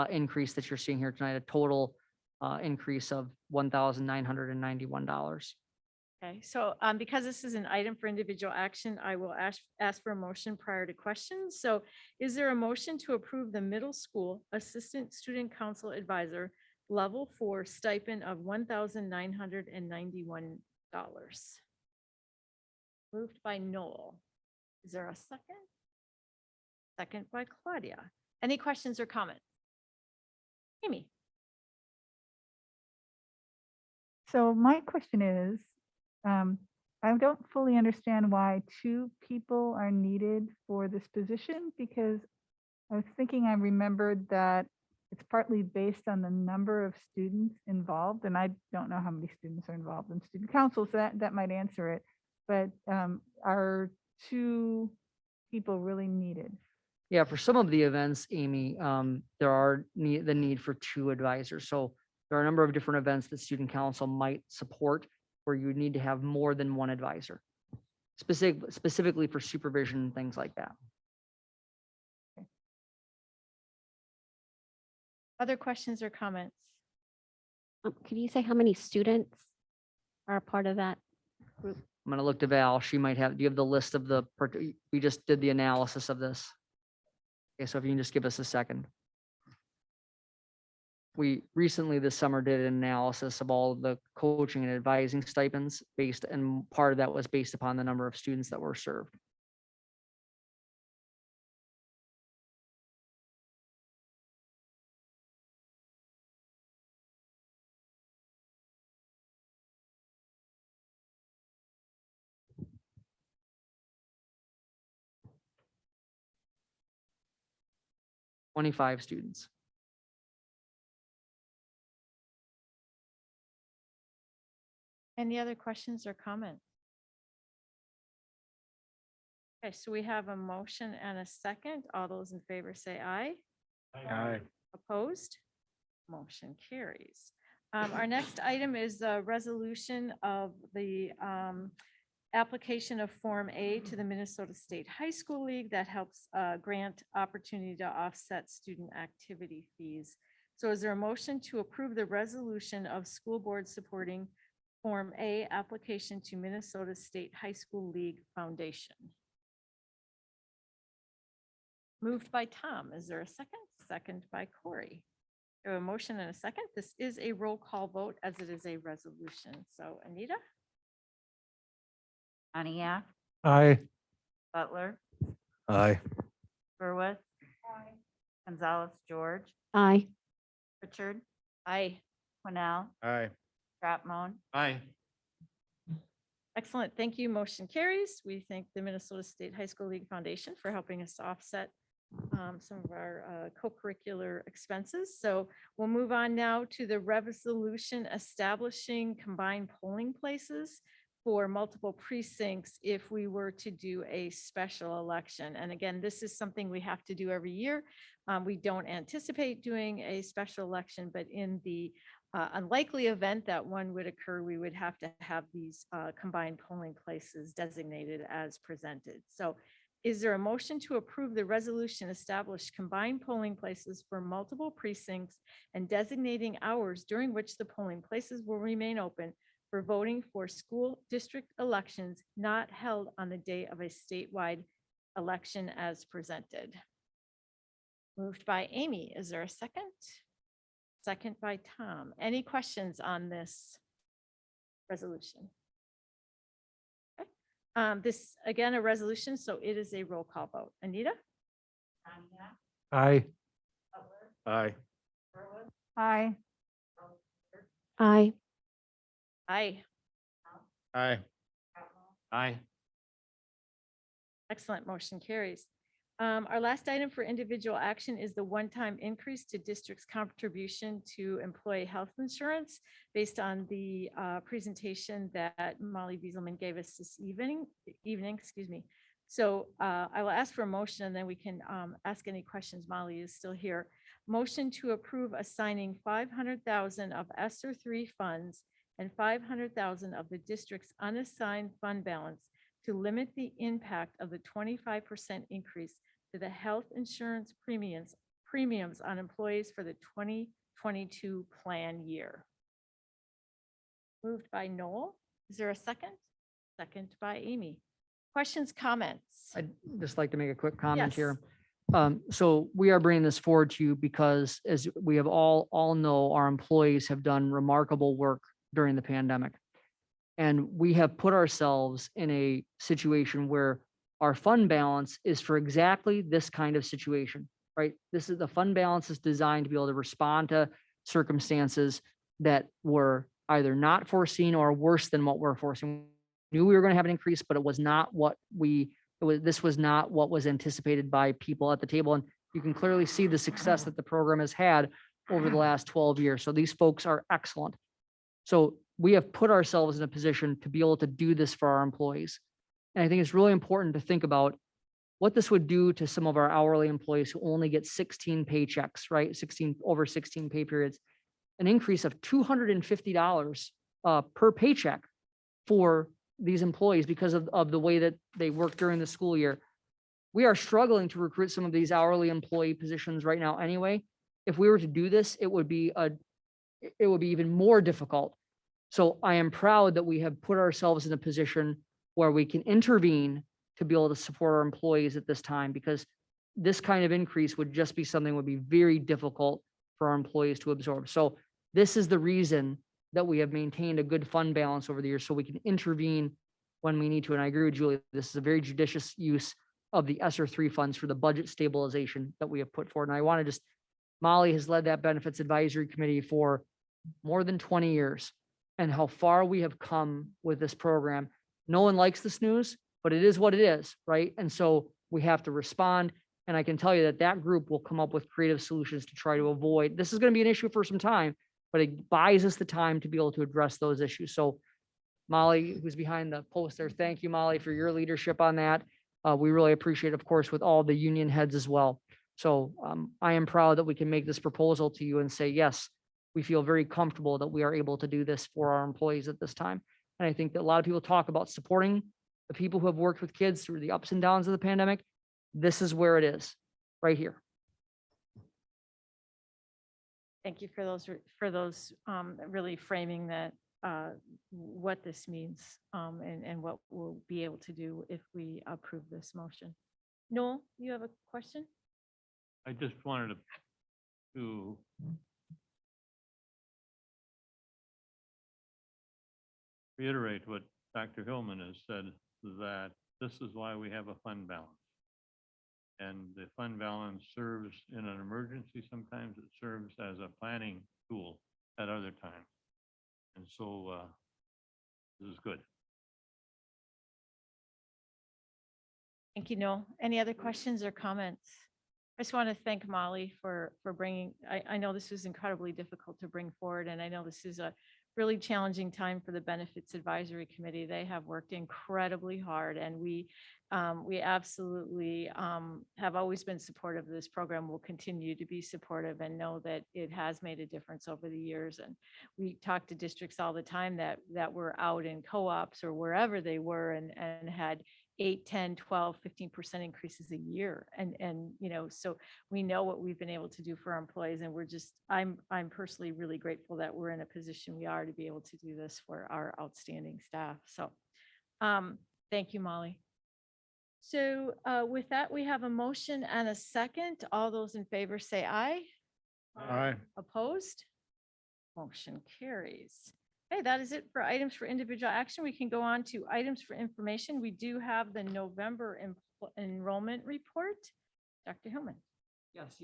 increase that you're seeing here tonight, a total increase of $1,991. Okay, so because this is an item for individual action, I will ask for a motion prior to questions. So is there a motion to approve the middle school assistant student council advisor level 4 stipend of $1,991? Moved by Noel. Is there a second? Second by Claudia. Any questions or comments? Amy? So my question is, I don't fully understand why 2 people are needed for this position, because I was thinking I remembered that it's partly based on the number of students involved, and I don't know how many students are involved in student council, so that might answer it. But are 2 people really needed? Yeah, for some of the events, Amy, there are the need for 2 advisors. So there are a number of different events that student council might support where you would need to have more than 1 advisor. Specifically for supervision and things like that. Other questions or comments? Could you say how many students are a part of that group? I'm gonna look to Val. She might have, do you have the list of the, we just did the analysis of this. Okay, so if you can just give us a second. We recently this summer did an analysis of all of the coaching and advising stipends based, and part of that was based upon the number of students that were served. $25 students. Any other questions or comments? Okay, so we have a motion and a second. All those in favor say aye. Aye. Opposed? Motion carries. Our next item is the resolution of the application of Form A to the Minnesota State High School League that helps grant opportunity to offset student activity fees. So is there a motion to approve the resolution of school board supporting Form A application to Minnesota State High School League Foundation? Moved by Tom. Is there a second? Second by Corey. We have a motion and a second. This is a roll call vote as it is a resolution. So Anita? Aniak, Aye. Butler, Aye. Berwith. Gonzalez, George, Aye. Richard, Aye. Winnell, Aye. Stratmon, Aye. Excellent. Thank you. Motion carries. We thank the Minnesota State High School League Foundation for helping us to offset some of our co-curricular expenses. So we'll move on now to the resolution establishing combined polling places for multiple precincts if we were to do a special election. And again, this is something we have to do every year. We don't anticipate doing a special election, but in the unlikely event that one would occur, we would have to have these combined polling places designated as presented. So is there a motion to approve the resolution establish combined polling places for multiple precincts and designating hours during which the polling places will remain open for voting for school district elections not held on the day of a statewide election as presented? Moved by Amy. Is there a second? Second by Tom. Any questions on this resolution? Okay. This, again, a resolution, so it is a roll call vote. Anita? Aye. Aye. Aye. Aye. Aye. Aye. Aye. Excellent. Motion carries. Our last item for individual action is the one-time increase to district's contribution to employee health insurance based on the presentation that Molly Bieselman gave us this evening, excuse me. So I will ask for a motion and then we can ask any questions. Molly is still here. Motion to approve assigning 500,000 of ESSER 3 funds and 500,000 of the district's unassigned fund balance to limit the impact of the 25% increase to the health insurance premiums on employees for the 2022 plan year. Moved by Noel. Is there a second? Second by Amy. Questions, comments? I'd just like to make a quick comment Yes. here. So we are bringing this forward to you because as we have all know, our employees have done remarkable work during the pandemic. And we have put ourselves in a situation where our fund balance is for exactly this kind of situation, right? This is the fund balance is designed to be able to respond to circumstances that were either not foreseen or worse than what we're foreseen. We knew we were going to have an increase, but it was not what this was not what was anticipated by people at the table. And You can clearly see the success that the program has had over the last 12 years. So these folks are excellent. So we have put ourselves in a position to be able to do this for our employees. And I think it's really important to think about what this would do to some of our hourly employees who only get 16 paychecks, right? 16 pay periods, an increase of $250 per paycheck for these employees because of the way that they work during the school year. We are struggling to recruit some of these hourly employee positions right now anyway. If we were to do this, it would be even more difficult. So I am proud that we have put ourselves in a position where we can intervene to be able to support our employees at this time, because this kind of increase would just be something that would be very difficult for our employees to absorb. So this is the reason that we have maintained a good fund balance over the years, so we can intervene when we need to. And I agree with Julie, this is a very judicious use of the ESSER 3 funds for the budget stabilization that we have put forward. And I want to just, Molly has led that Benefits Advisory Committee for more than 20 years, and how far we have come with this program. No one likes this news, but it is what it is, right? And so we have to respond. And I can tell you that that group will come up with creative solutions to try to avoid, this is going to be an issue for some time, but it buys us the time to be able to address those issues. So Molly, who's behind the post there, thank you, Molly, for your leadership on that. We really appreciate, of course, with all the union heads as well. So I am proud that we can make this proposal to you and say, yes, we feel very comfortable that we are able to do this for our employees at this time. And I think that a lot of people talk about supporting the people who have worked with kids through the ups and downs of the pandemic. This is where it is, right here. Thank you for those really framing that, what this means, and what we'll be able to do if we approve this motion. Noel, you have a question? I just wanted to reiterate what Dr. Hillman has said, that this is why we have a fund balance. And the fund balance serves in an emergency. Sometimes it serves as a planning tool at other times. And so this is good. Thank you, Noel. Any other questions or comments? I just want to thank Molly for bringing, I know this was incredibly difficult to bring forward, and I know this is a really challenging time for the Benefits Advisory Committee. They have worked incredibly hard, and we absolutely have always been supportive of this program. We'll continue to be supportive and know that it has made a difference over the years. And we talk to districts all the time that were out in co-ops or wherever they were and had 8, 10, 12, 15% increases a year. And, so we know what we've been able to do for our employees, and I'm personally really grateful that we're in a position we are to be able to do this for our outstanding staff. So, thank you, Molly. So, with that, we have a motion and a second. All those in favor say aye. Aye. Opposed? Motion carries. Okay, that is it for items for individual action. We can go on to items for information. We do have the November enrollment report. Dr. Hillman. Yes,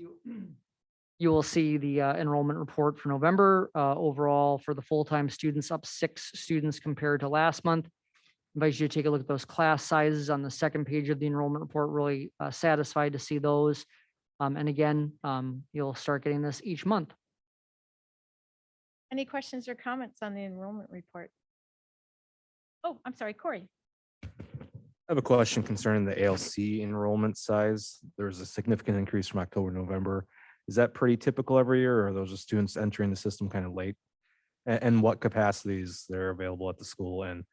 you will see the enrollment report for November. Overall, for the full-time students, up 6 students compared to last month. Invite you to take a look at those class sizes on the second page of the enrollment report. Really satisfied to see those. And again, you'll start getting this each month. Any questions or comments on the enrollment report? Oh, I'm sorry, Corey. I have a question concerning the ALC enrollment size. There's a significant increase from October to November. Is that pretty typical every year, or are those just students entering the system kind of late? And what capacities they're available at the school? And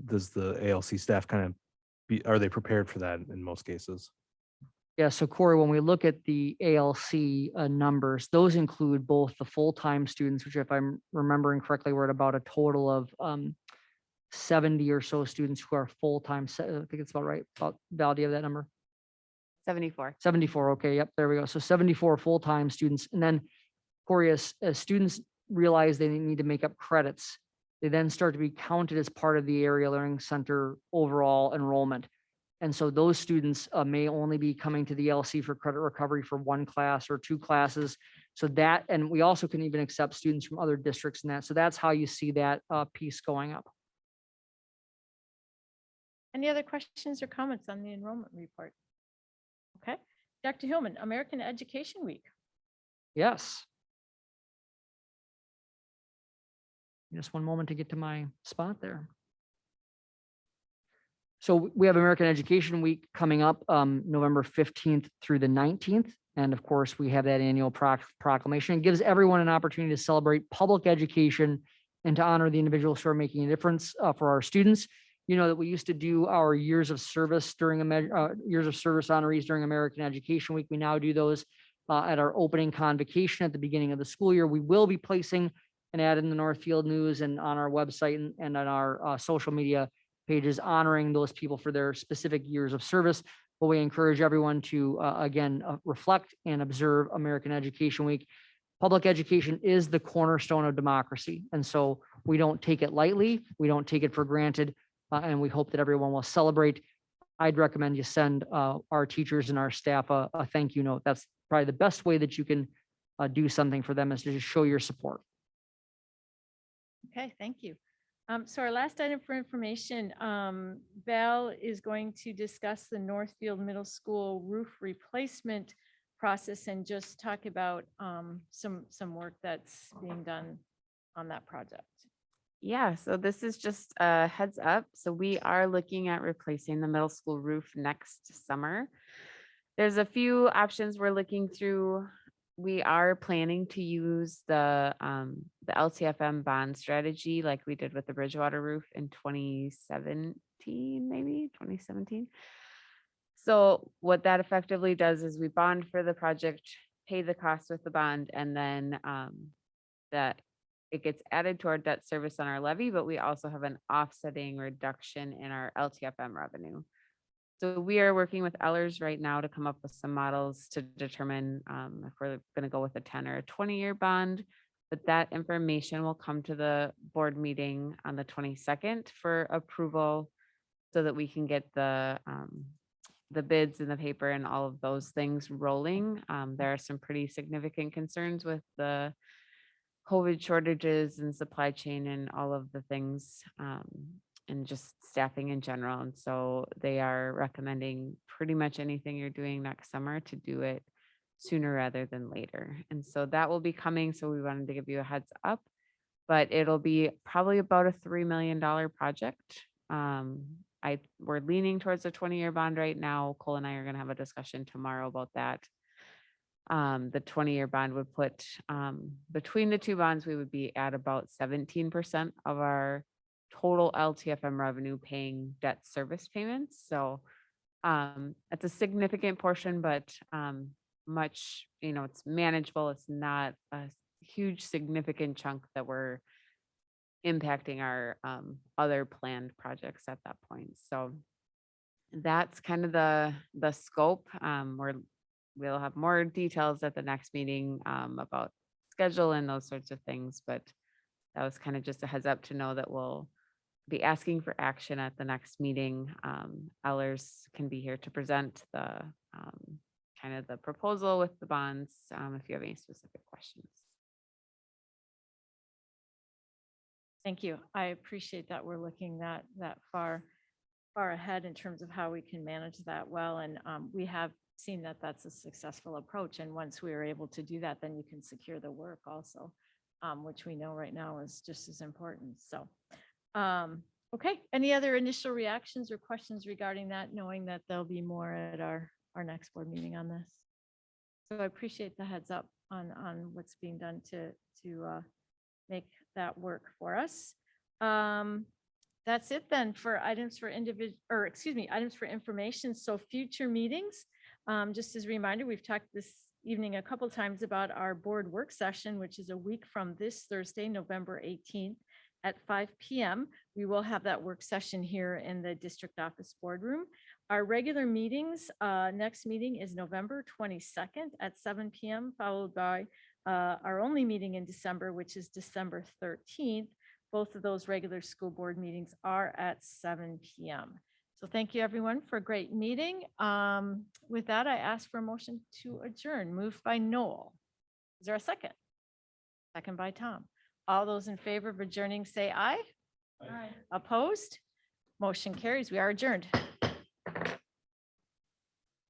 does the ALC staff are they prepared for that in most cases? Yeah, so Corey, when we look at the ALC numbers, those include both the full-time students, which if I'm remembering correctly, we're at about a total of 70 or so students who are full-time. I think it's about right. Val, do you have that number? 74. 74, okay, yep, there we go. So 74 full-time students. And then, Corey, as students realize they need to make up credits, they then start to be counted as part of the Area Learning Center overall enrollment. And so those students may only be coming to the LC for credit recovery for 1 class or 2 classes. So that, and we also can even accept students from other districts in that. So that's how you see that piece going up. Any other questions or comments on the enrollment report? Okay, Dr. Hillman, American Education Week. Yes. Just one moment to get to my spot there. So we have American Education Week coming up November 15th through the 19th. And of course, we have that annual proclamation. It gives everyone an opportunity to celebrate public education and to honor the individuals who are making a difference for our students. You know that we used to do our years of service during years of service honorees during American Education Week. We now do those at our opening convocation at the beginning of the school year. We will be placing an ad in the Northfield News and on our website and on our social media pages honoring those people for their specific years of service. But we encourage everyone to, again, reflect and observe American Education Week. Public education is the cornerstone of democracy. And so we don't take it lightly. We don't take it for granted. And we hope that everyone will celebrate. I'd recommend you send our teachers and our staff a thank you note. That's probably the best way that you can do something for them, is to just show your support. Okay, thank you. So our last item for information, Val is going to discuss the Northfield Middle School roof replacement process and just talk about some work that's being done on that project. Yeah, so this is just a heads up. So we are looking at replacing the middle school roof next summer. There's a few options we're looking through. We are planning to use the LTFM bond strategy like we did with the Bridgewater roof in 2017, maybe 2017. So what that effectively does is we bond for the project, pay the cost with the bond, and then that it gets added to our debt service on our levy, but we also have an offsetting reduction in our LTFM revenue. So we are working with Ellers right now to come up with some models to determine if we're going to go with a 10 or a 20-year bond. But that information will come to the board meeting on the 22nd for approval so that we can get the bids in the paper and all of those things rolling. There are some pretty significant concerns with the COVID shortages and supply chain and all of the things and just staffing in general. And so they are recommending pretty much anything you're doing next summer to do it sooner rather than later. And so that will be coming. So we wanted to give you a heads up, but it'll be probably about a $3 million project. We're leaning towards a 20-year bond right now. Cole and I are going to have a discussion tomorrow about that. The 20-year bond would put between the two bonds, we would be at about 17% of our total LTFM revenue paying debt service payments. So it's a significant portion, but much, it's manageable. It's not a huge significant chunk that we're impacting our other planned projects at that point. So that's kind of the scope. We'll have more details at the next meeting about schedule and those sorts of things, but that was kind of just a heads up to know that we'll be asking for action at the next meeting. Ellers can be here to present the kind of the proposal with the bonds if you have any specific questions. Thank you. I appreciate that we're looking that far ahead in terms of how we can manage that well. And we have seen that that's a successful approach. And once we are able to do that, then you can secure the work also, which we know right now is just as important. So, okay. Any other initial reactions or questions regarding that, knowing that there'll be more at our next board meeting on this? So I appreciate the heads up on what's being done to make that work for us. That's it then for items for items for information. So future meetings, just as a reminder, we've talked this evening a couple times about our board work session, which is a week from this Thursday, November 18th at 5 p.m. We will have that work session here in the district office boardroom. Our regular meetings, next meeting is November 22nd at 7 p.m. followed by our only meeting in December, which is December 13th. Both of those regular school board meetings are at 7 p.m. So thank you everyone for a great meeting. With that, I ask for a motion to adjourn. Moved by Noel. Is there a second? Second by Tom. All those in favor of adjourning say aye. Aye. Opposed? Motion carries. We are adjourned.